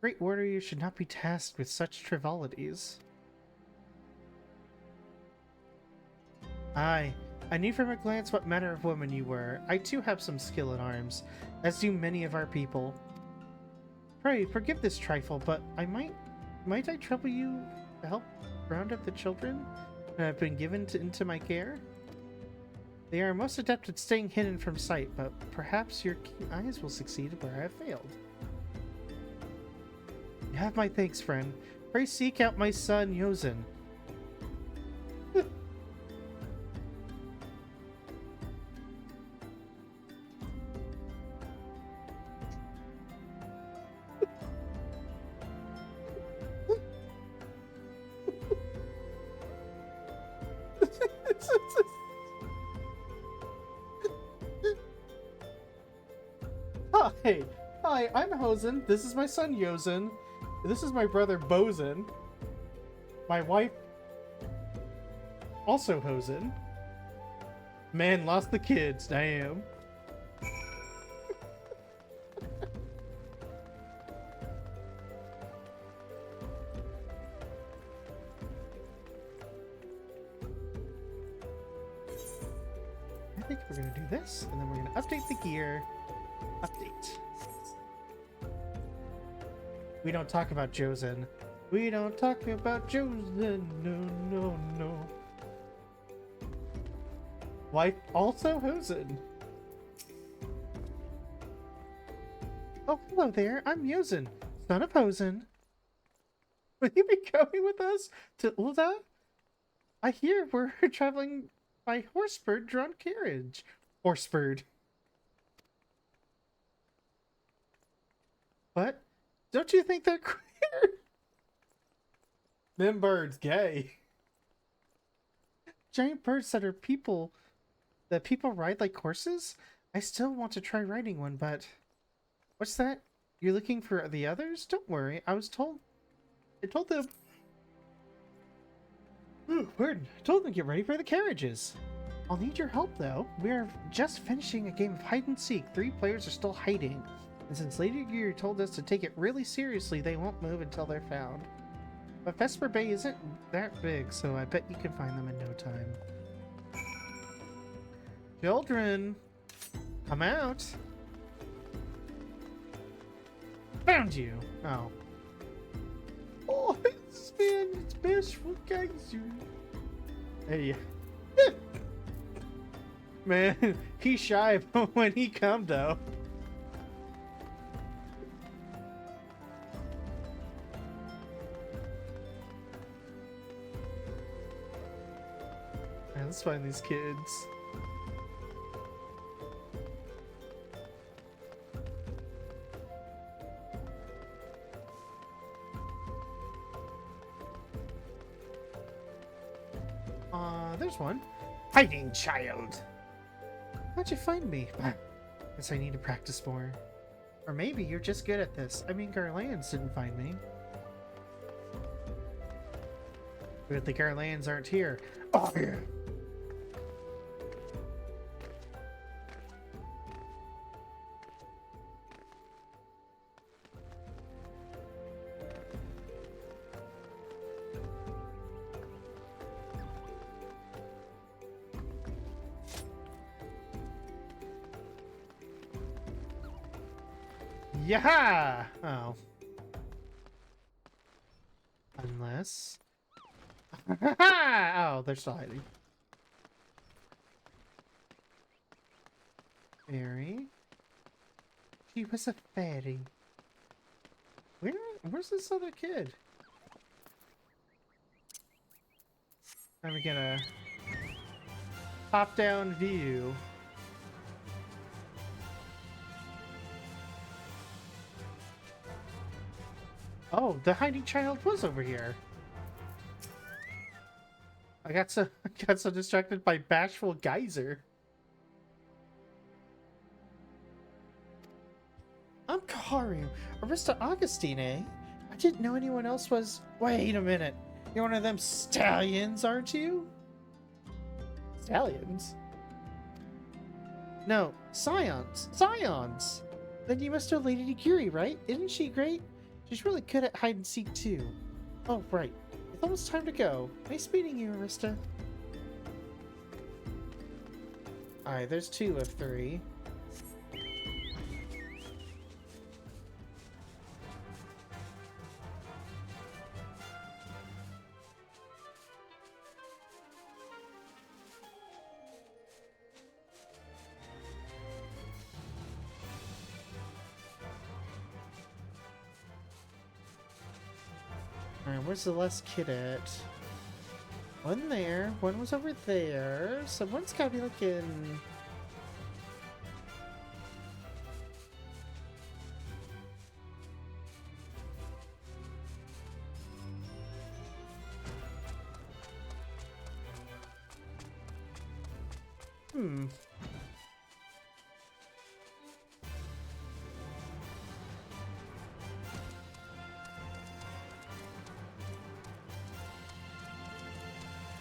Great warrior should not be tasked with such frivolities. Aye, I knew from a glance what manner of woman you were. I too have some skill in arms, as do many of our people. Pray, forgive this trifle, but might I trouble you to help round up the children that have been given into my care? They are most adept at staying hidden from sight, but perhaps your keen eyes will succeed where I have failed. You have my thanks, friend. Pray seek out my son, Yozen. Hi, I'm Hosen. This is my son Yosen. This is my brother Bozen. My wife, also Hosen. Man, lost the kids. Damn. I think we're gonna do this, and then we're gonna update the gear. Update. We don't talk about Josen. We don't talk about Josen. No, no, no. Wife also Hosen. Oh, hello there. I'm Yosen, son of Hosen. Will you be going with us to Ulda? I hear we're traveling by horsebird drawn carriage. Horsebird. What? Don't you think they're queer? Them birds gay. Giant birds that people ride like horses? I still want to try riding one, but... What's that? You're looking for the others? Don't worry, I told them... Ooh, pardon. I told them to get ready for the carriages. I'll need your help, though. We're just finishing a game of hide and seek. 3 players are still hiding. And since Lady Gear told us to take it really seriously, they won't move until they're found. But Vesper Bay isn't that big, so I bet you can find them in no time. Children, come out. Found you. Oh. Oh, it's bashful geyser. Hey. Man, he's shy when he come though. Man, let's find these kids. There's one. Hiding child. How'd you find me? Guess I need to practice more. Or maybe you're just good at this. I mean, Garlands didn't find me. But the Garlands aren't here. Oh, yeah. Yaha! Oh. Unless... oh, they're still hiding. Fairy. She was a fairy. Where's this other kid? And we get a top-down view. Oh, the hiding child was over here. I got so distracted by bashful geyser. I'm Kaharu, Arista Augustine, eh? I didn't know anyone else was... Wait a minute. You're one of them stallions, aren't you? Stallions? No, scions. Scions! Then you must know Lady Nikiri, right? Isn't she great? She's really good at hide and seek too. Oh, right. It's almost time to go. Nice meeting you, Arista. Alright, there's 2 of 3. Alright, where's the last kid at? One there, one was over there. Someone's gotta be looking.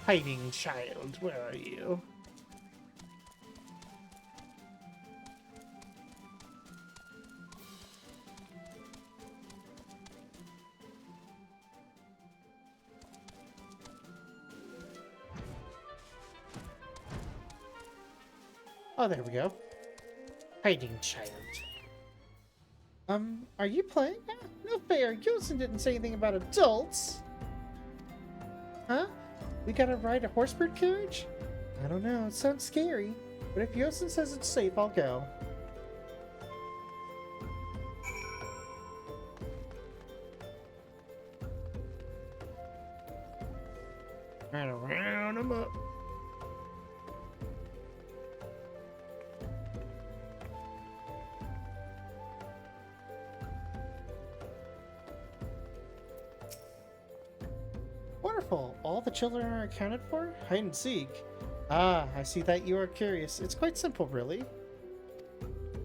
Hiding child, where are you? Oh, there we go. Hiding child. Are you playing? No fair. Yosin didn't say anything about adults. Huh? We gotta ride a horsebird carriage? I don't know. It sounds scary. But if Yosin says it's safe, I'll go. Right around him up. Wonderful. All the children are accounted for? Hide and seek. Ah, I see that you are curious. It's quite simple, really.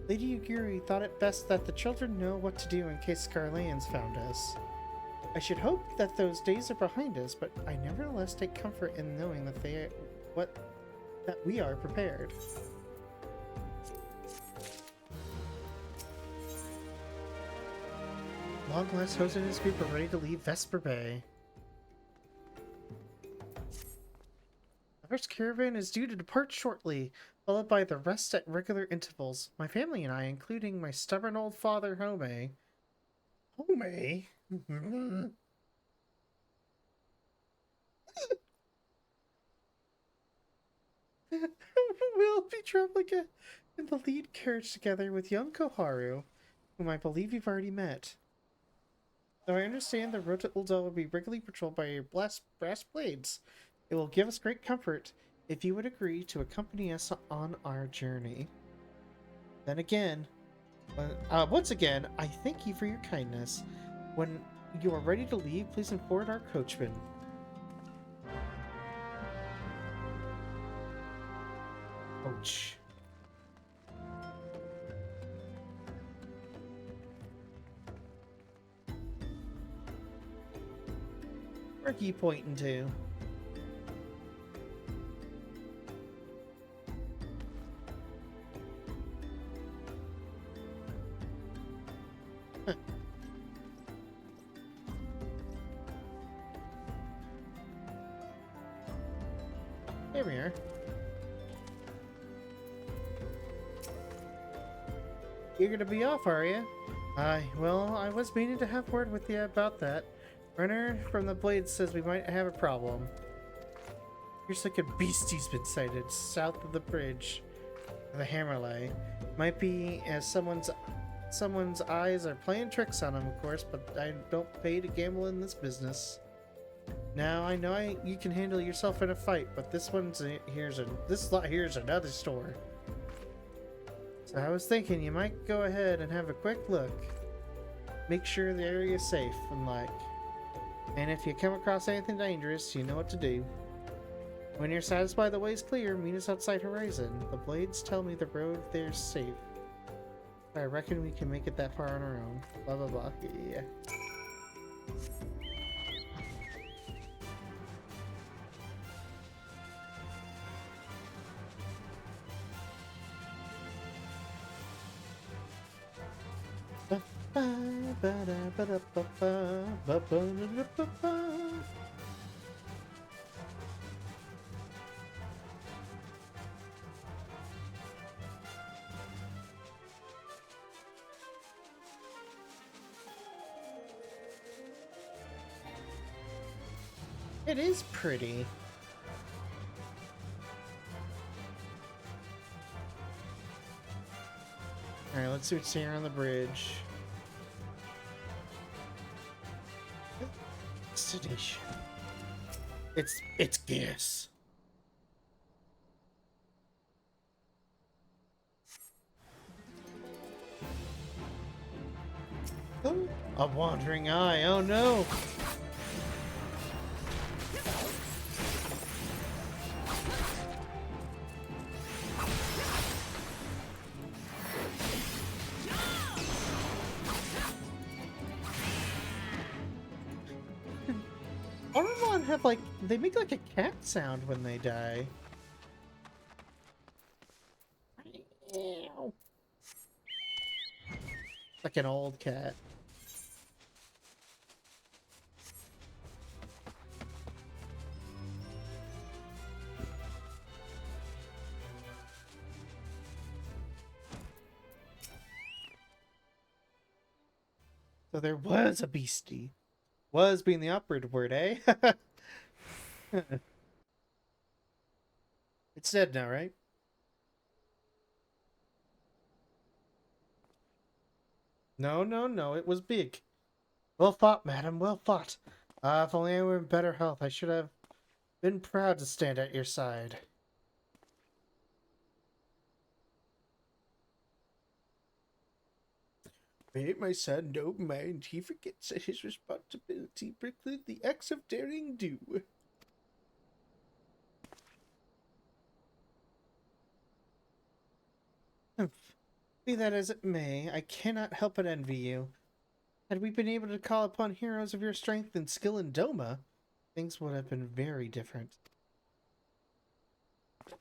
Lady Yugiri thought it best that the children know what to do in case Scarlands found us. I should hope that those days are behind us, but I nevertheless take comfort in knowing that that we are prepared. Long last Jose and his group are ready to leave Vesper Bay. The first caravan is due to depart shortly, followed by the rest at regular intervals. My family and I, including my stubborn old father, Home. Home? We'll be traveling in the lead carriage together with young Koharu, whom I believe you've already met. Though I understand the road to Ul'dah will be regularly patrolled by brass blades, it will give us great comfort if you would agree to accompany us on our journey. Then again, once again, I thank you for your kindness. When you are ready to leave, please inform our coachman. Ouch. Where are you pointing to? Huh. Here we are. Eager to be off, are you? Aye, well, I was meaning to have word with you about that. Runner from the Blade says we might have a problem. Here's like a beastie's been sighted south of the bridge. The Hammerlay. Might be as someone's eyes are playing tricks on him, of course, but I don't pay to gamble in this business. Now, I know you can handle yourself in a fight, but this lot here's another story. So I was thinking you might go ahead and have a quick look. Make sure the area is safe and and if you come across anything dangerous, you know what to do. When you're satisfied the way's clear, meet us outside Horizon. The Blades tell me the road there's safe. I reckon we can make it that far on our own. Blah blah blah. Yeah. It is pretty. Alright, let's see what's here on the bridge. Destination. It's gas. Oh, a wandering eye. Oh no. even have like, they make like a cat sound when they die. Like an old cat. So there was a beastie. Was being the operative word, eh? It's dead now, right? No, no, no, it was big. Well fought, madam, well fought. If only I were in better health, I should have been proud to stand at your side. May my son no mind, he forgets that his responsibility preclude the acts of daring do. Be that as it may, I cannot help but envy you. Had we been able to call upon heroes of your strength and skill in Doma, things would have been very different.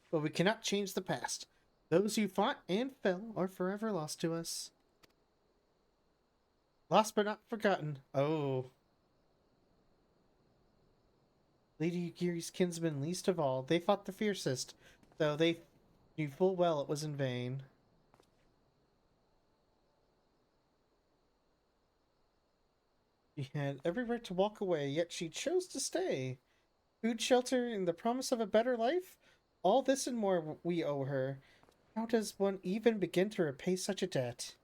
But we cannot change the past. Those who fought and fell are forever lost to us. Lost but not forgotten. Oh. Lady Yugiri's kinsmen least of all. They fought the fiercest, though they knew full well it was in vain. She had every right to walk away, yet she chose to stay. Food, shelter, and the promise of a better life? All this and more we owe her. How does one even begin to repay such a debt?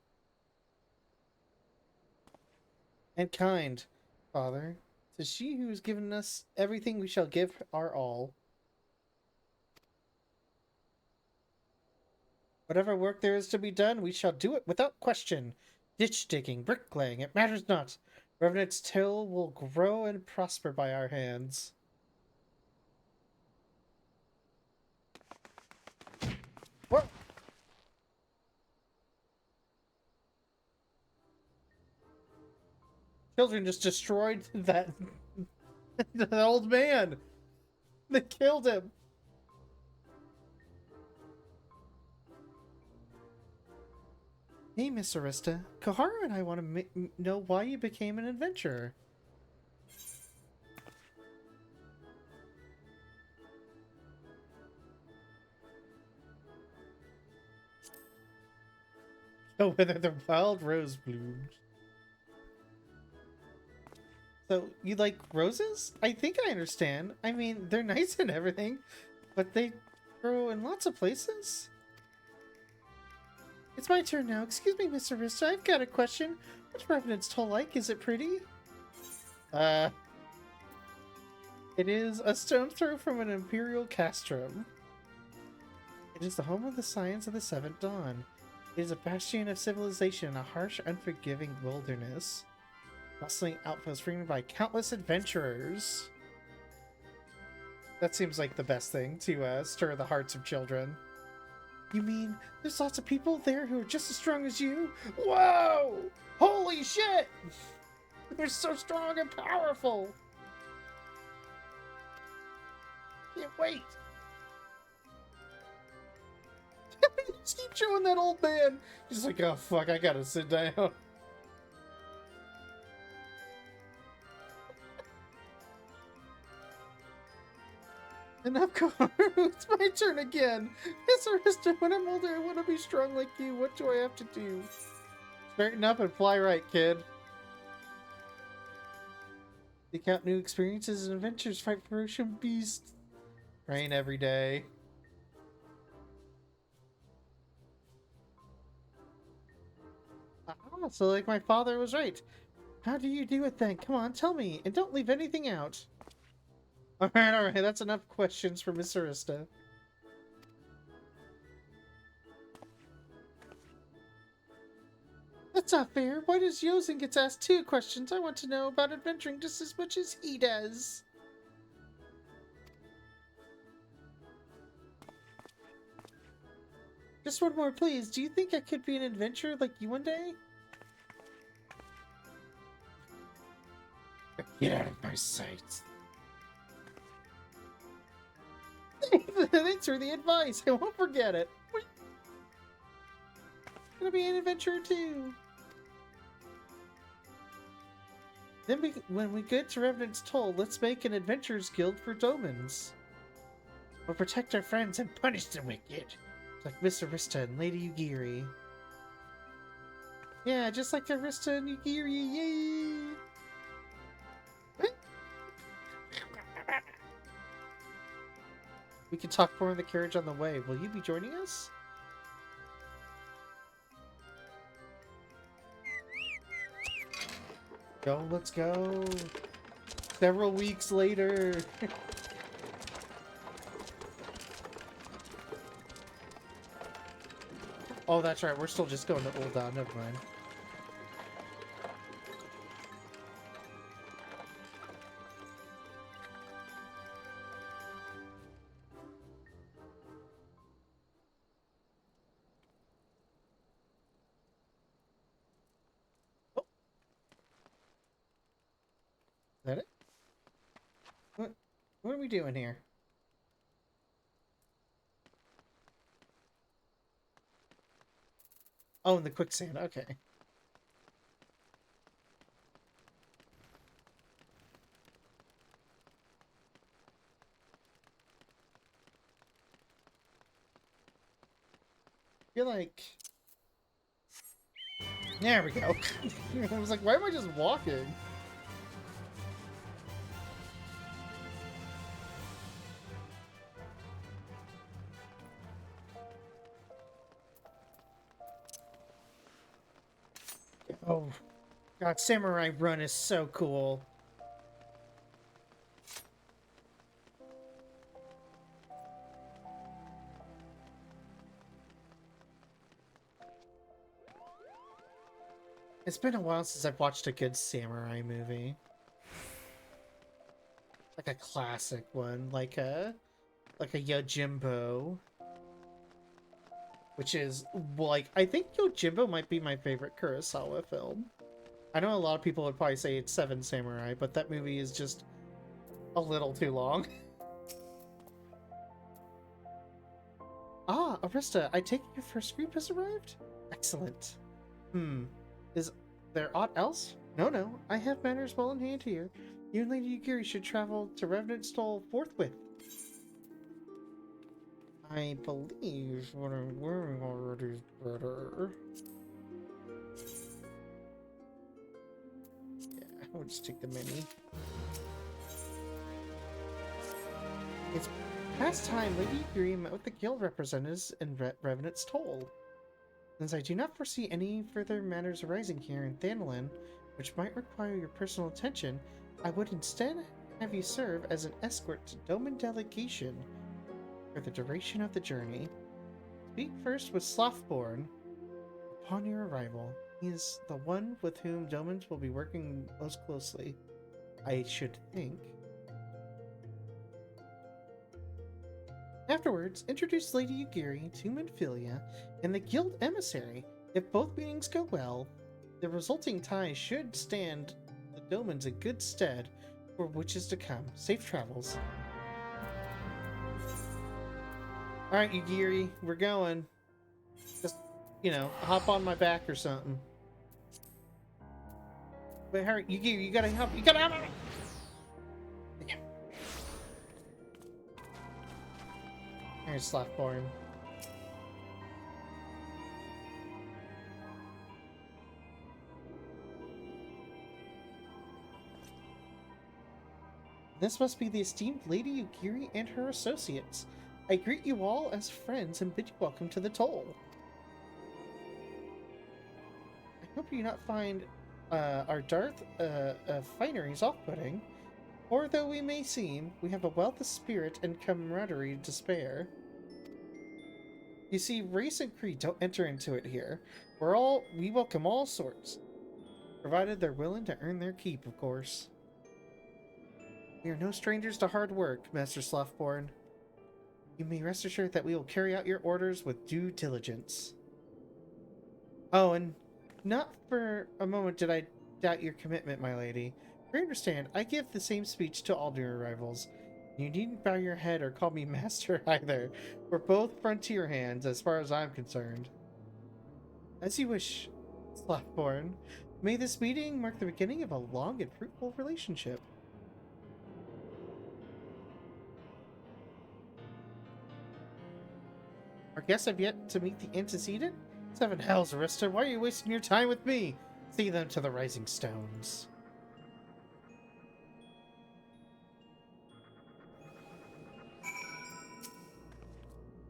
And kind, Father. 'Tis she who has given us everything we shall give our all. Whatever work there is to be done, we shall do it without question. Ditch digging, bricklaying, it matters not. Revenant's till will grow and prosper by our hands. What? Children just destroyed that the old man. They killed him. Hey, Miss Arista. Koharu and I want to know why you became an adventurer. Oh, whether the wild rose blooms. So, you like roses? I think I understand. I mean, they're nice and everything, but they grow in lots of places. It's my turn now. Excuse me, Mr. Arista. I've got a question. What's Revenant's toll like? Is it pretty? It is a stone's throw from an imperial castrum. It is the home of the science of the Seventh Dawn. It is a bastion of civilization in a harsh, unforgiving wilderness. Bustling outpost frequented by countless adventurers. That seems like the best thing to stir the hearts of children. You mean there's lots of people there who are just as strong as you? Whoa! Holy shit! They're so strong and powerful! Can't wait! Just keep showing that old man! He's like, oh fuck, I gotta sit down. Enough, Koharu. It's my turn again. Miss Arista, when I'm older, I want to be strong like you. What do I have to do? Straighten up and fly right, kid. Seek out new experiences and adventures. Fight ferocious beasts. Train every day. Ah, so like my father was right. How do you do it then? Come on, tell me. And don't leave anything out. Alright, that's enough questions for Miss Arista. That's not fair. Why does Yozen get asked 2 questions? I want to know about adventuring just as much as he does. Just one more, please. Do you think I could be an adventurer like you one day? Get out of my sight. Thanks for the advice. I won't forget it. Gonna be an adventure too. Then when we get to Revenant's Toll, let's make an adventurers guild for Domans. We'll protect our friends and punish the wicked. Like Miss Arista and Lady Ugiri. Yeah, just like Arista and Ugiri, yay! We can talk more in the carriage on the way. Will you be joining us? Go, let's go. Several weeks later. Oh, that's right. We're still just going to Ul'dah. Never mind. Oh. Is that it? What are we doing here? Oh, in the quicksand. Okay. I feel like... There we go. I was like, why am I just walking? Oh, God, Samurai Run is so cool. It's been a while since I've watched a good samurai movie. Like a classic one, like a Yojimbo. Which is, like, I think Yojimbo might be my favorite Kurosawa film. I know a lot of people would probably say it's Seven Samurai, but that movie is just a little too long. Ah, Arista, I take it your first group has arrived? Excellent. Is there aught else? No, I have matters well in hand here. You and Lady Ugiri should travel to Revenant's Toll forthwith. I believe what I'm wearing already is better. Yeah, I'll just take the mini. It's past time Lady Ugiri met with the guild representatives in Revenant's Toll. Since I do not foresee any further matters arising here in Thanalin, which might require your personal attention, I would instead have you serve as an escort to Doman delegation for the duration of the journey. Speak first with Slothborn upon your arrival. He is the one with whom Domans will be working most closely, I should think. Afterwards, introduce Lady Ugiri to Minfilia and the guild emissary. If both meetings go well, the resulting ties should stand the Domans in good stead for which is to come. Safe travels. Alright, Ugiri, we're going. Just, you know, hop on my back or something. Wait, hurry, Ugiri, you gotta hop, Yeah. Here's Slothborn. This must be the esteemed Lady Ugiri and her associates. I greet you all as friends and bid you welcome to the Toll. I hope you not find our Darth fineries off-putting, or though we may seem, we have a wealth of spirit and camaraderie to spare. You see, race and creed don't enter into it here. We welcome all sorts, provided they're willing to earn their keep, of course. We are no strangers to hard work, Master Slothborn. You may rest assured that we will carry out your orders with due diligence. Oh, and not for a moment did I doubt your commitment, my lady. You understand, I give the same speech to all new arrivals. You needn't bow your head or call me master either. We're both frontier hands as far as I'm concerned. As you wish, Slothborn. May this meeting mark the beginning of a long and fruitful relationship. Our guests have yet to meet the antecedent? Seven hells, Arista, why are you wasting your time with me? See them to the rising stones.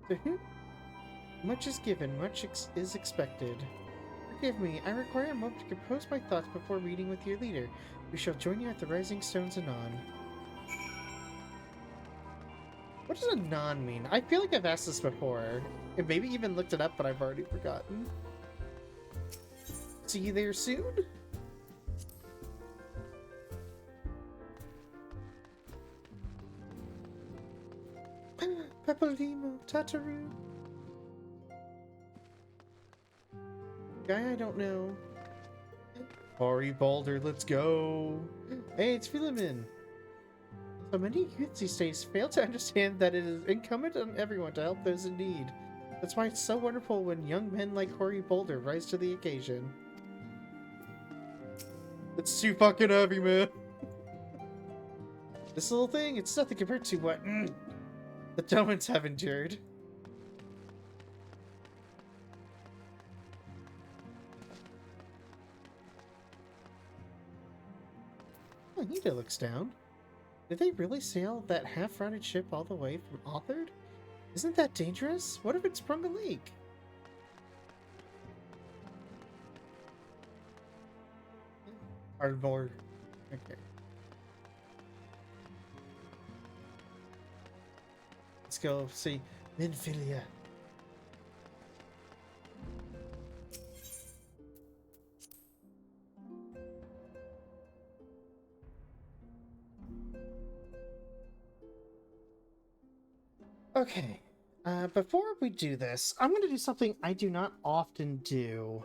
To whom much is given, much is expected. Forgive me, I require a moment to compose my thoughts before meeting with your leader. We shall join you at the rising stones anon. What does anon mean? I feel like I've asked this before, and maybe even looked it up, but I've already forgotten. See you there soon? Pepolimo, Tataru. Guy I don't know. Hori Boulder, let's go. Hey, it's Philemon. So many youths these days fail to understand that it is incumbent on everyone to help those in need. That's why it's so wonderful when young men like Hori Boulder rise to the occasion. It's too fucking heavy, man. This little thing, it's nothing compared to what the Domans have endured. Anita looks down. Did they really sail that half-rotted ship all the way from Authored? Isn't that dangerous? What if it sprung a leak? Ardmore. Okay. Let's go see Minfilia. Okay, before we do this, I'm going to do something I do not often do.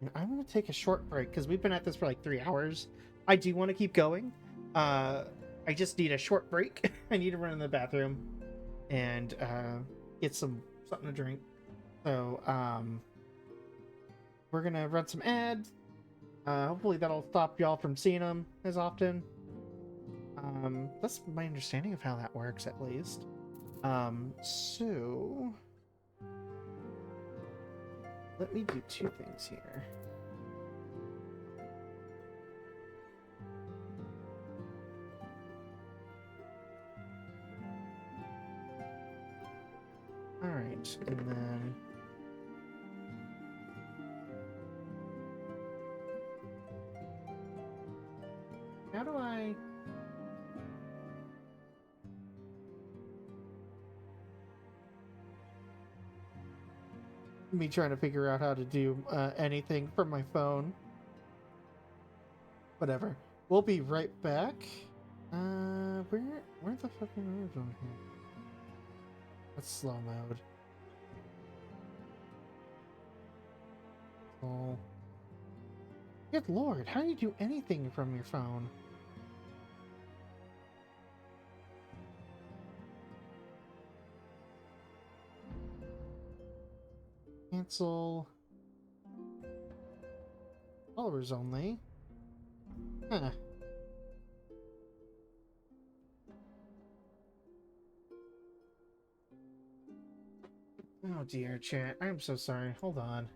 And I'm going to take a short break, because we've been at this for like 3 hours. I do want to keep going. I just need a short break. I need to run in the bathroom and get something to drink. So, we're going to run some ads. Hopefully that'll stop y'all from seeing them as often. That's my understanding of how that works, at least. So let me do 2 things here. All right, and then how do I me trying to figure out how to do anything from my phone. Whatever. We'll be right back. Where the fucking roads on here? That's slow mode. Oh. Good lord, how do you do anything from your phone? Cancel. Followers only. Huh. Oh dear, chat. I'm so sorry. Hold on.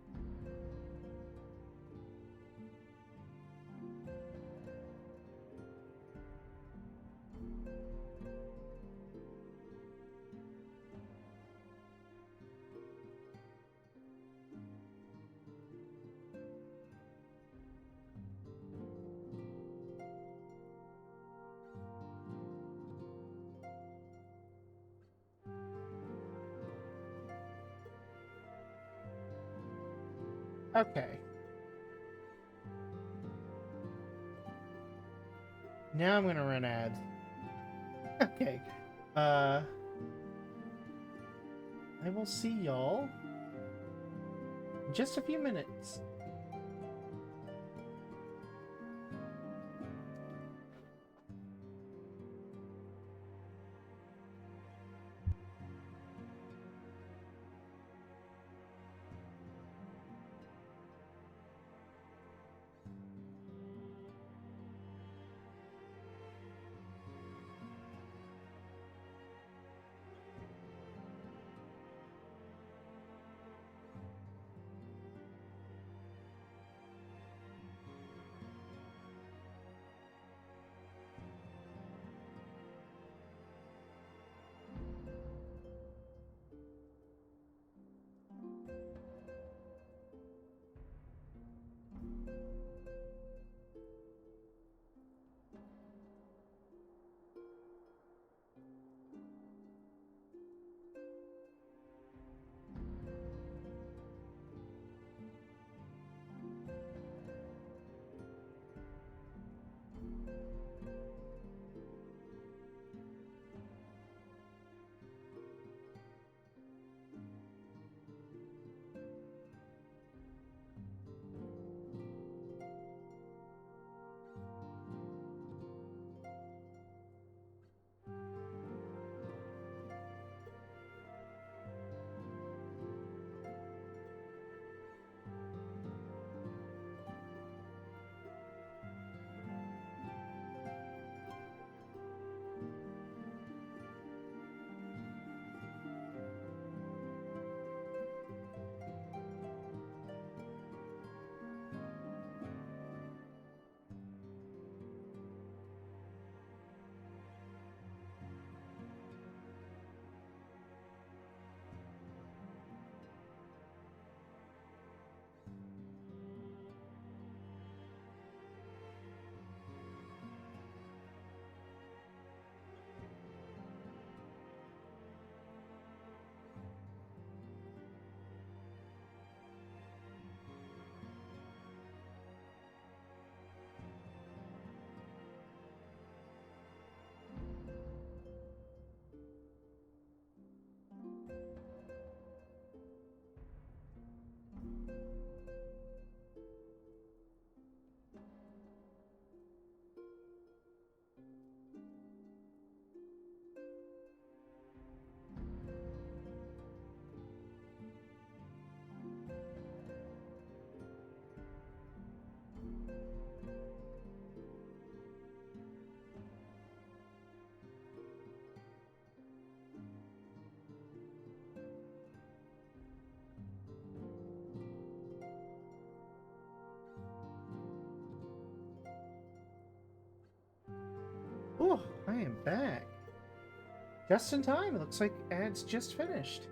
Okay. Now I'm gonna run ads. Okay. I will see y'all in just a few minutes. Oh, I am back. Just in time. It looks like ads just finished.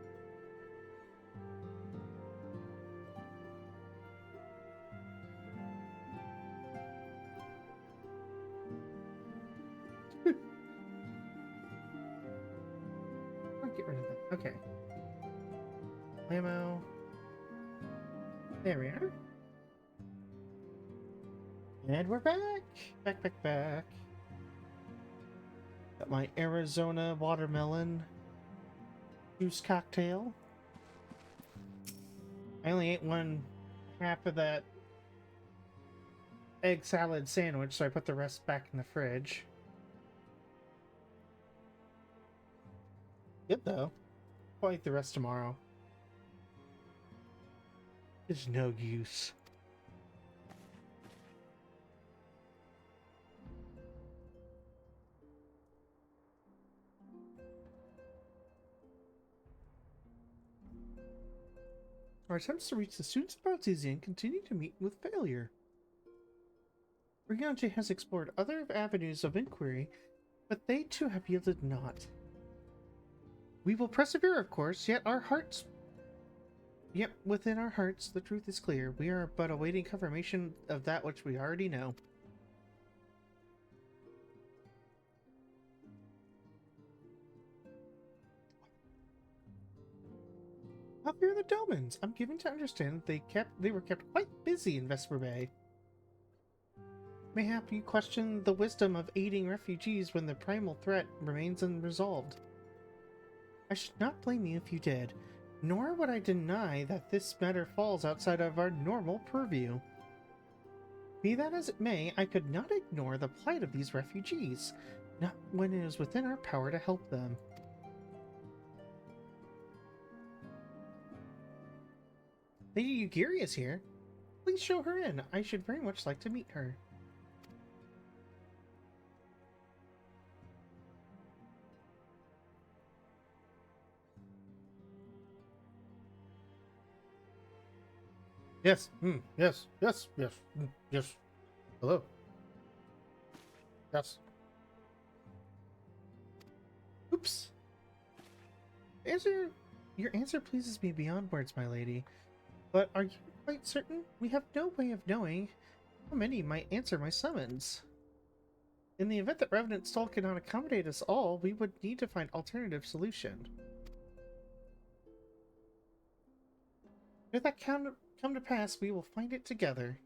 I'll get rid of that. Okay. Ammo. There we are. And we're back. Back. Got my Arizona watermelon juice cocktail. I only ate one half of that egg salad sandwich, so I put the rest back in the fridge. Good though. I'll eat the rest tomorrow. There's no use. Our attempts to reach the students of Artesian continue to meet with failure. Briganti has explored other avenues of inquiry, but they too have yielded naught. We will persevere, of course, yet within our hearts, the truth is clear. We are but awaiting confirmation of that which we already know. How fear the Domans? I'm given to understand that they were kept quite busy in Vesper Bay. Mayhap you question the wisdom of aiding refugees when the primal threat remains unresolved. I should not blame you if you did, nor would I deny that this matter falls outside of our normal purview. Be that as it may, I could not ignore the plight of these refugees, not when it is within our power to help them. Lady Yugiri is here. Please show her in. I should very much like to meet her. Yes. Yes. Hello. Yes. Oops. Your answer pleases me beyond words, my lady. But are you quite certain? We have no way of knowing how many might answer my summons. In the event that Revenant Stall cannot accommodate us all, we would need to find alternative solution. If that come to pass, we will find it together.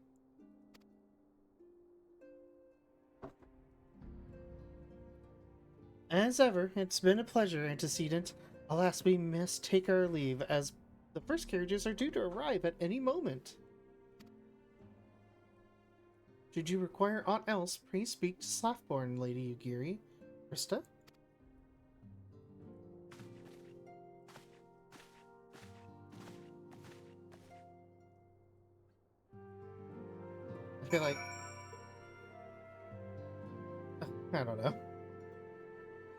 As ever, it's been a pleasure, Antecedent. Alas, we must take our leave, as the first carriages are due to arrive at any moment. Should you require aught else, please speak to Slaftborn, Lady Yugiri. Krista? I feel like... I don't know.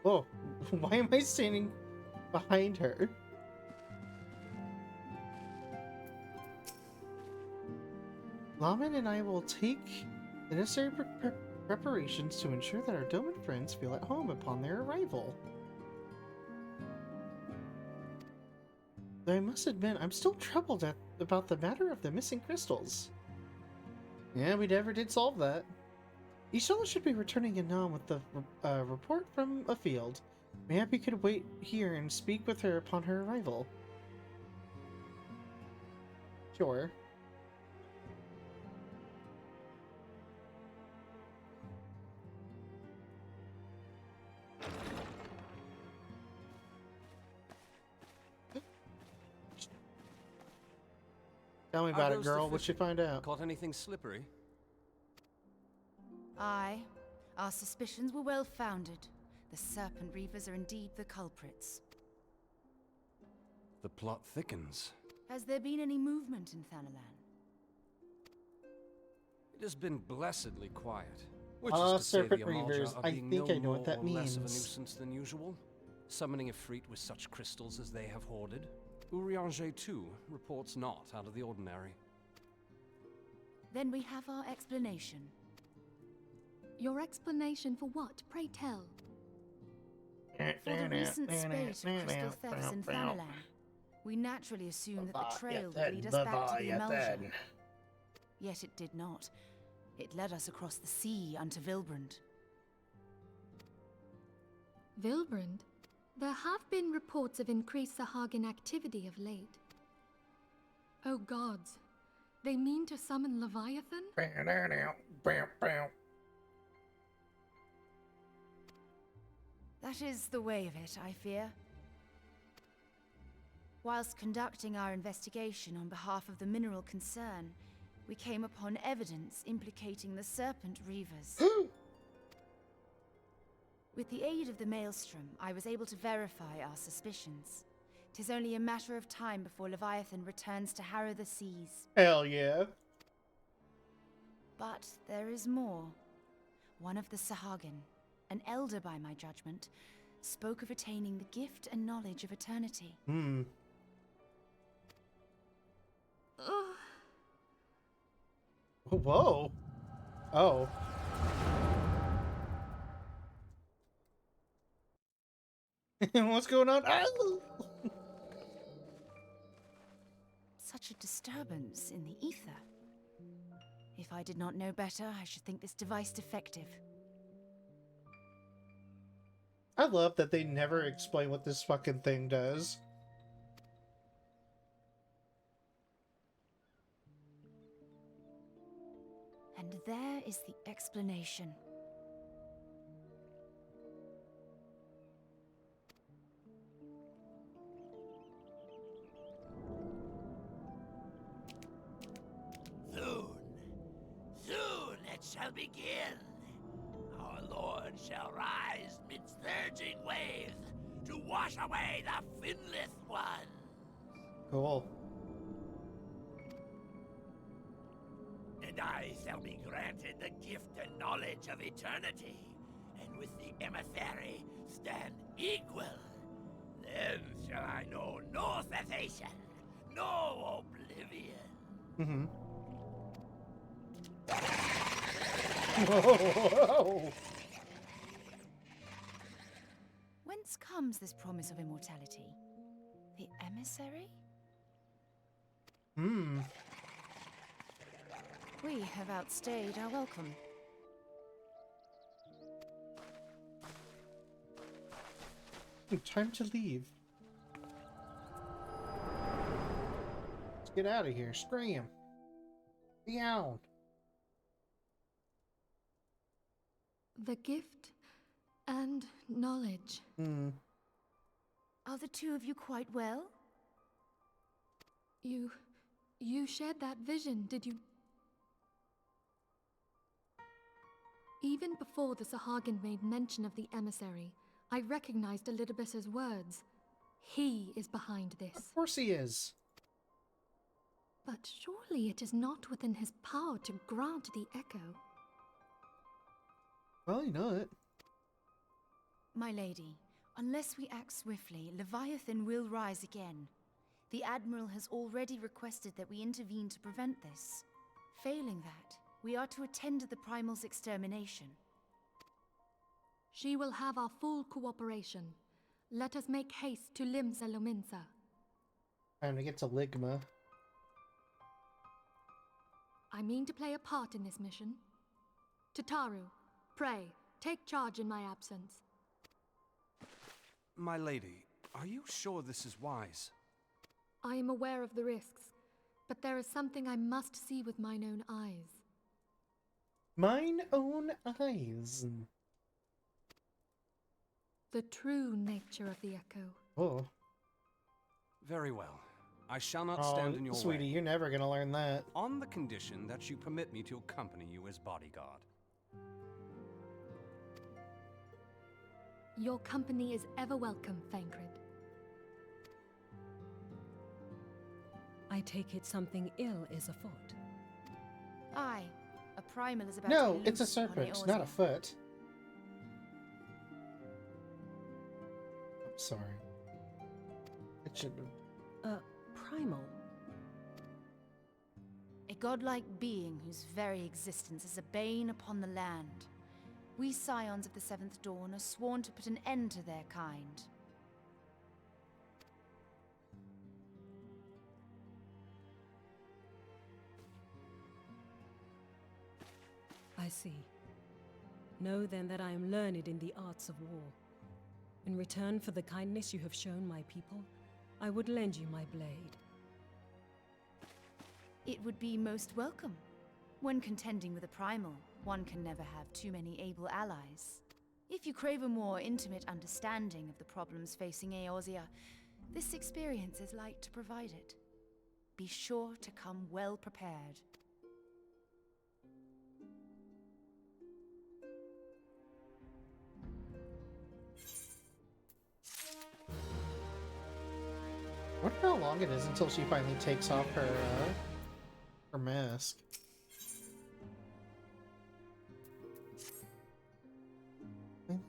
Whoa, why am I standing behind her? Laman and I will take the necessary preparations to ensure that our Doman friends feel at home upon their arrival. Though I must admit, I'm still troubled about the matter of the missing crystals. Yeah, we never did solve that. Ishala should be returning in Nam with the report from a field. Maybe we could wait here and speak with her upon her arrival. Sure. Tell me about it, girl. What'd you find out? Caught anything slippery? Aye. Our suspicions were well founded. The Serpent Reavers are indeed the culprits. The plot thickens. Has there been any movement in Thanalan? It has been blessedly quiet. Which is to say Serpent the Amalja Reavers. are I being think no I know what that more or less of a means. nuisance than usual, summoning a Efreet with such crystals as they have hoarded. Urianger, too, reports not out of the ordinary. Then we have our explanation. Your explanation for what, pray tell? For the recent spate of crystal thefts in Thanalan, we naturally assumed that the trail would lead us back to the Imelda. Yet it did not. It led us across the sea unto Vilbrand. Vilbrand? There have been reports of increased Sahagin activity of late. Oh gods, they mean to summon Leviathan? That is the way of it, I fear. Whilst conducting our investigation on behalf of the mineral concern, we came upon evidence implicating the Serpent Reavers. With the aid of the Maelstrom, I was able to verify our suspicions. 'Tis only a matter of time before Leviathan returns to harrow the seas. Hell yeah. But there is more. One of the Sahagin, an elder by my judgment, spoke of attaining the gift and knowledge of eternity. Whoa. Oh. What's going on? Such a disturbance in the ether. If I did not know better, I should think this device defective. I love that they never explain what this fucking thing does. And there is the explanation. Soon it shall begin. Our Lord shall rise midst surging waves to wash away the finless ones. Cool. And I shall be granted the gift and knowledge of eternity, and with the emissary stand equal. Then shall I know no cessation, no oblivion. Whoa. Whence comes this promise of immortality? The emissary? We have outstayed our welcome. Time to leave. Let's get out of here. Scram. Meow. The gift and knowledge. Are the two of you quite well? You shared that vision, did you? Even before the Sahagin made mention of the emissary, I recognized Elidibus's words. He is behind this. Of course he is. But surely it is not within his power to grant the echo. Probably not. My lady, unless we act swiftly, Leviathan will rise again. The Admiral has already requested that we intervene to prevent this. Failing that, we are to attend to the Primal's extermination. She will have our full cooperation. Let us make haste to Limsa Lominsa. Time to get to Ligma. I mean to play a part in this mission. Tataru, pray, take charge in my absence. My lady, are you sure this is wise? I am aware of the risks, but there is something I must see with mine own eyes. Mine own eyes. The true nature of the echo. Oh. Very well. I shall not stand in your sweetie, way. you're never gonna learn that. On the condition that you permit me to accompany you as bodyguard. Your company is ever welcome, Thancred. I take it something ill is afoot. Aye, a primal is about No, to be it's a loosed upon serpent, not a Eorzea. foot. I'm sorry. It should have. Primal? A godlike being whose very existence is a bane upon the land. We scions of the Seventh Dawn are sworn to put an end to their kind. I see. Know then that I am learned in the arts of war. In return for the kindness you have shown my people, I would lend you my blade. It would be most welcome. When contending with a primal, one can never have too many able allies. If you crave a more intimate understanding of the problems facing Eorzea, this experience is like to provide it. Be sure to come well prepared. I wonder how long it is until she finally takes off her mask.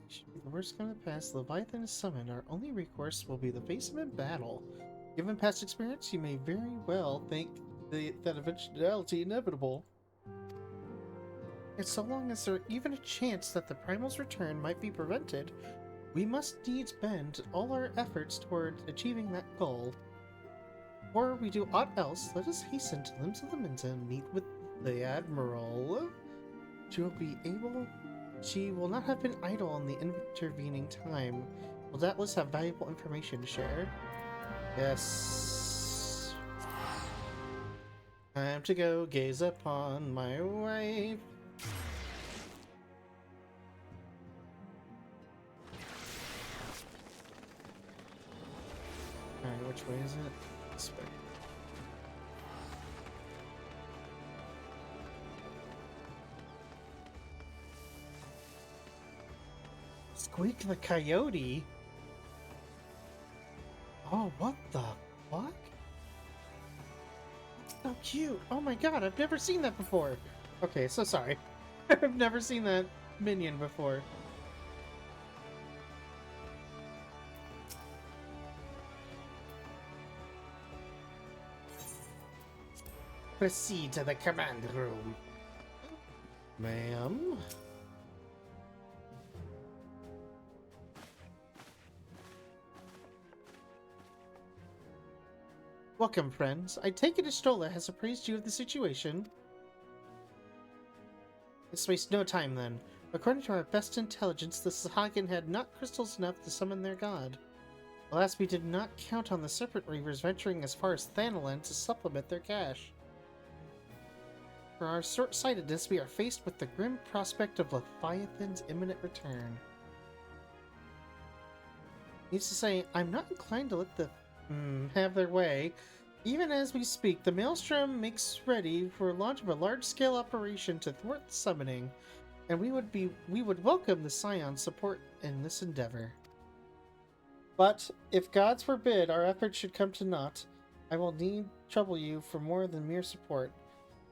Should be the worst come to pass. Leviathan is summoned. Our only recourse will be to face him in battle. Given past experience, you may very well think that eventuality inevitable. And so long as there even a chance that the primal's return might be prevented, we must needs bend all our efforts toward achieving that goal. Before we do aught else, let us hasten to Limbs of the Minza and meet with the Admiral. She will not have been idle in the intervening time. Will doubtless have valuable information to share. Yes. Time to go gaze upon my wife. Alright, which way is it? This way. Squeak the Coyote? Oh, what the fuck? That's so cute. Oh my god, I've never seen that before. Okay, so sorry. I've never seen that minion before. Proceed to the command room. Ma'am? Welcome, friends. I take it Estola has appraised you of the situation. Let's waste no time, then. According to our best intelligence, the Sahagin had not crystals enough to summon their god. Alas, we did not count on the Serpent Reavers venturing as far as Thanalan to supplement their cache. For our short-sightedness, we are faced with the grim prospect of Leviathan's imminent return. Needless to say, I'm not inclined to let the have their way. Even as we speak, the Maelstrom makes ready for launch of a large-scale operation to thwart the summoning, and we would welcome the Scion's support in this endeavor. But if gods forbid our efforts should come to naught, I will need trouble you for more than mere support,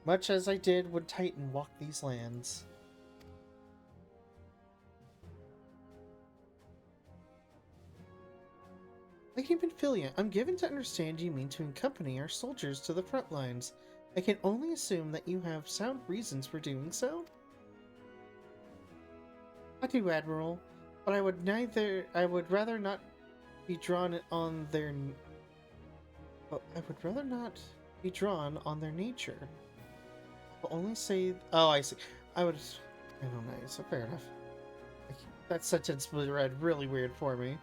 much as I did when Titan walked these lands. Lady Benfilia, I'm given to understand you mean to accompany our soldiers to the front lines. I can only assume that you have sound reasons for doing so? I do, Admiral, but I would rather not be drawn on their nature. I will only say, oh, I see. I don't know, so fair enough. That sentence was read really weird for me.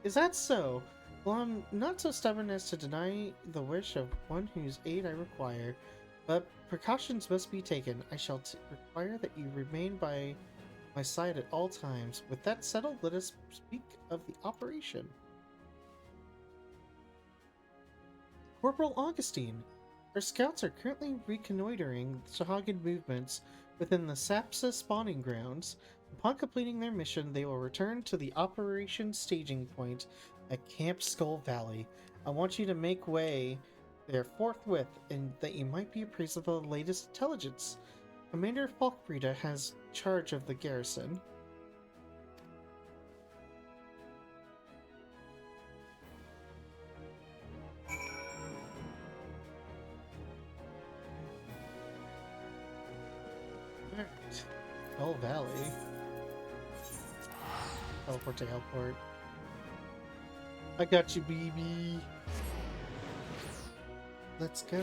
Is that so? Well, I'm not so stubborn as to deny the wish of one whose aid I require, but precautions must be taken. I shall require that you remain by my side at all times. With that settled, let us speak of the operation. Corporal Augustine, our scouts are currently reconnoitering Sahagin movements within the Sapsa spawning grounds. Upon completing their mission, they will return to the operation staging point at Camp Skull Valley. I want you to make way there forthwith, and that you might be apprised of the latest intelligence. Commander Falkbreda has charge of the garrison. Alright. Skull Valley. Teleport to Hellport. I got you, BB. Let's go.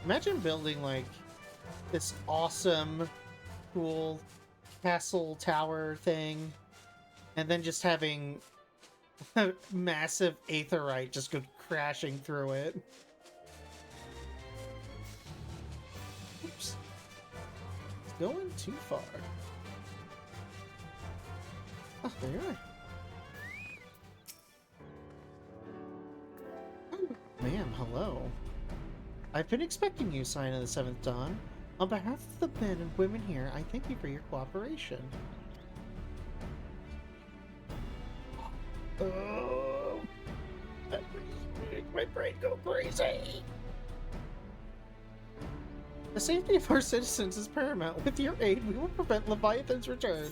Imagine building like this awesome, cool castle tower thing, and then just having a massive aetherite just go crashing through it. Oops. It's going too far. Oh, there you are. Oh, ma'am, hello. I've been expecting you, Sign of the Seventh Dawn. On behalf of the men and women here, I thank you for your cooperation. Oh, that makes my brain go crazy. The safety of our citizens is paramount. With your aid, we will prevent Leviathan's return.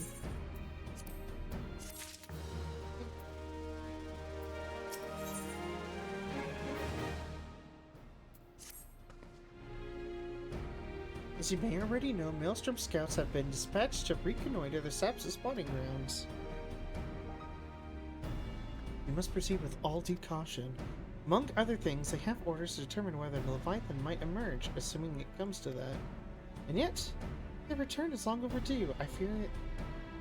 As you may already know, Maelstrom scouts have been dispatched to reconnoiter the Sapsa spawning grounds. We must proceed with all due caution. Among other things, they have orders to determine whether the Leviathan might emerge, assuming it comes to that. And yet, their return is long overdue. I fear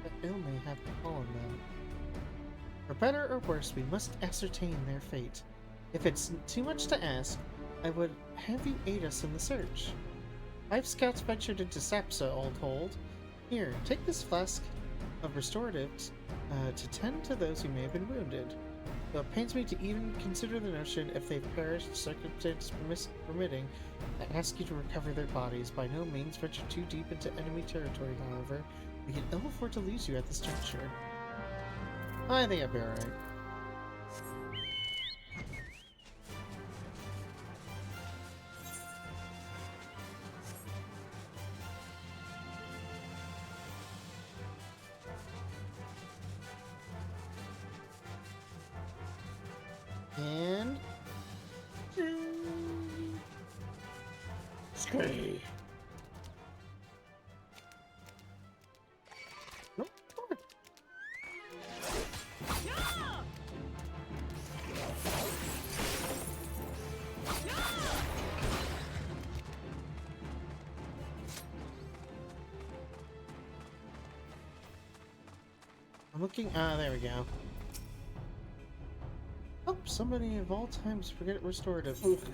that ill may have befallen them. For better or worse, we must ascertain their fate. If it's too much to ask, I would have you aid us in the search. 5 scouts ventured into Sapsa, all told. Here, take this flask of restoratives to tend to those who may have been wounded. Though it pains me to even consider the notion if they've perished, circumstances permitting, I ask you to recover their bodies. By no means venture too deep into enemy territory, however. We can ill afford to lose you at this juncture. I think I'll be alright. And stay. Nope. I'm looking. Ah, there we go. Oh, somebody of all times forget restorative. Oof.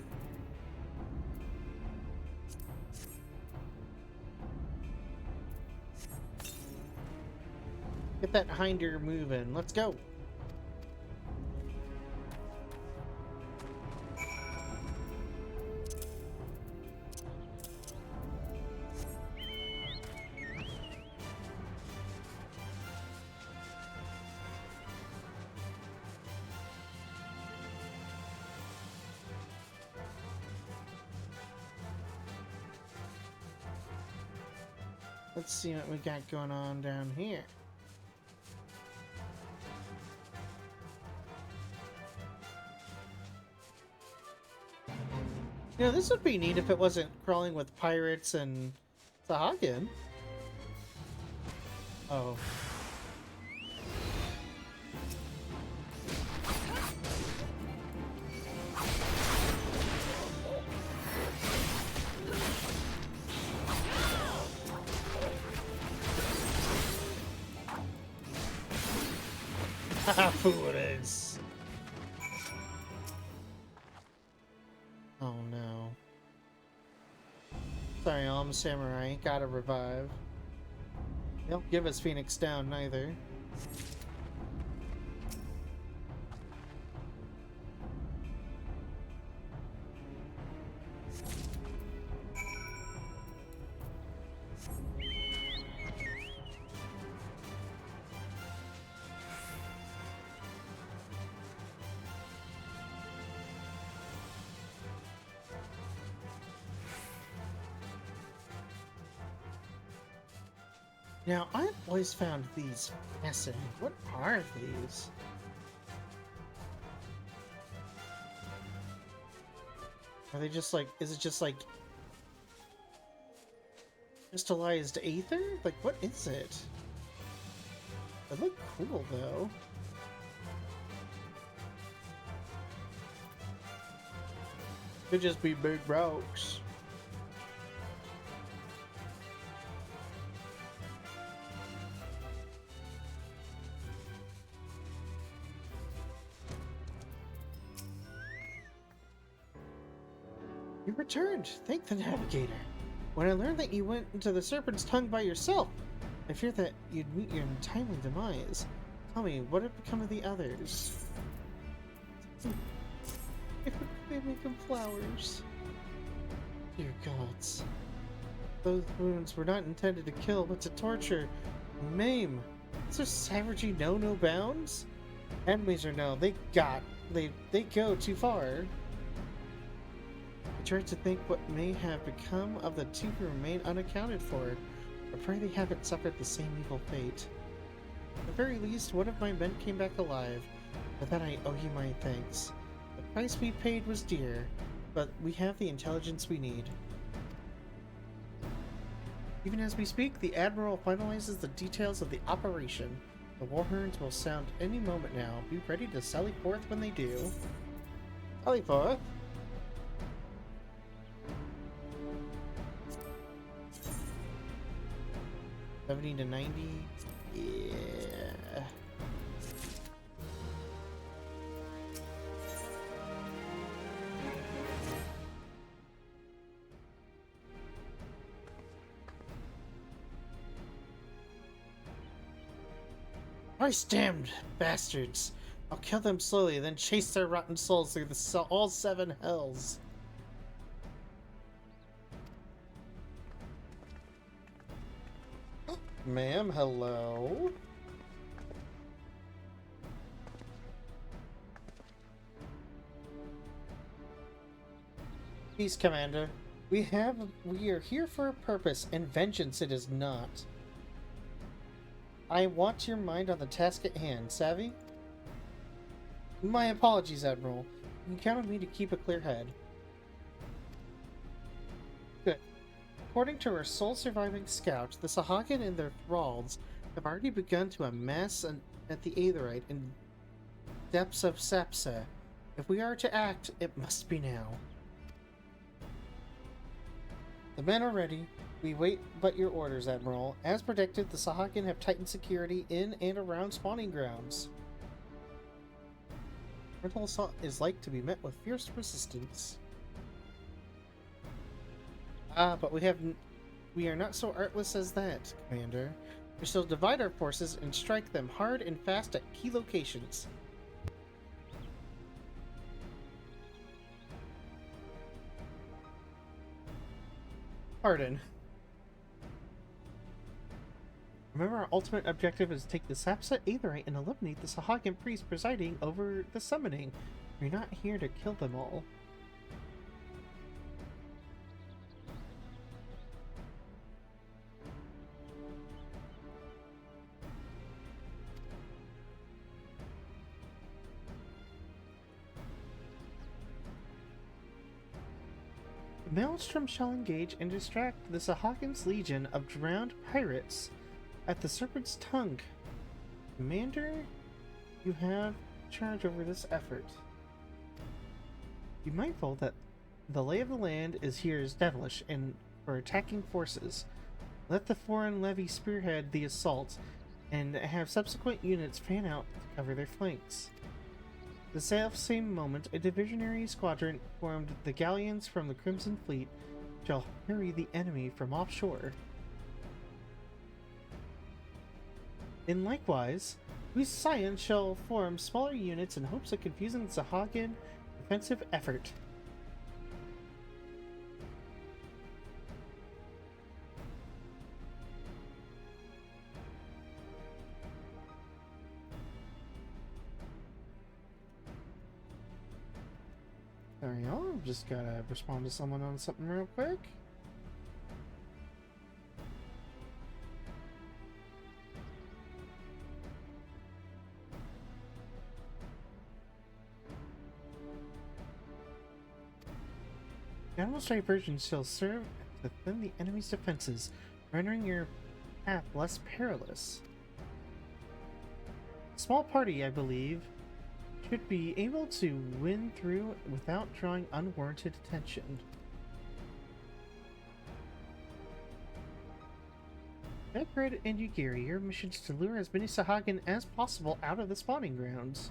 Get that hinder moving. Let's go. Let's see what we got going on down here. You know, this would be neat if it wasn't crawling with pirates and Sahagin. Oh. Fool it is. Oh no. Sorry, I'm a samurai. Gotta revive. They don't give us Phoenix down neither. Now, I've always found these fascinating. What are these? Are they just like, is it just like crystallized aether? Like, what is it? They look cool, though. Could just be big rocks. You returned. Thank the navigator. When I learned that you went into the Serpent's Tongue by yourself, I feared that you'd meet your untimely demise. Tell me, what had become of the others? They make them flowers. Dear gods. Those wounds were not intended to kill, but to torture and maim. Is there savagery no bounds? Enemies or no, they go too far. I tried to think what may have become of the two who remain unaccounted for. I pray they haven't suffered the same evil fate. At the very least, one of my men came back alive. For that I owe you my thanks. The price we paid was dear, but we have the intelligence we need. Even as we speak, the Admiral finalizes the details of the operation. The war horns will sound any moment now. Be ready to sally forth when they do. Sally forth? $70 to $90? Yeah. Christ damned bastards! I'll kill them slowly, then chase their rotten souls through all 7 hells. Ma'am, hello? Peace, Commander. We are here for a purpose, and vengeance it is not. I want your mind on the task at hand, savvy? My apologies, Admiral. You can count on me to keep a clear head. Good. According to our sole surviving scout, the Sahagin and their thralls have already begun to amass at the Aetherite in depths of Sapsa. If we are to act, it must be now. The men are ready. We wait but your orders, Admiral. As predicted, the Sahagin have tightened security in and around spawning grounds. Frontal assault is like to be met with fierce resistance. But we are not so artless as that, Commander. We shall divide our forces and strike them hard and fast at key locations. Pardon. Remember, our ultimate objective is to take the Sapsa Aetherite and eliminate the Sahagin priest presiding over the summoning. We're not here to kill them all. The Maelstrom shall engage and distract the Sahagin's legion of drowned pirates at the Serpent's Tongue. Commander, you have charge over this effort. Be mindful that the lay of the land is here is devilish and for attacking forces. Let the foreign levy spearhead the assault and have subsequent units fan out to cover their flanks. The self-same moment, a divisionary squadron formed the galleons from the Crimson Fleet shall harry the enemy from offshore. In likewise, whose scions shall form smaller units in hopes of confusing the Sahagin defensive effort. There you go. Just gotta respond to someone on something real quick. Animal's diversion shall serve to thin the enemy's defenses, rendering your path less perilous. Small party, I believe, should be able to win through without drawing unwarranted attention. Decorate and Yugiri, your mission is to lure as many Sahagin as possible out of the spawning grounds.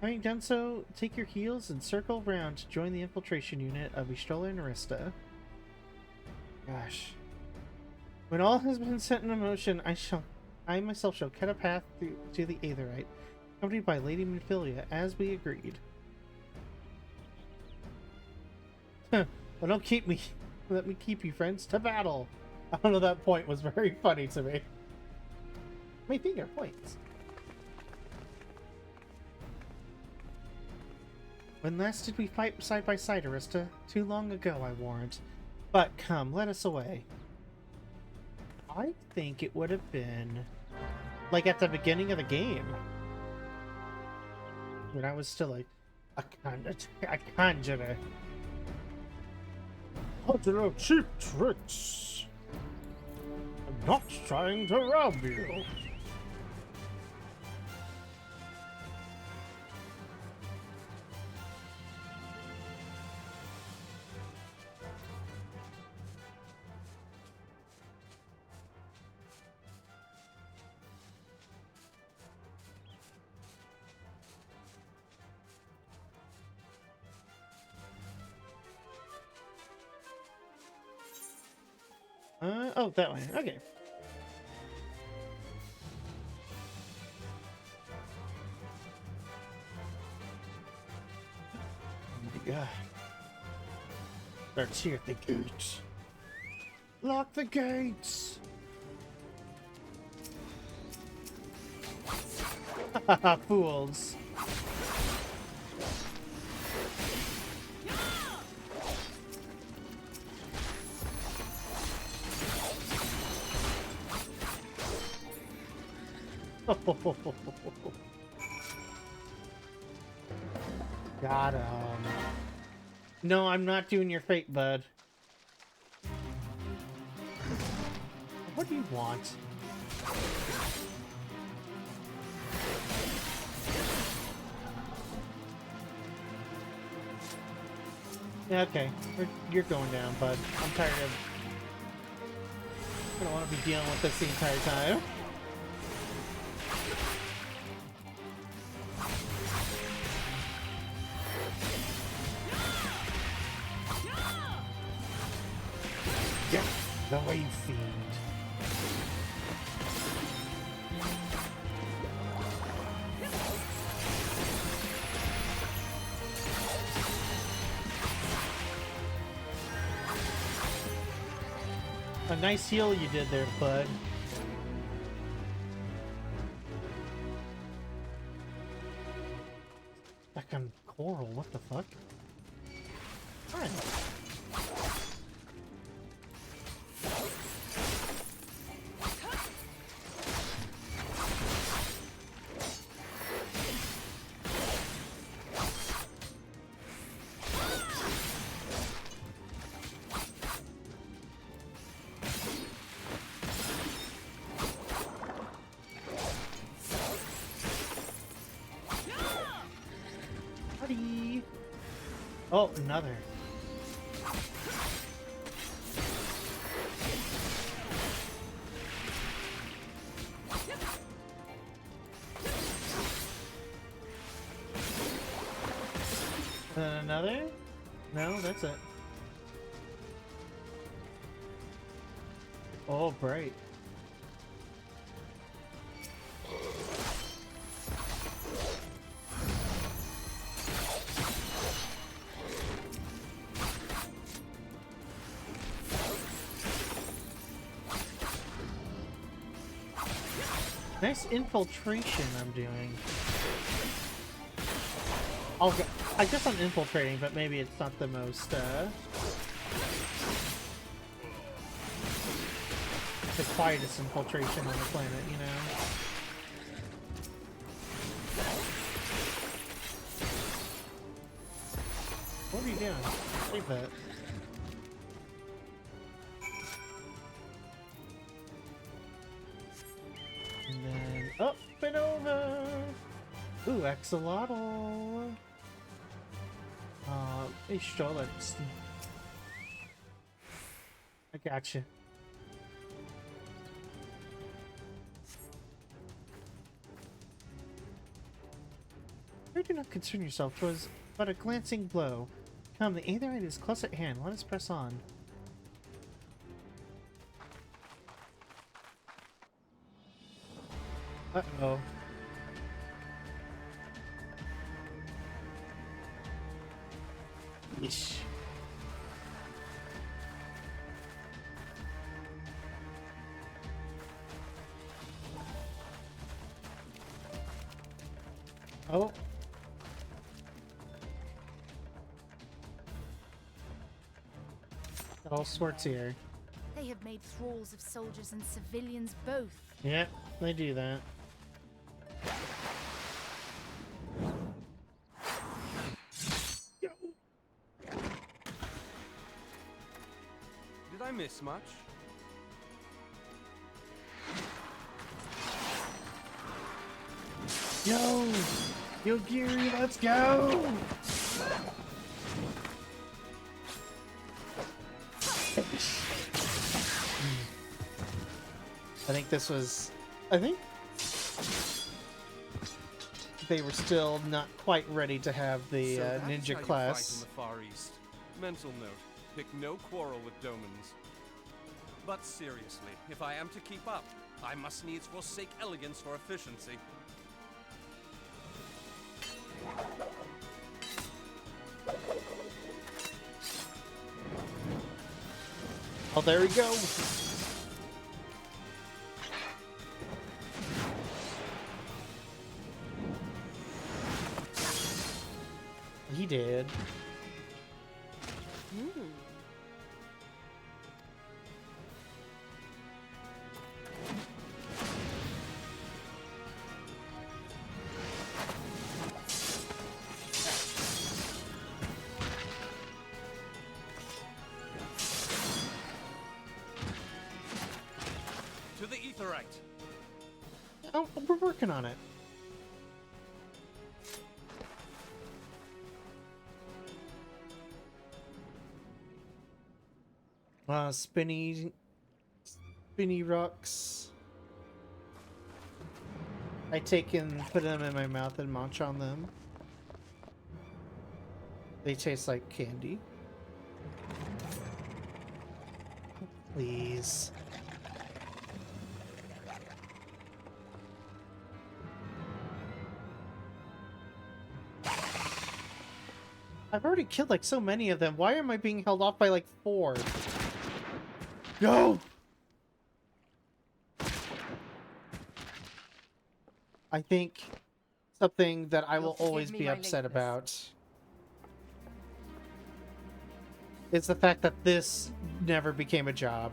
Having done so, take your heals and circle around to join the infiltration unit of Ishtola and Arista. Gosh. When all has been set in motion, I myself shall cut a path to the Aetherite, accompanied by Lady Minfilia, as we agreed. Well, don't keep me. Let me keep you, friends, to battle. I don't know, that point was very funny to me. My finger points. When last did we fight side by side, Arista? Too long ago, I warrant. But come, let us away. I think it would have been like at the beginning of the game, when I was still a conjurer. Conjurer cheap tricks. I'm not trying to rob you. Oh, that way. Okay. Oh my god. Let's hear the gates. Lock the gates! Haha, fools. Got him. No, I'm not doing your fate, bud. What do you want? Yeah, okay. You're going down, bud. I'm tired of... I don't want to be dealing with this the entire time. The Wave Fiend. A nice heal you did there, bud. Back on Coral, what the fuck? Alright. Oh, another. Another? No, that's it. Oh, bright. Nice infiltration I'm doing. I guess I'm infiltrating, but maybe it's not the most, the quietest infiltration on the planet, you know? What are you doing? Save that. And then up and over. Ooh, axolotl. Hey, Stolitz. I gotcha. You do not concern yourself. 'Twas but a glancing blow. Come, the aetherite is close at hand. Let us press on. Uh-oh. Yeesh. Oh. All sorts here. They have made thralls of soldiers and civilians both. Yeah, they do that. Did I miss much? Yo! Yo, Geary, let's go! I think this was... I think they were still not quite ready to have the So that is how ninja you fight class. in the Far East. Mental note: pick no quarrel with Domans. But seriously, if I am to keep up, I must needs forsake elegance for efficiency. Oh, there we go! He did. To the Aetherite! Oh, we're working on it. Spinny rocks. I take and put them in my mouth and munch on them. They taste like candy. Please. I've already killed like so many of them. Why am I being held off by like 4? Go! I think something that I will always be upset about is the fact that this never became a job.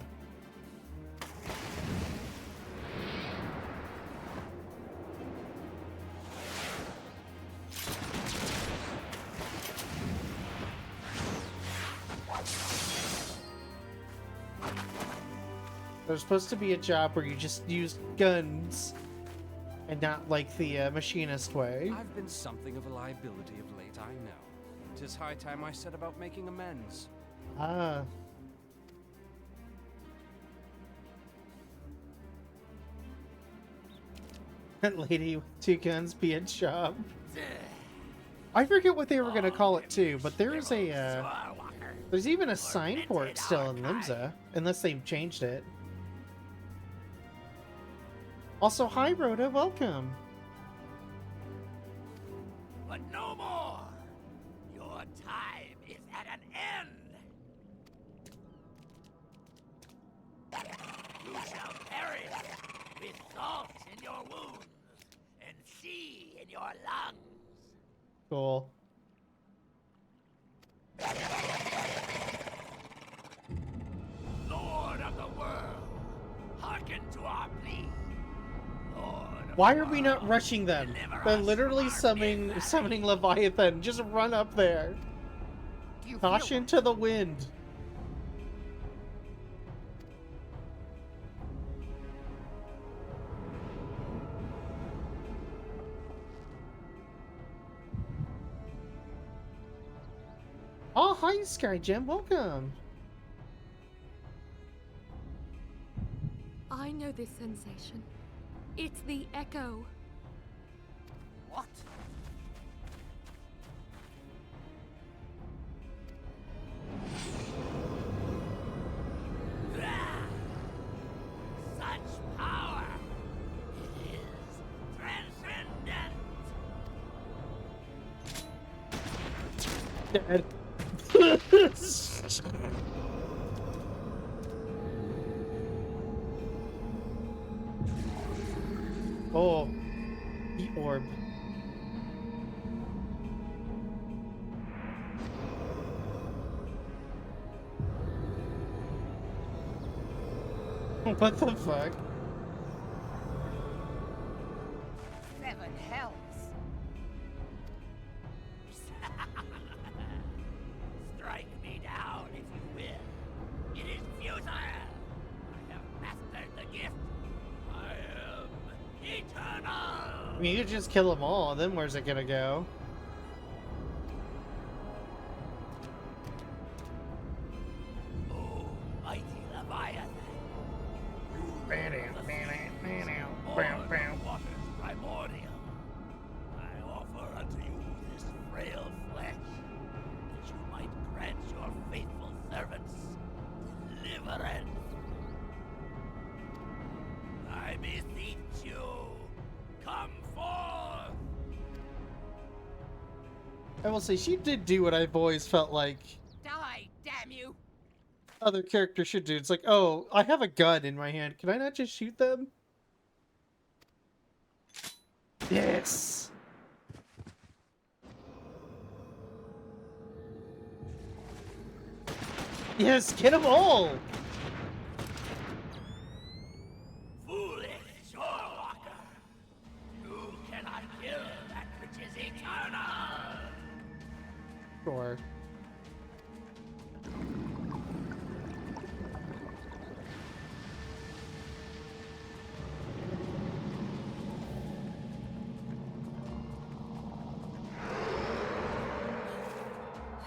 There's supposed to be a job where you just use guns and not like the machinist way. I've been something of a liability of late, I know. 'Tis high time I set about making amends. Ah. That lady with 2 guns be a job. I forget what they were gonna call it too, but there is a there's even a sign for it still in Limsa, unless they've changed it. Also, hi Rhoda, welcome. But no more! Your time is at an end! You shall perish with salt in your wounds and sea in your lungs. Cool. Lord of the world, hearken to our plea. Why are we not rushing them? They're literally summoning Leviathan. Just run up there. Do you Caution feel to the wind. Oh, hi, Sky Gem. Welcome. I know this sensation. It's the echo. what? Such power! It is transcendent! Dead. Oh, the orb. What the fuck? 7 hells. Strike me down if you will. It is futile! I have mastered the gift. I am eternal! I mean, you could just kill them all, then where's it gonna go? Oh, mighty Leviathan! Waters primordial. I offer unto you this frail flesh, that you might grant your faithful servants deliverance. I beseech you, come forth! I will say, she did do what I've always felt like Die, damn you! other characters should do. It's like, oh, I have a gun in my hand. Can I not just shoot them? Yes! Yes, get them all! Foolish shorewalker! You cannot kill that which is eternal! Sure.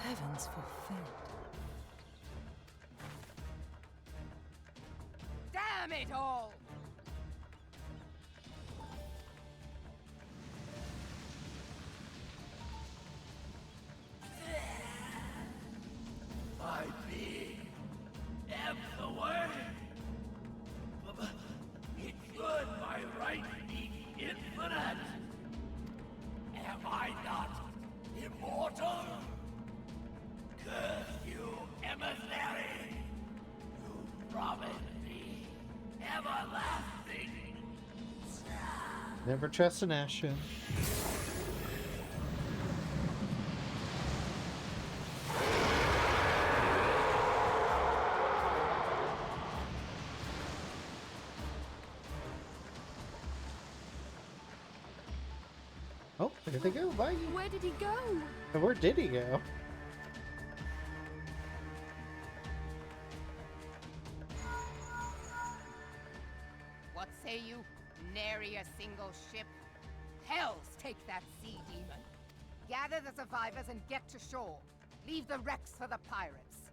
Heavens fulfilled. Damn it all! My being ebbs away. But it should by right be infinite. Am I not immortal? Curse you, emissary! You promised me everlasting. Never trust an Ashen. Oh, there they go. Bye. Where did he go? And where did he go? What say you? Nary a single ship? Hells take that sea demon. Gather the survivors and get to shore. Leave the wrecks for the pirates.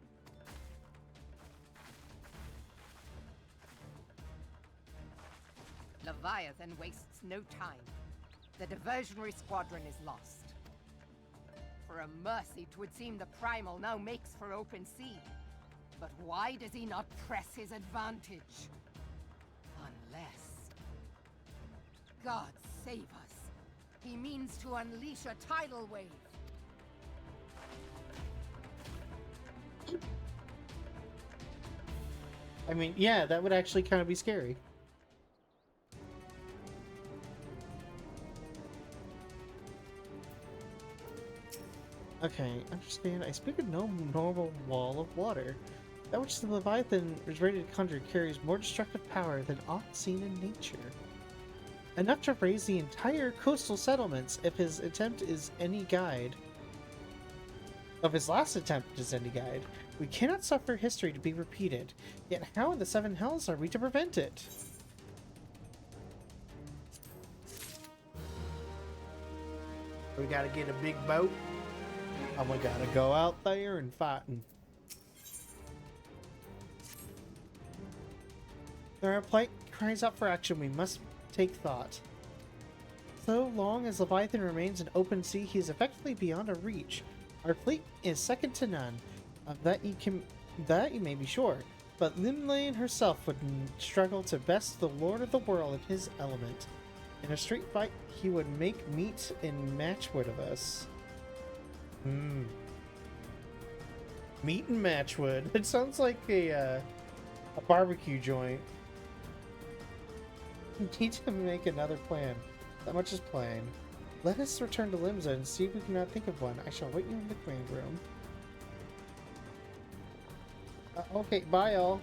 Leviathan wastes no time. The diversionary squadron is lost. For a mercy, 'twould seem the Primal now makes for open sea. But why does he not press his advantage? Unless... God save us. He means to unleash a tidal wave. I mean, yeah, that would actually kind of be scary. Okay, understand. I speak of no normal wall of water. That which the Leviathan is ready to conjure carries more destructive power than aught seen in nature. Enough to raise the entire coastal settlements if his attempt is any guide. of his last attempt to Zenigide. We cannot suffer history to be repeated. Yet how in the seven hells are we to prevent it? We gotta get a big boat. And we gotta go out there and fighting. There are plight cries out for action. We must take thought. So long as Leviathan remains in open sea, he is effectively beyond our reach. Our fleet is second to none. Of that you may be sure. But Limlane herself would struggle to best the Lord of the World in his element. In a street fight, he would make meat and matchwood of us. Meat and matchwood. It sounds like a barbecue joint. We need to make another plan. That much is plain. Let us return to Limsa and see if we cannot think of one. I shall wait you in the command room. Okay, bye all.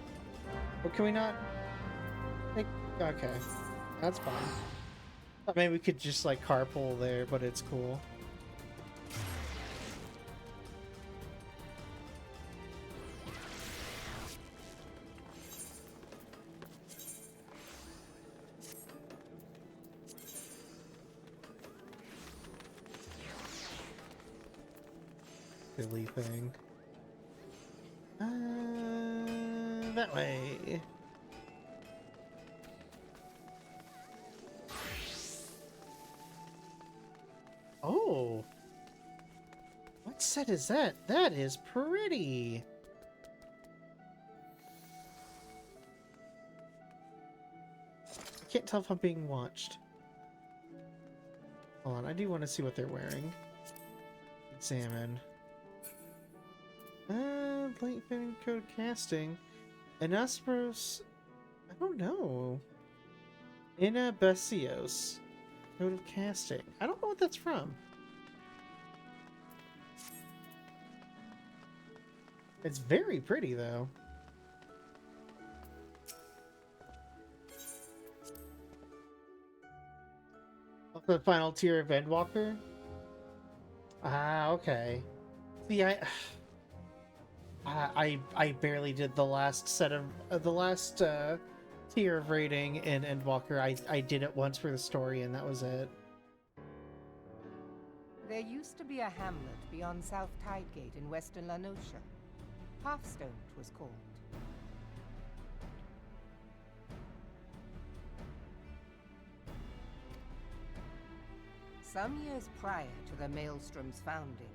But can we not... Okay, that's fine. I mean, we could just like carpool there, but it's cool. Silly thing. That way. Oh. What set is that? That is pretty. I can't tell if I'm being watched. Hold on, I do want to see what they're wearing. Examine. Late fitting code casting. Anaspros. I don't know. Inabesios. Code of casting. I don't know what that's from. It's very pretty though. The final tier of Endwalker? Ah, okay. See, I barely did the last set of the last tier of rating in Endwalker. I did it once for the story and that was it. There used to be a hamlet beyond South Tidegate in western La Noscia. Hearthstone it was called. Some years prior to the Maelstrom's founding,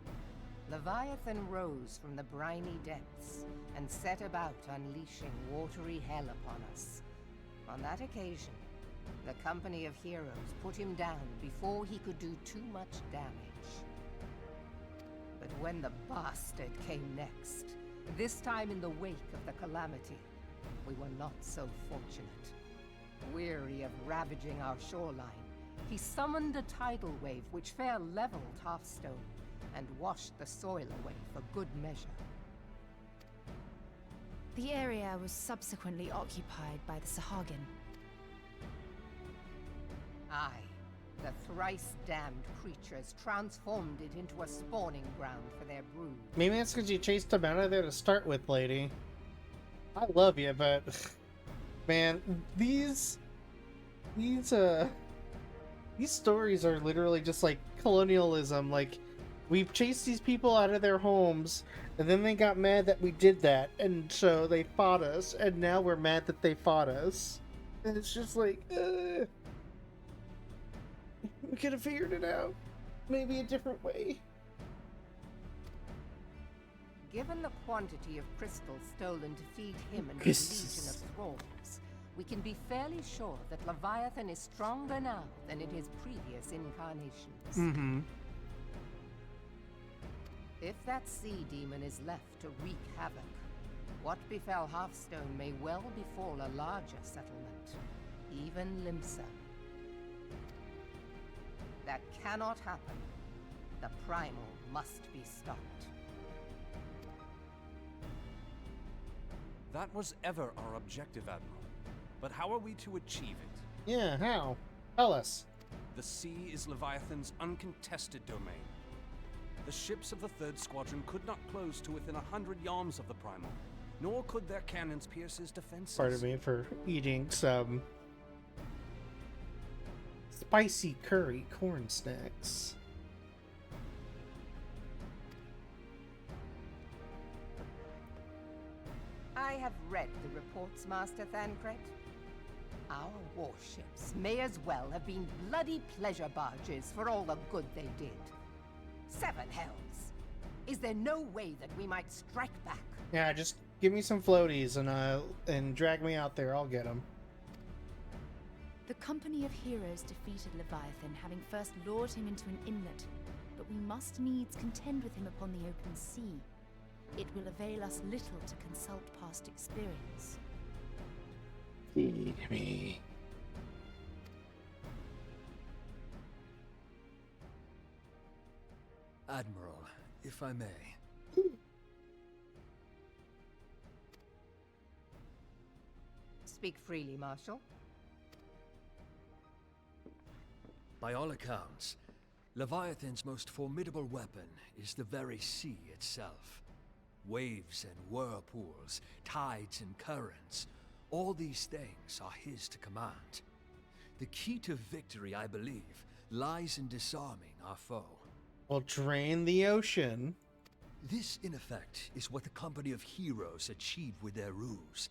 Leviathan rose from the briny depths and set about unleashing watery hell upon us. On that occasion, the company of heroes put him down before he could do too much damage. But when the bastard came next, this time in the wake of the calamity, we were not so fortunate. Weary of ravaging our shoreline, he summoned a tidal wave which fair leveled Hearthstone and washed the soil away for good measure. The area was subsequently occupied by the Sahagin. Aye, the thrice-damned creatures transformed it into a spawning ground for their brood. Maybe that's because you chased them out of there to start with, lady. I love you, but... Man, these stories are literally just like colonialism. Like, we've chased these people out of their homes, and then they got mad that we did that, and so they fought us, and now we're mad that they fought us. And it's just like, we could have figured it out. Maybe a different way. Given the quantity of crystals stolen to feed him and his legion of thralls, we can be fairly sure that Leviathan is stronger now than in his previous incarnations. Mm-hmm. If that sea demon is left to wreak havoc, what befell Hearthstone may well befall a larger settlement, even Limsa. That cannot happen. The primal must be stopped. That was ever our objective, Admiral. But how are we to achieve it? Yeah, how? Tell us. The sea is Leviathan's uncontested domain. The ships of the 3rd Squadron could not close to within 100 yards of the Primal, nor could their cannons pierce his defenses. Pardon me for eating some spicy curry corn snacks. I have read the reports, Master Thancred. Our warships may as well have been bloody pleasure barges for all the good they did. 7 hells. Is there no way that we might strike back? Yeah, just give me some floaties and drag me out there. I'll get them. The company of heroes defeated Leviathan, having first lured him into an inlet, but we must needs contend with him upon the open sea. It will avail us little to consult past experience. Feed me. Admiral, if I may. Speak freely, Marshal. By all accounts, Leviathan's most formidable weapon is the very sea itself. Waves and whirlpools, tides and currents, all these things are his to command. The key to victory, I believe, lies in disarming our foe. We'll drain the ocean. This, in effect, is what the company of heroes achieved with their ruse.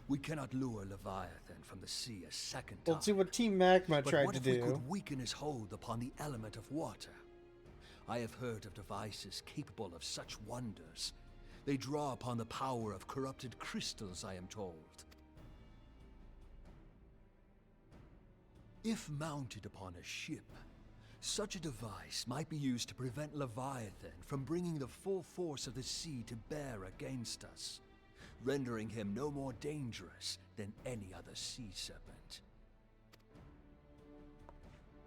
We cannot lure Leviathan from the sea a second time. We'll see what Team Magma But tried what to if do. we could weaken his hold upon the element of water? I have heard of devices capable of such wonders. They draw upon the power of corrupted crystals, I am told. If mounted upon a ship, such a device might be used to prevent Leviathan from bringing the full force of the sea to bear against us, rendering him no more dangerous than any other sea serpent.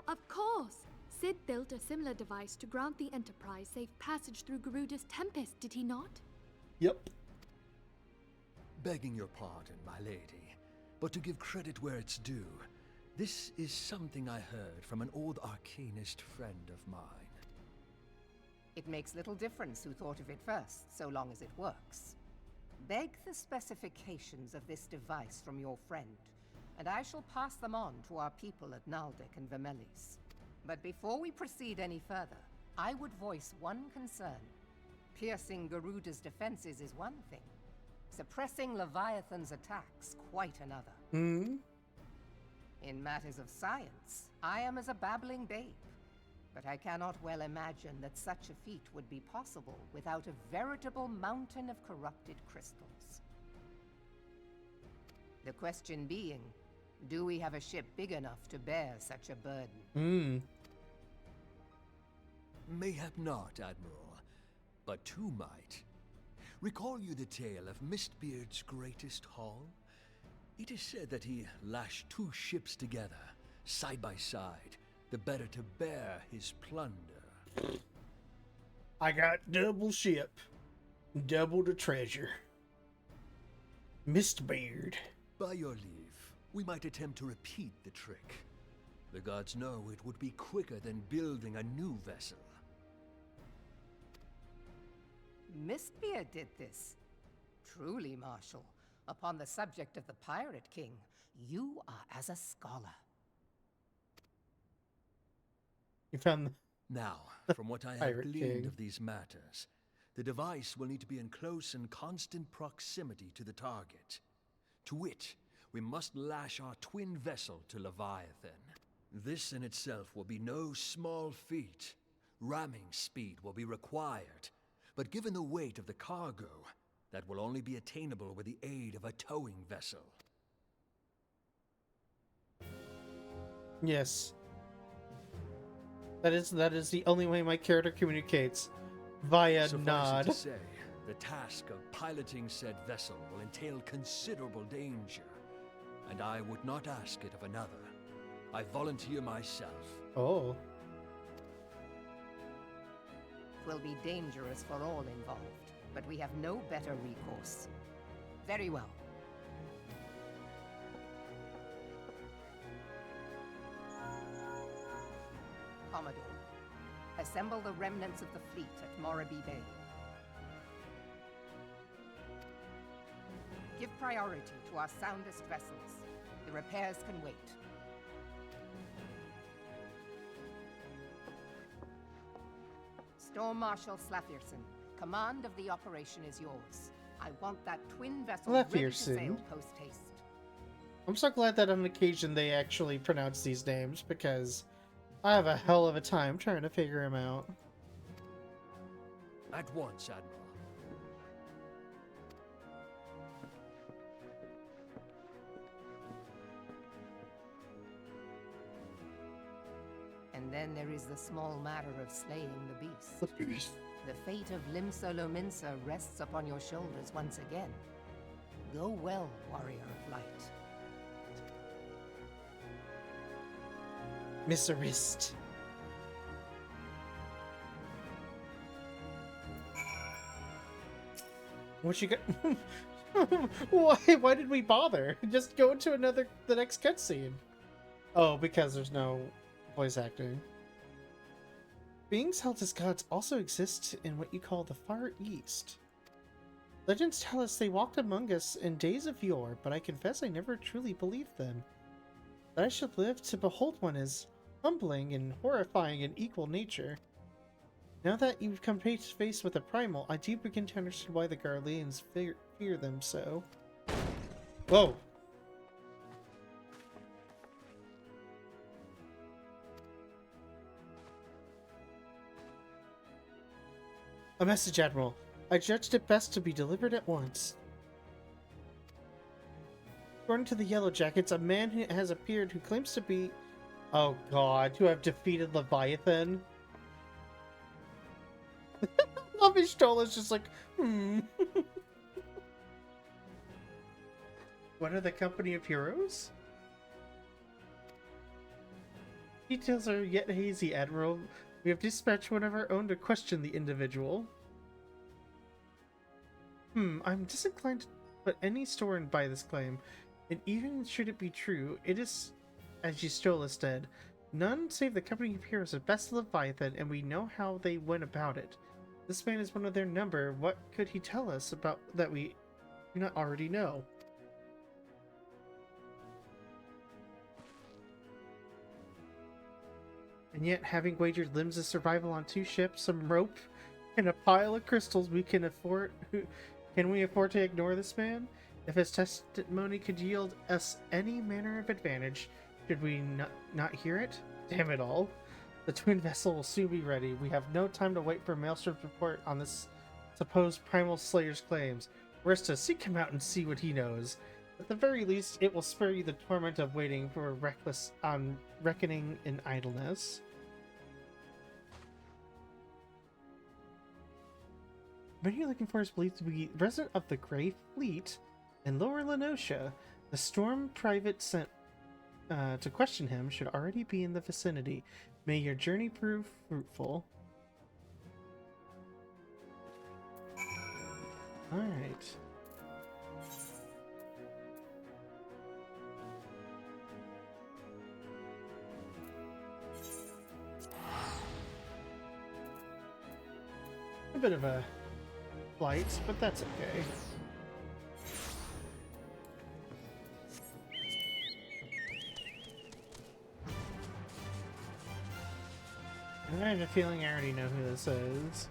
Of course! Sid built a similar device to grant the Enterprise safe passage through Garuda's Tempest, did he not? Yep. Begging your pardon, my lady, but to give credit where it's due, this is something I heard from an old arcanist friend of mine. It makes little difference who thought of it first, so long as it works. Beg the specifications of this device from your friend, and I shall pass them on to our people at Naldek and Vermelis. But before we proceed any further, I would voice one concern. Piercing Garuda's defenses is one thing. Suppressing Leviathan's attacks, quite another. In matters of science, I am as a babbling babe. But I cannot well imagine that such a feat would be possible without a veritable mountain of corrupted crystals. The question being, do we have a ship big enough to bear such a burden? Mayhap not, Admiral, but two might. Recall you the tale of Mistbeard's greatest haul? It is said that he lashed 2 ships together, side by side, the better to bear his plunder. I got double ship, double the treasure. Mistbeard. By your leave, we might attempt to repeat the trick. The gods know it would be quicker than building a new vessel. Mistbeard did this. Truly, Marshal, upon the subject of the Pirate King, you are as a scholar. You found the Now, from what I have Pirate gleaned King. of these matters, the device will need to be in close and constant proximity to the target. To wit, we must lash our twin vessel to Leviathan. This in itself will be no small feat. Ramming speed will be required, but given the weight of the cargo, that will only be attainable with the aid of a towing vessel. Yes. That is the only way my character communicates. Via Suffice it nod. to say, the task of piloting said vessel will entail considerable danger, and I would not ask it of another. I volunteer myself. Oh. Will be dangerous for all involved, but we have no better recourse. Very well. Commodore, a Assemble the remnants of the fleet at Morabee Bay. Give priority to our soundest vessels. The repairs can wait. Storm Marshal Slafierson, command of the operation is yours. I want that twin vessel ready to sail post-haste. I'm so glad that on occasion they actually pronounce these names, because I have a hell of a time trying to figure them out. At once, Admiral. And then there is the small matter of slaying the beast. The fate of Limsa Lominsa rests upon your shoulders once again. Go well, warrior of light. Miserist. What you got? Why did we bother? Just go into the next cutscene. Oh, because there's no voice acting. Beings held as gods also exist in what you call the Far East. Legends tell us they walked among us in days of yore, but I confess I never truly believed them. That I should live to behold one is humbling and horrifying in equal nature. Now that you've come face to face with a primal, I do begin to understand why the Garleans fear them so. Whoa! A message, Admiral. I judged it best to be delivered at once. According to the Yellow Jackets, a man who has appeared who claims to be... Oh god, to have defeated Leviathan. Lavistola's just like, What are the company of heroes? Details are yet hazy, Admiral. We have dispatched one of our own to question the individual. I'm disinclined to put any store in by this claim, and even should it be true, it is, as Gistola said, none save the company of heroes have bested Leviathan, and we know how they went about it. This man is one of their number. What could he tell us about that we do not already know? And yet, having wagered limbs of survival on 2 ships, some rope, and a pile of crystals, can we afford to ignore this man? If his testimony could yield us any manner of advantage, should we not hear it? Damn it all. The twin vessel will soon be ready. We have no time to wait for Maelstrom's report on this supposed primal slayer's claims. We're to seek him out and see what he knows. At the very least, it will spare you the torment of waiting for a reckoning in idleness. The man you're looking for is believed to be resident of the Grey Fleet in Lower Lenosha. The Storm private sent to question him should already be in the vicinity. May your journey prove fruitful. Alright. A bit of a flight, but that's okay. I have a feeling I already know who this is.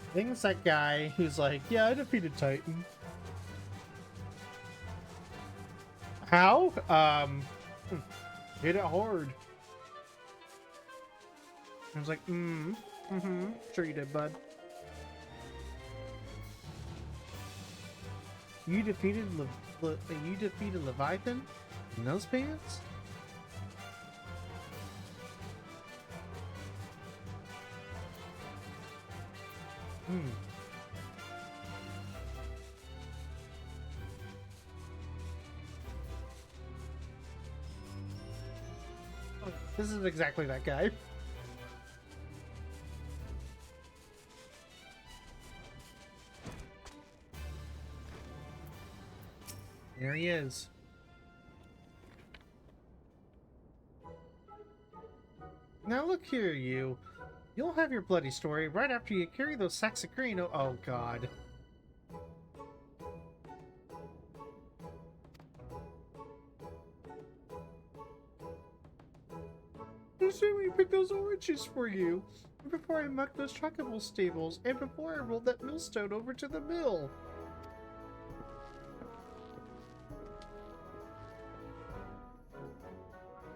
I think it's that guy who's like, yeah, I defeated Titan. How? Hit it hard. I was like, sure you did, bud. You defeated Leviathan in those pants? Oh, this is exactly that guy. There he is. Now look here, you. You'll have your bloody story right after you carry those sacks of grain. Oh, God. You see me pick those oranges for you before I mucked those chockable stables and before I rolled that millstone over to the mill.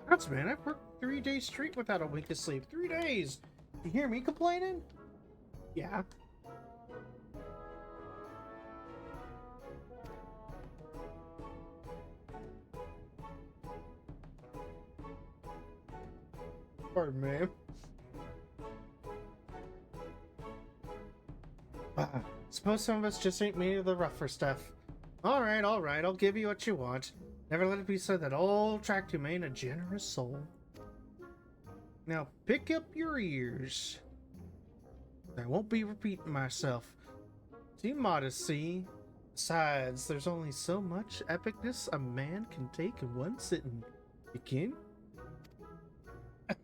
That's man, I've worked 3 days straight without a wink of sleep. 3 days! You hear me complaining? Yeah. Pardon me. Suppose some of us just ain't made of the rougher stuff. Alright, I'll give you what you want. Never let it be said that old Tractum ain't a generous soul. Now pick up your ears. I won't be repeating myself. Too modest, see? Besides, there's only so much epicness a man can take in one sitting. Begin? The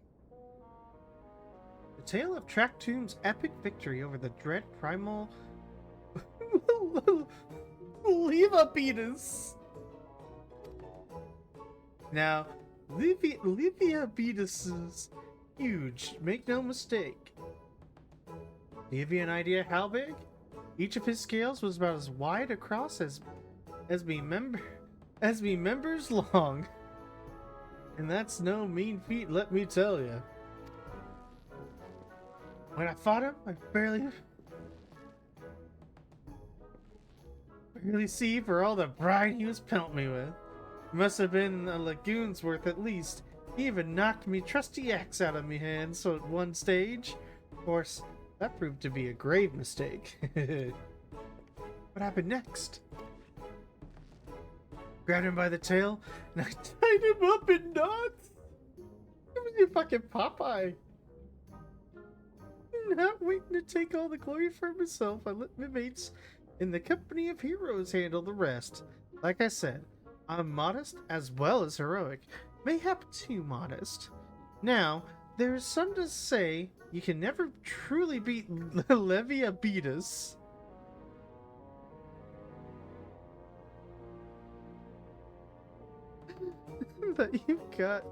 tale of Tractum's epic victory over the dread primal Levabetus. Now, Levabetus is huge, make no mistake. To give you an idea how big? Each of his scales was about as wide across as me members long. And that's no mean feat, let me tell you. When I fought him, I barely see for all the brine he was pelting me with. It must have been a lagoon's worth at least. He even knocked me trusty axe out of me hands so at one stage. Of course, that proved to be a grave mistake. What happened next? Grabbed him by the tail, and I tied him up in knots. It was your fucking Popeye. Not waiting to take all the glory for myself, I let my mates in the company of heroes handle the rest. Like I said, I'm modest as well as heroic. Mayhap too modest. Now, there's some to say you can never truly beat Levabetus. That you've got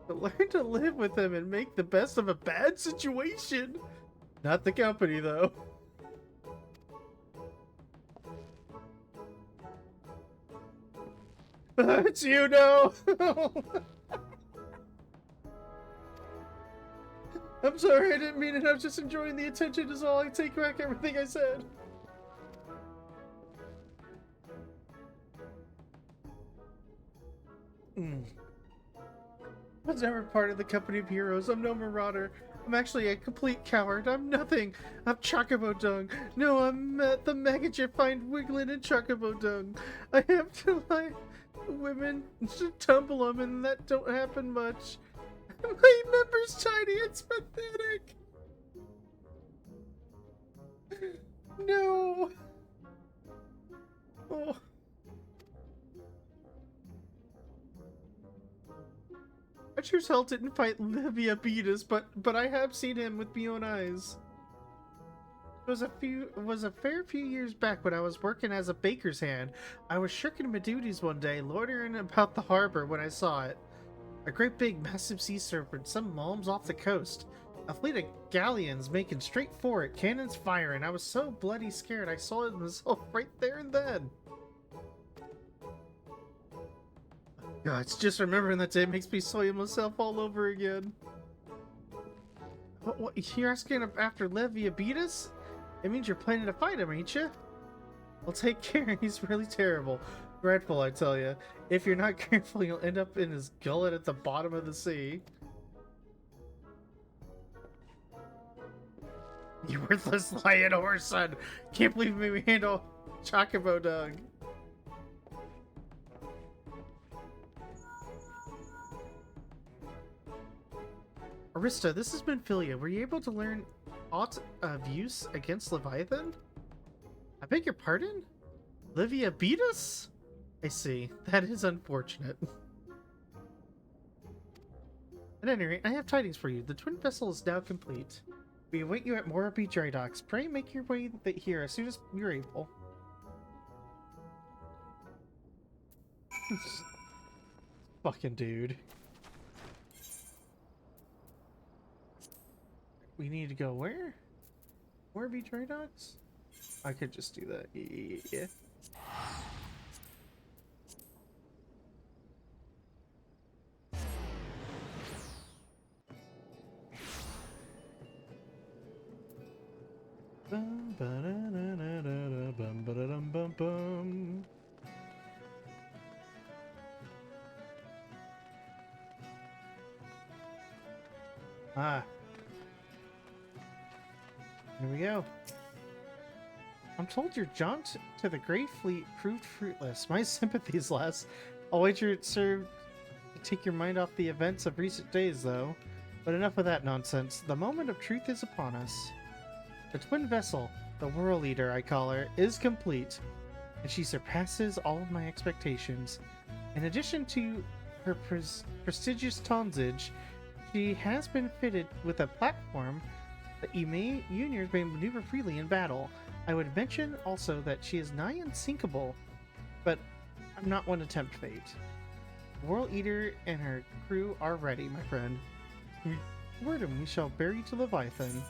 to learn to live with him and make the best of a bad situation. Not the company, though. It's you, no! I'm sorry, I didn't mean it. I was just enjoying the attention is all. I take back everything I said. I was never part of the company of heroes. I'm no marauder. I'm actually a complete coward. I'm nothing. I'm chocobo dung. No, I'm the maggot you find wiggling in chocobo dung. I have to lie women to tumble them, and that don't happen much. My member's tiny. It's pathetic. No. Oh. I sure as hell didn't fight Levabetus, but I have seen him with my own eyes. It was a fair few years back when I was working as a baker's hand. I was shirking my duties one day, loitering about the harbor when I saw it. A great big massive sea serpent, some malms off the coast. A fleet of galleons making straight for it, cannons firing. I was so bloody scared I saw it myself right there and then. God, it's just remembering that day makes me soil myself all over again. What, you're asking after Levabetus? It means you're planning to fight him, ain't you? Well, take care, he's really terrible. Dreadful, I tell you. If you're not careful, you'll end up in his gullet at the bottom of the sea. You worthless lion horse son! Can't believe we handle chocobo dung. Arista, this has been Philia. Were you able to learn aught of use against Leviathan? I beg your pardon? Levabetus? I see. That is unfortunate. At any rate, I have tidings for you. The twin vessel is now complete. We await you at Moraby Dry Docks. Pray make your way here as soon as you're able. Fucking dude. We need to go where? Moraby Dry Docks? I could just do that. Yeah. Bum, ba-da-da-da-da-da, bum, ba-da-dum, bum, bum. Ah. Here we go. I'm told your jaunt to the Grey Fleet proved fruitless. My sympathies, lass. I'll wager it served to take your mind off the events of recent days, though. But enough of that nonsense. The moment of truth is upon us. The twin vessel, the World Eater I call her, is complete, and she surpasses all of my expectations. In addition to her prestigious tonnage, she has been fitted with a platform that Juniors may maneuver freely in battle. I would mention also that she is nigh unsinkable, but I'm not one to tempt fate. The World Eater and her crew are ready, my friend. Word him, we shall bear you to Leviathan.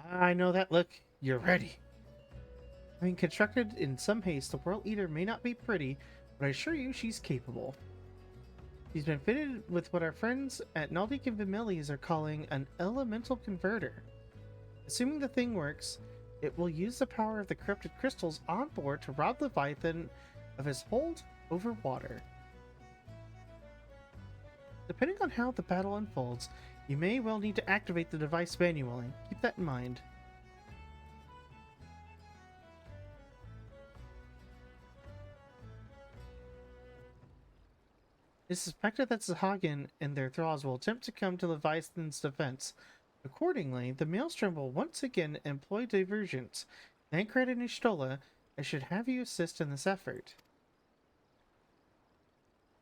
I know that look. You're ready. Having constructed in some haste, the World Eater may not be pretty, but I assure you she's capable. She's been fitted with what our friends at Naldik and Vimeli's are calling an elemental converter. Assuming the thing works, it will use the power of the corrupted crystals on board to rob Leviathan of his hold over water. Depending on how the battle unfolds, you may well need to activate the device manually. Keep that in mind. It is suspected that Sahagin and their thralls will attempt to come to Leviathan's defense. Accordingly, the Maelstrom will once again employ diversions. Nankred and Ishtola, I should have you assist in this effort.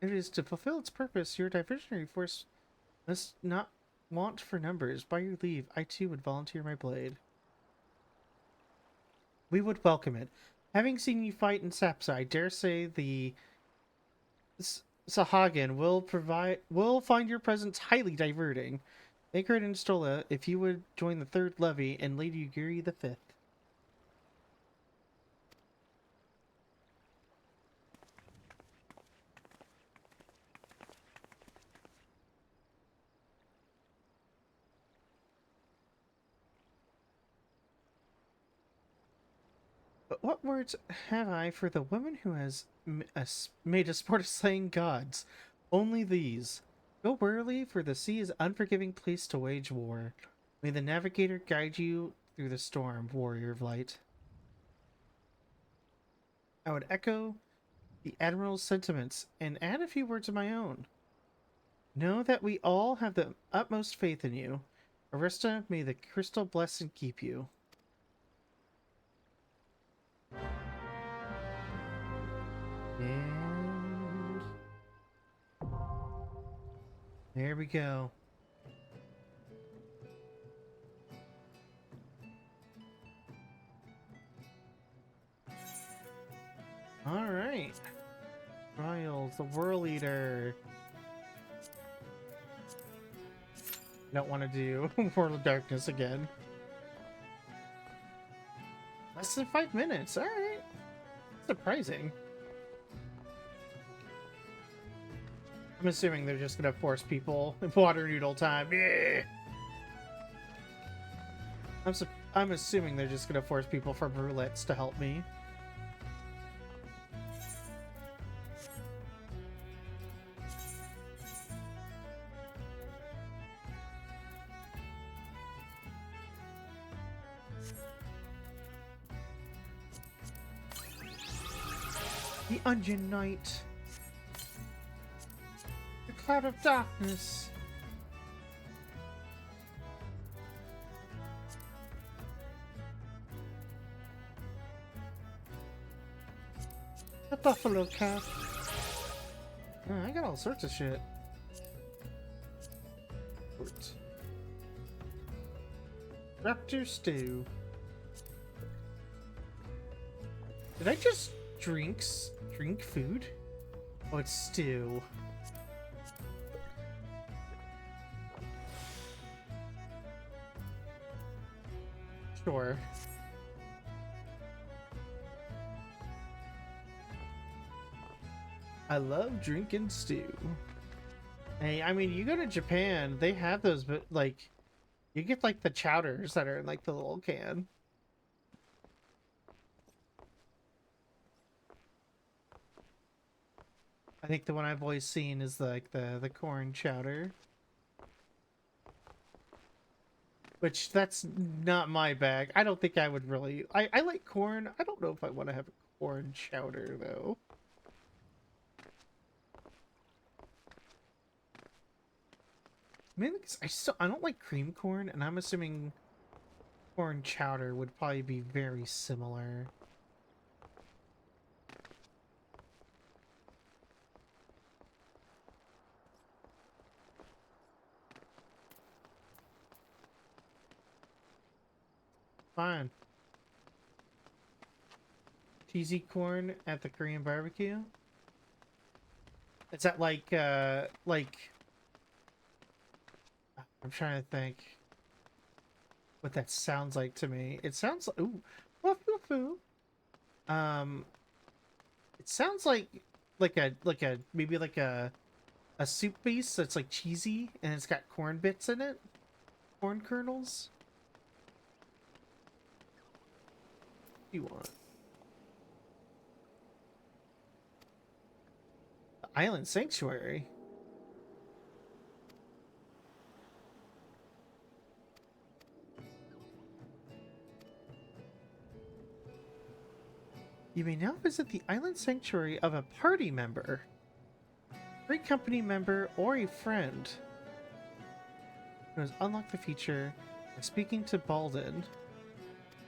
If it is to fulfill its purpose, your diversionary force must not want for numbers. By your leave, I too would volunteer my blade. We would welcome it. Having seen you fight in Sapsa, I dare say the Sahagin will find your presence highly diverting. Nankred and Stola, if you would join the Third Levy and Lady Ugiri the Fifth. But what words have I for the woman who has made a sport of slaying gods? Only these. Go warily, for the sea is an unforgiving place to wage war. May the navigator guide you through the storm, warrior of light. I would echo the Admiral's sentiments and add a few words of my own. Know that we all have the utmost faith in you. Arista, may the crystal bless and keep you. And there we go. All right. Trials, the World Eater. Don't want to do World of Darkness again. Less than 5 minutes. All right. Surprising. I'm assuming they're just gonna force people in water noodle time. Yeah. I'm assuming they're just gonna force people from roulettes to help me. The Onion Knight. The Cloud of Darkness. A buffalo calf. Oh, I got all sorts of shit. Raptor stew. Did I just drink food? Oh, it's stew. Sure. I love drinking stew. Hey, I mean, you go to Japan, they have those, but like, you get like the chowders that are in like the little can. I think the one I've always seen is like the corn chowder. Which, that's not my bag. I don't think I would really... I like corn. I don't know if I want to have a corn chowder, though. Mainly because I don't like cream corn, and I'm assuming corn chowder would probably be very similar. Fine. Cheesy corn at the Korean barbecue? Is that like, I'm trying to think what that sounds like to me. It sounds like, ooh, woof. It sounds like maybe like a soup base that's like cheesy and it's got corn bits in it, corn kernels. What do you want? The Island Sanctuary. You may now visit the Island Sanctuary of a party member, free company member, or a friend. Who has unlocked the feature by speaking to Balden.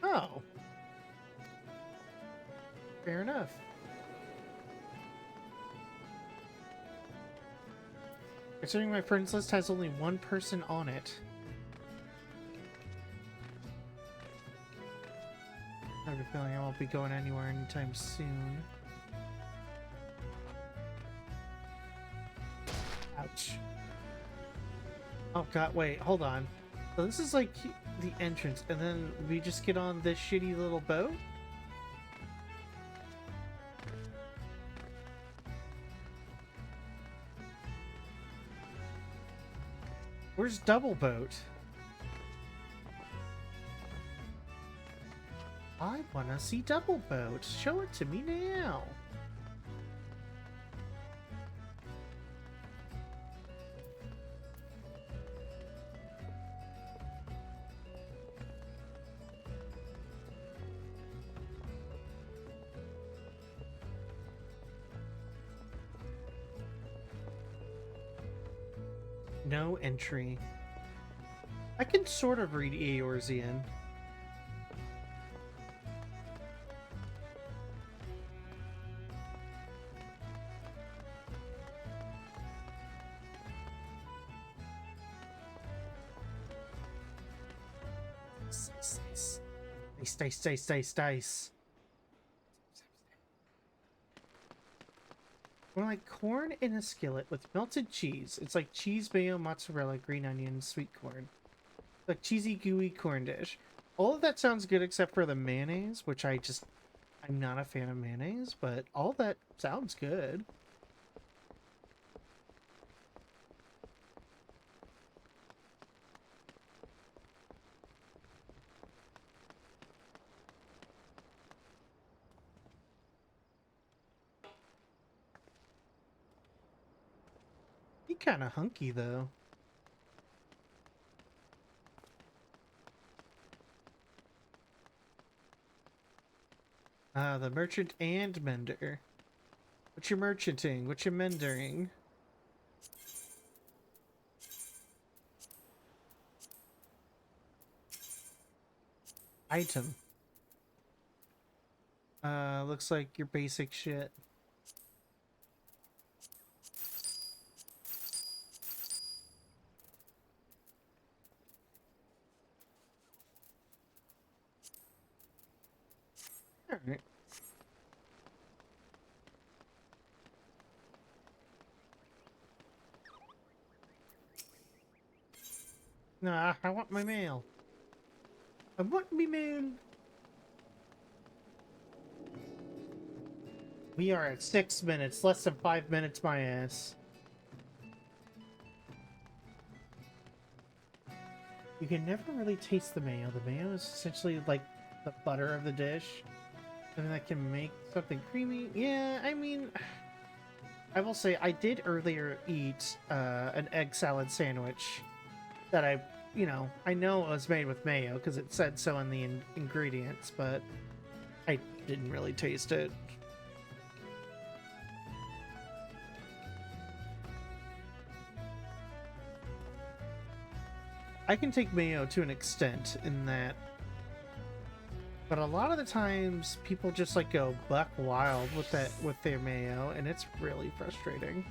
Oh. Fair enough. Considering my friends list has only one person on it. I have a feeling I won't be going anywhere anytime soon. Ouch. Oh god, wait, hold on. So this is like the entrance, and then we just get on this shitty little boat? Where's Double Boat? I wanna see Double Boat. Show it to me now. No entry. I can sort of read Eorzean. Dice. More like corn in a skillet with melted cheese. It's like cheese, mayo, mozzarella, green onion, sweet corn. Like cheesy, gooey corn dish. All of that sounds good except for the mayonnaise, which I'm not a fan of mayonnaise, but all that sounds good. He kind of hunky though. The merchant and mender. What you merchanting? What you mendering? Item. Looks like your basic shit. Alright. Nah, I want my mail. I want me mail. We are at 6 minutes, less than 5 minutes, my ass. You can never really taste the mayo. The mayo is essentially like the butter of the dish. Something that can make something creamy. Yeah, I mean, I will say I did earlier eat an egg salad sandwich that I know it was made with mayo because it said so in the ingredients, but I didn't really taste it. I can take mayo to an extent in that, but a lot of the times people just like go buck wild with their mayo, and it's really frustrating.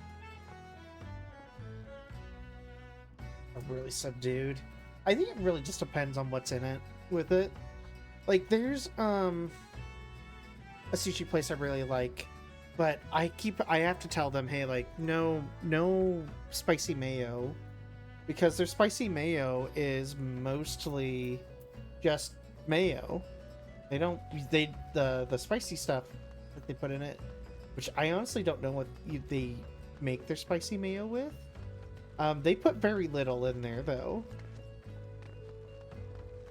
I'm really subdued. I think it really just depends on what's in it with it. Like there's a sushi place I really like, but I have to tell them, hey, like no spicy mayo, because their spicy mayo is mostly just mayo. The spicy stuff that they put in it, which I honestly don't know what they make their spicy mayo with. They put very little in there though.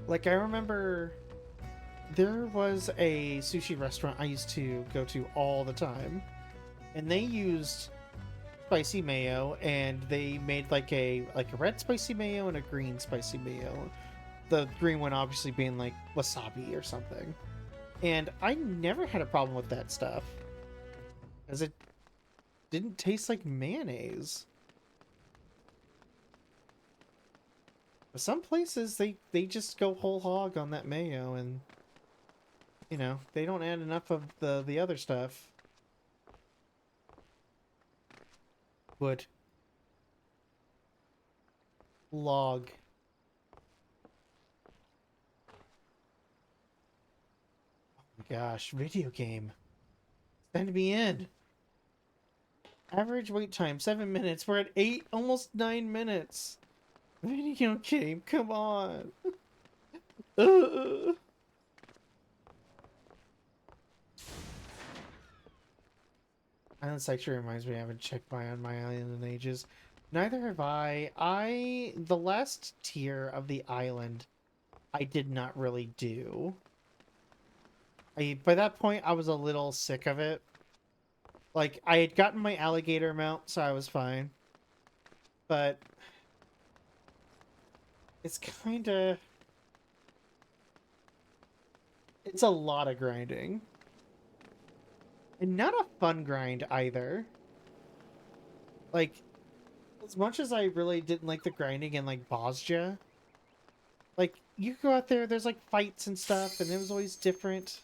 Like I remember there was a sushi restaurant I used to go to all the time, and they used spicy mayo, and they made like a red spicy mayo and a green spicy mayo. The green one obviously being like wasabi or something. And I never had a problem with that stuff, because it didn't taste like mayonnaise. But some places they just go whole hog on that mayo, and they don't add enough of the other stuff. Wood. Log. Oh my gosh, video game. Send me in. Average wait time 7 minutes. We're at 8, almost 9 minutes. Video game, come on. Island Sanctuary reminds me I haven't checked on my island in ages. Neither have I. The last tier of the island, I did not really do. By that point, I was a little sick of it. Like, I had gotten my alligator mount, so I was fine. But it's kinda... It's a lot of grinding. And not a fun grind either. Like, as much as I really didn't like the grinding in, like, Bosnia, like, you go out there, there's, like, fights and stuff, and it was always different.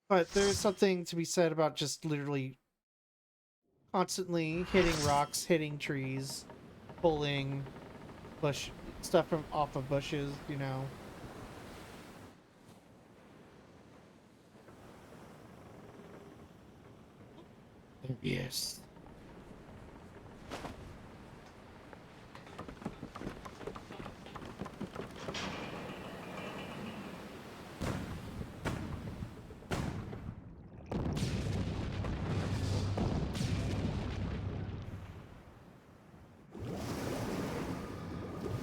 But there's something to be said about just literally constantly hitting rocks, hitting trees, pulling stuff from off of bushes, Yes.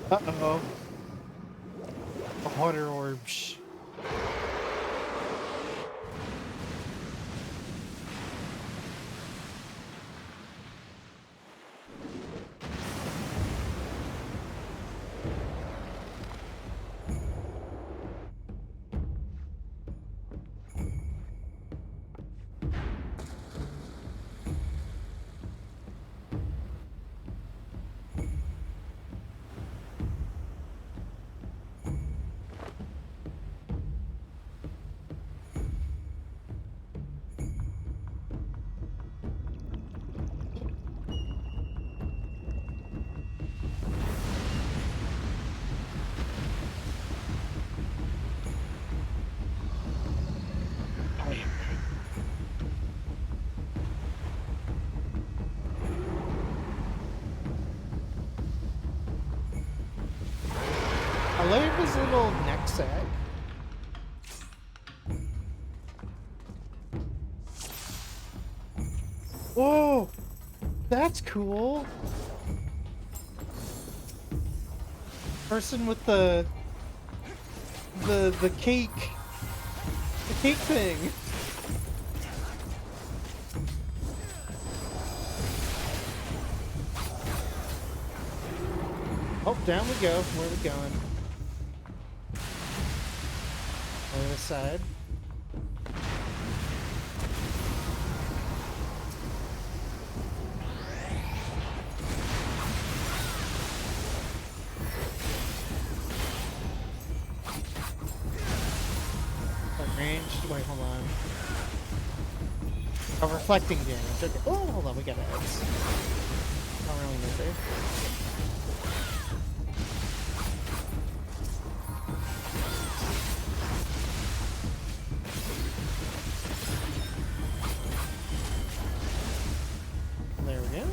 Uh-oh. Water orbs. have his little knapsack. Whoa! That's cool! Person with the cake. The cake thing. Oh, down we go. Where are we going? On this side. Ranged. Wait, hold on. Oh, reflecting damage. Okay. Oh, hold on. We got ads. Not really moving. There we go.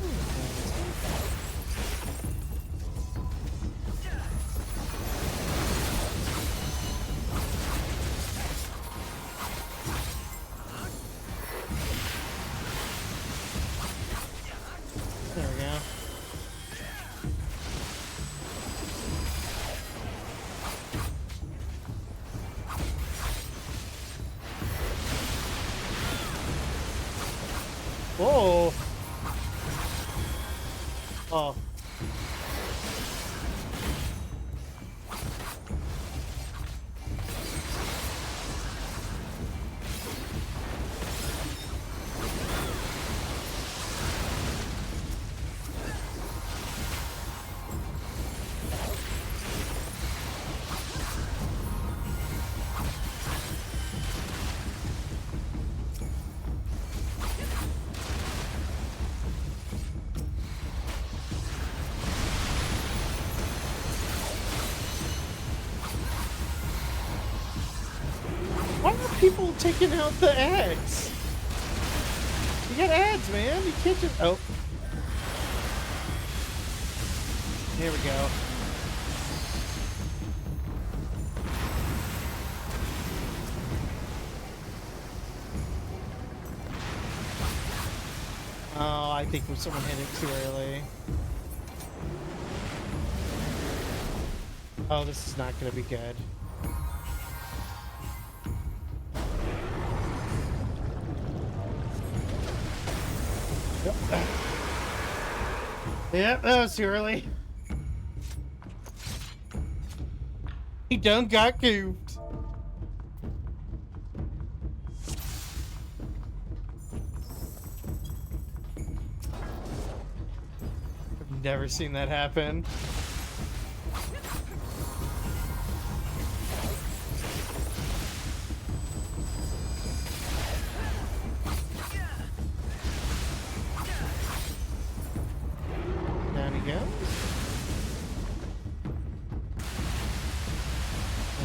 There we go. Whoa! Oh. Why are people taking out the ads? You got ads, man. You can't just... Oh. Here we go. Oh, I think someone hit it too early. Oh, this is not going to be good. Yep, that was too early. He done got goofed. I've never seen that happen. Down he goes.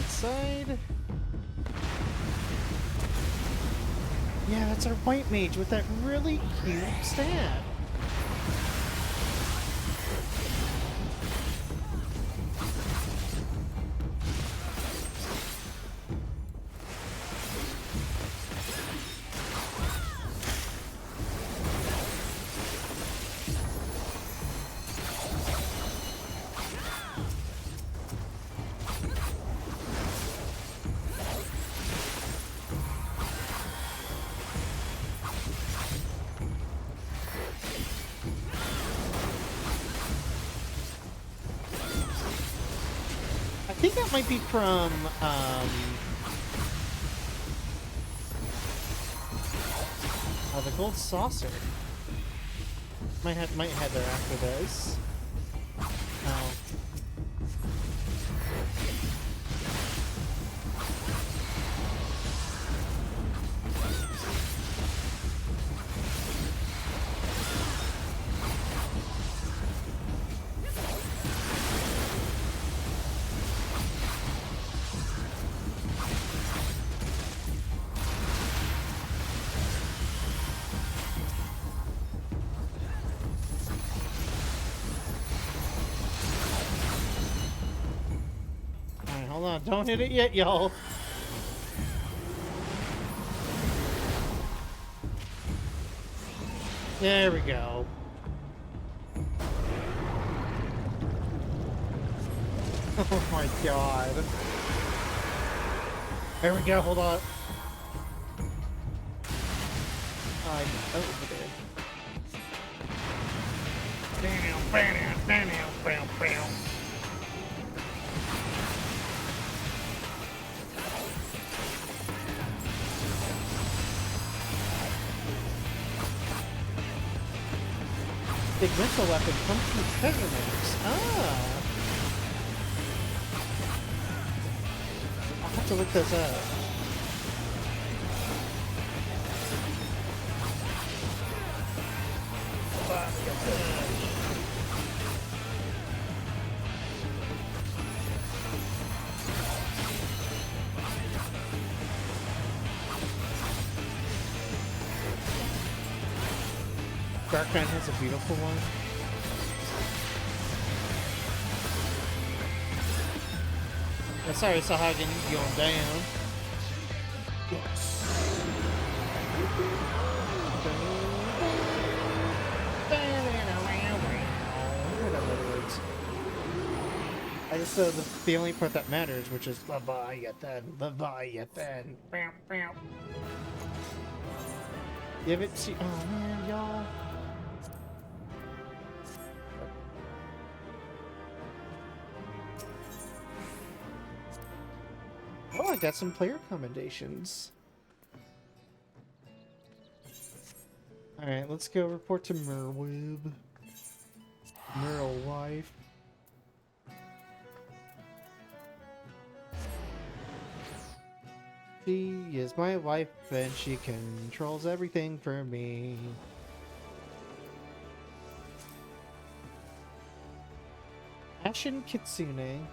Side. Yeah, that's our white mage with that really cute stab. I think that might be from, the gold saucer. Might head there after this. Oh. Hold on, don't hit it yet, y'all. There we go. Oh my god. There we go, hold on. I'm over there. Big missile weapon comes from treasure maps. Ah. I'll have to look those up. Darkman has a beautiful one. Oh, sorry, Sahagin, going down. Yes. I just said the only part that matters, which is Leviathan, Leviathan. Give it to. Oh man, y'all. Oh, I got some player commendations. Alright, let's go report to Merwib. Merle wife. She is my wife and she controls everything for me. Ashen Kitsune.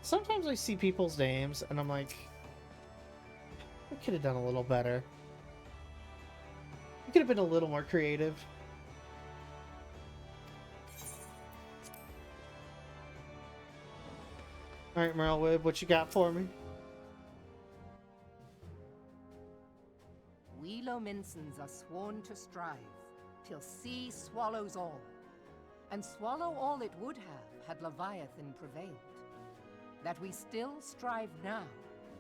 Sometimes I see people's names and I'm like, we could have done a little better. We could have been a little more creative. Alright, Merlewood, what you got for me? We Lominsons are sworn to strive, till sea swallows all. And swallow all it would have, had Leviathan prevailed. That we still strive now,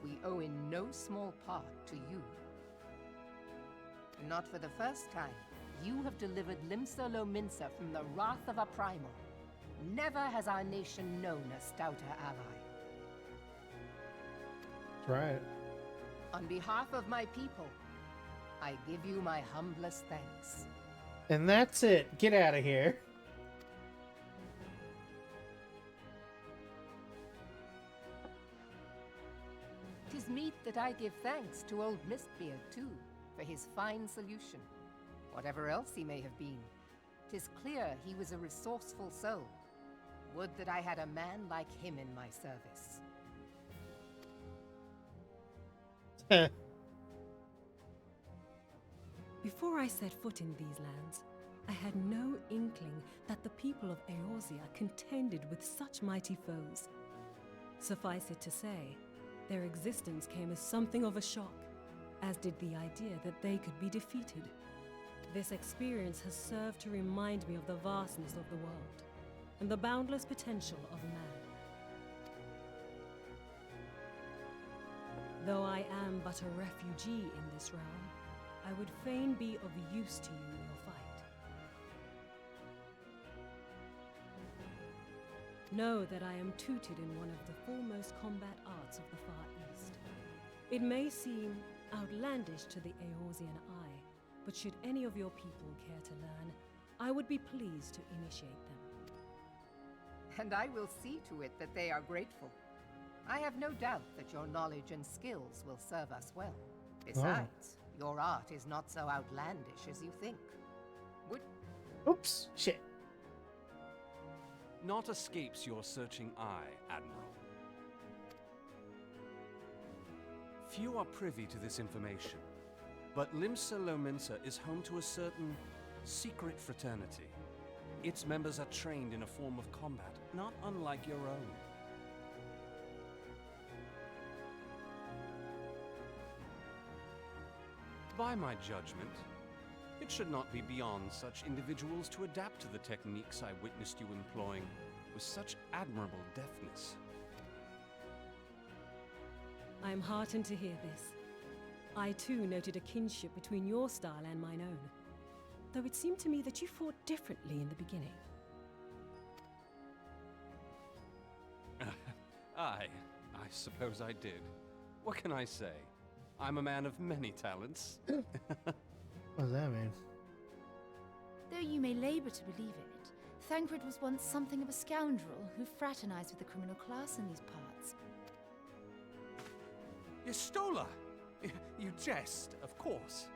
we owe in no small part to you. Not for the first time, you have delivered Limsa Lominsa from the wrath of a primal. Never has our nation known a stouter ally. That's right. On behalf of my people, I give you my humblest thanks. And that's it. Get out of here. 'Tis meet that I give thanks to old Mistbeard, too, for his fine solution. Whatever else he may have been, 'tis clear he was a resourceful soul. Would that I had a man like him in my service. Before I set foot in these lands, I had no inkling that the people of Eorzea contended with such mighty foes. Suffice it to say, their existence came as something of a shock, as did the idea that they could be defeated. This experience has served to remind me of the vastness of the world, and the boundless potential of man. Though I am but a refugee in this realm, I would fain be of use to you in your fight. Know that I am tutored in one of the foremost combat arts of the Far East. It may seem outlandish to the Eorzean eye, but should any of your people care to learn, I would be pleased to initiate them. And I will see to it that they are grateful. I have no doubt that your knowledge and skills will serve us well. Besides, your art is not so outlandish as you think. Oops, shit. Naught escapes your searching eye, Admiral. Few are privy to this information, but Limsa Lominsa is home to a certain secret fraternity. Its members are trained in a form of combat, not unlike your own. By my judgment, it should not be beyond such individuals to adapt to the techniques I witnessed you employing with such admirable deftness. I am heartened to hear this. I too noted a kinship between your style and mine own, though it seemed to me that you fought differently in the beginning. I suppose I did. What can I say? I'm a man of many talents. What does that mean? Though you may labor to believe it, Thancred was once something of a scoundrel who fraternized with the criminal class in these parts. Yestola! You jest, of course.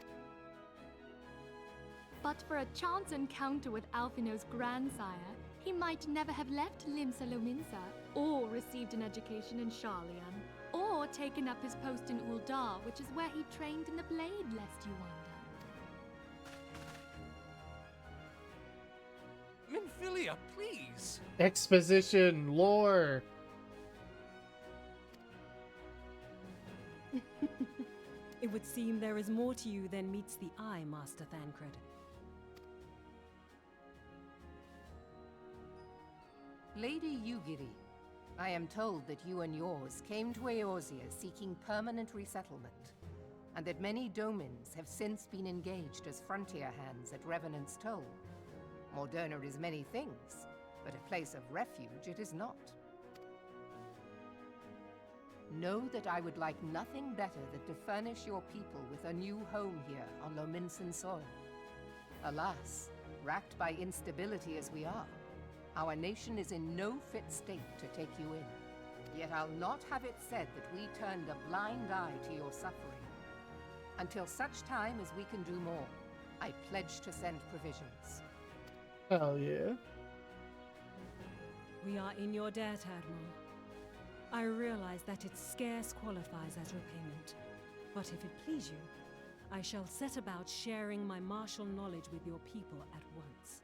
But for a chance encounter with Alphino's grandsire, he might never have left Limsa Lominsa, or received an education in Sharlian, or taken up his post in Uldar, which is where he trained in the blade, lest you wonder. Minfilia, please! Exposition, lore. It would seem there is more to you than meets the eye, Master Thancred. Lady Yugiri, I am told that you and yours came to Eorzea seeking permanent resettlement, and that many domins have since been engaged as frontier hands at Revenant's Toll. Moderna is many things, but a place of refuge it is not. Know that I would like nothing better than to furnish your people with a new home here on Lominsan soil. Alas, racked by instability as we are, our nation is in no fit state to take you in. Yet I'll not have it said that we turned a blind eye to your suffering. Until such time as we can do more, I pledge to send provisions. Hell yeah. We are in your debt, Admiral. I realize that it scarce qualifies as repayment, but if it please you, I shall set about sharing my martial knowledge with your people at once.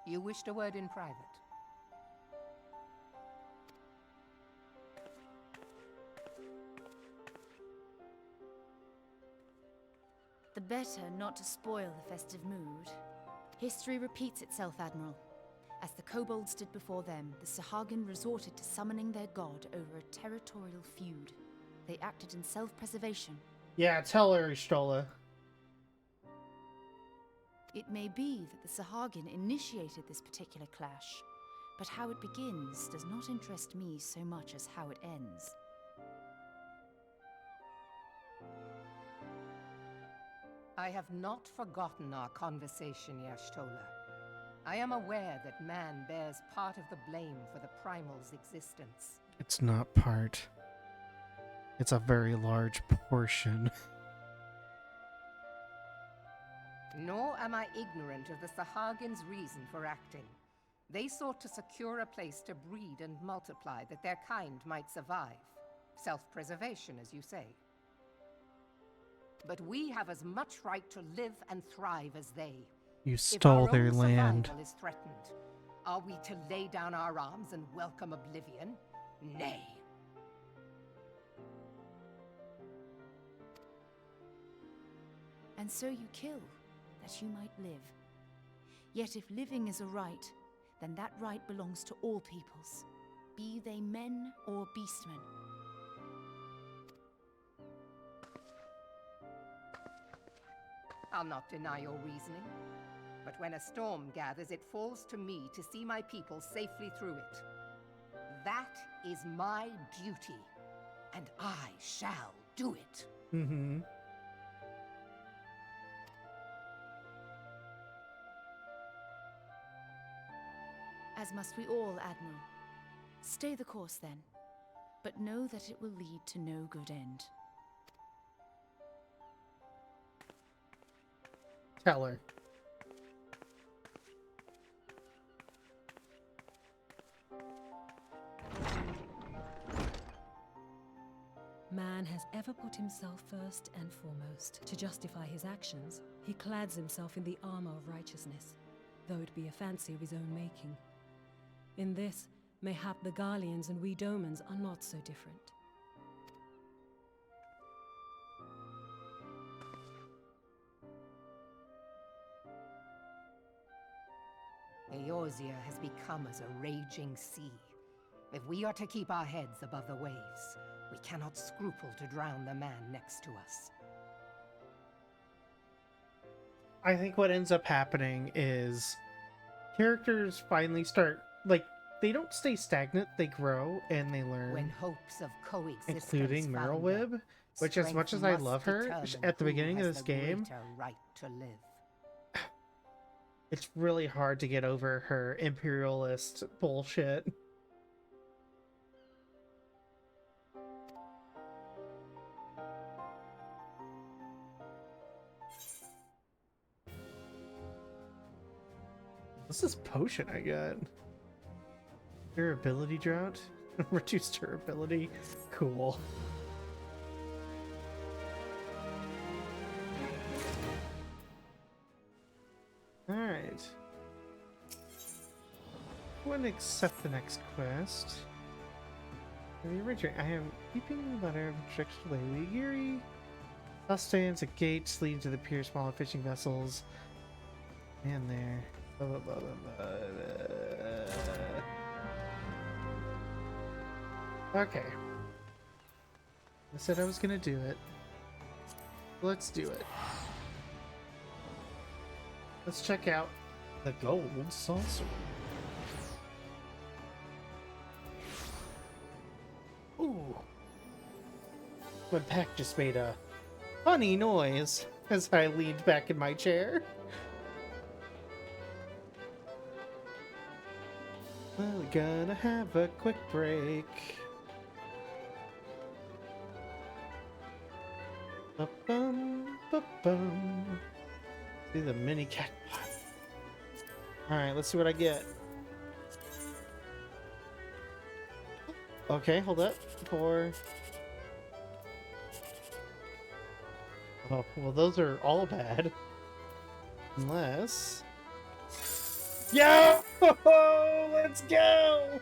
You wished a word in private. The better not to spoil the festive mood. History repeats itself, Admiral. As the kobolds did before them, the Sahagin resorted to summoning their god over a territorial feud. They acted in self-preservation. Yeah, tell her, Stola. It may be that the Sahagin initiated this particular clash, but how it begins does not interest me so much as how it ends. I have not forgotten our conversation, Y'shtola. I am aware that man bears part of the blame for the Primal's existence. It's not part. It's a very large portion. Nor am I ignorant of the Sahagin's reason for acting. They sought to secure a place to breed and multiply that their kind might survive. Self-preservation, as you say. But we have as much right to live and thrive as they. You stole their If our own land. survival is threatened, are we to lay down our arms and welcome oblivion? Nay. And so you kill, that you might live. Yet if living is a right, then that right belongs to all peoples, be they men or beastmen. I'll not deny your reasoning, but when a storm gathers, it falls to me to see my people safely through it. That is my duty, and I shall do it. Mm-hmm. As must we all, Admiral. Stay the course, then, but know that it will lead to no good end. Tell her. Man has ever put himself first and foremost. To justify his actions, he clads himself in the armor of righteousness, though it be a fancy of his own making. In this, mayhap the Garleans and we Domans are not so different. Eorzea has become as a raging sea. If we are to keep our heads above the waves, we cannot scruple to drown the man next to us. I think what ends up happening is characters finally start, like, they don't stay stagnant, they grow and they learn. When hopes of coexistence including found Merylwib, them, which as much as I strength love her, must at the determine beginning who of has this the game, greater right to live. it's really hard to get over her imperialist bullshit. What's this potion I got? Durability drought? Reduced durability? Cool. Alright. Go ahead and accept the next quest. The original, I am keeping the letter of instruction to Lady Geary. Thus stands at gates leading to the pier, smaller fishing vessels. And there. Blah, blah, blah, blah, blah. Okay. I said I was gonna do it. Let's do it. Let's check out the gold saucer. Ooh. My pack just made a funny noise as I leaned back in my chair. Well, we're gonna have a quick break. Ba-bum, ba-bum. See the mini cat. Alright, let's see what I get. Okay, hold up. Oh, well, those are all bad. Unless... Yo! Let's go!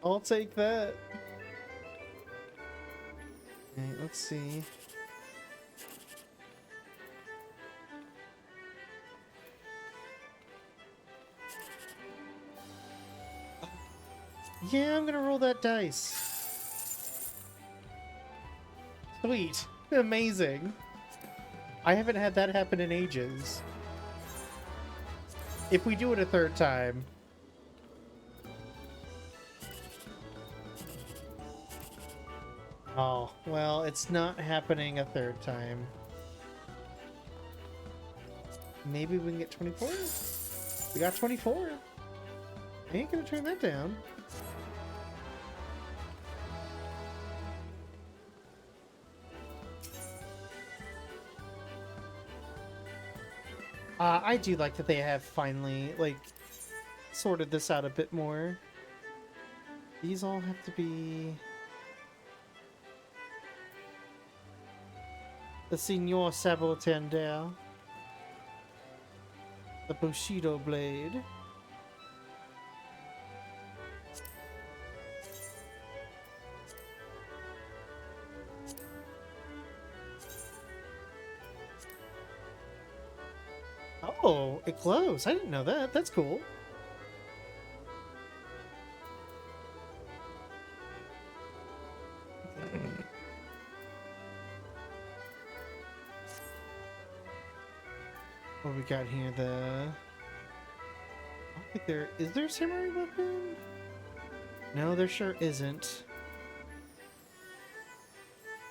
I'll take that. Okay, let's see. Yeah, I'm gonna roll that dice. Sweet. Amazing. I haven't had that happen in ages. If we do it a third time... Oh, well, it's not happening a third time. Maybe we can get 24? We got 24. I ain't gonna turn that down. I do like that they have finally, like, sorted this out a bit more. These all have to be... The Signor Sabotender. The Bushido Blade. Oh, it glows. I didn't know that. That's cool. What we got here? I don't think there is there a samurai weapon? No, there sure isn't.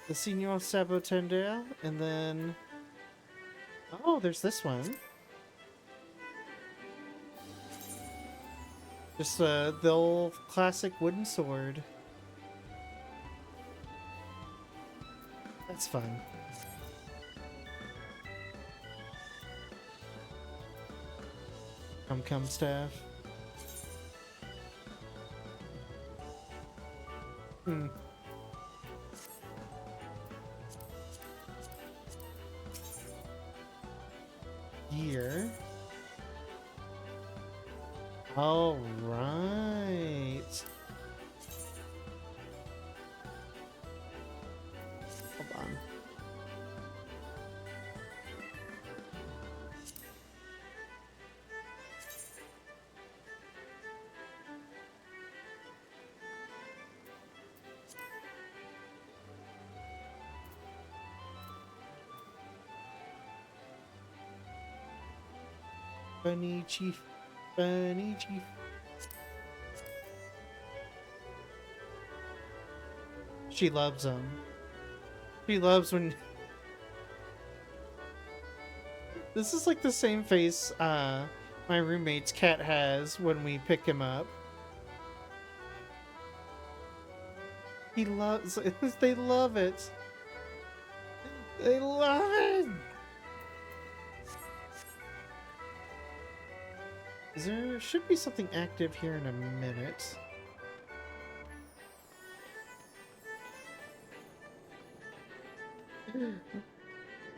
The Signor Sabotender, and then oh, there's this one. Just the old classic wooden sword. That's fun. Come staff. Hmm. Here. All right. Hold on. Bunny Chief. Bunny Chief. She loves him. She loves when... This is like the same face my roommate's cat has when we pick him up. He loves it. They love it. They love it. There should be something active here in a minute.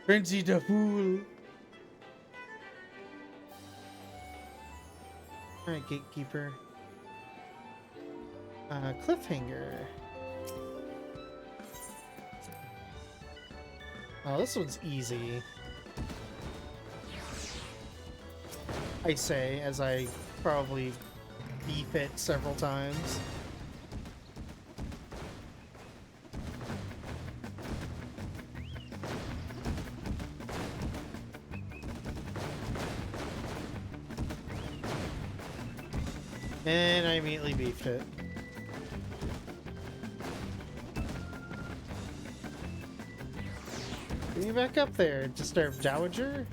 Frenzy the Fool. Alright, Gatekeeper. Cliffhanger. Oh, this one's easy. I say, as I probably beef it several times. And I immediately beefed it. Get me back up there, Disturbed Dowager.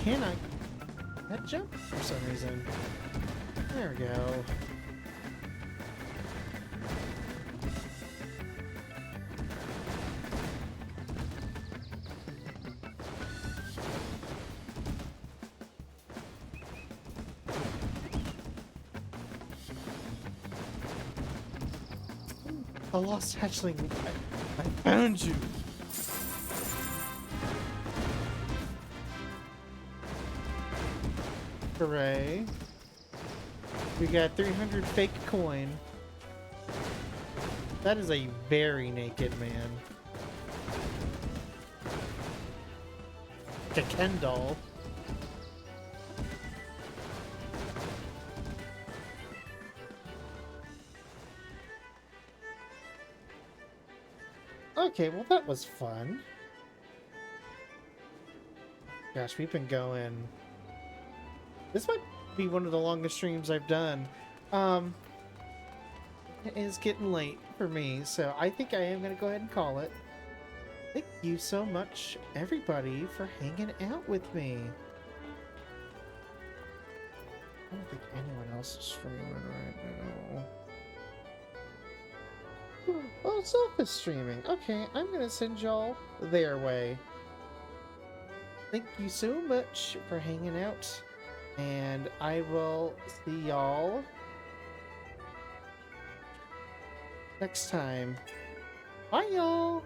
Cannot that jump for some reason. There we go. A lost hatchling. I found you. Hooray. We got 300 fake coin. That is a very naked man. Like a Ken doll. Okay, well that was fun. Gosh, we've been going... This might be one of the longest streams I've done. It is getting late for me, so I think I am going to go ahead and call it. Thank you so much, everybody, for hanging out with me. I don't think anyone else is streaming right now. Oh, Self is streaming. Okay, I'm going to send y'all their way. Thank you so much for hanging out. And I will see y'all next time. Bye, y'all!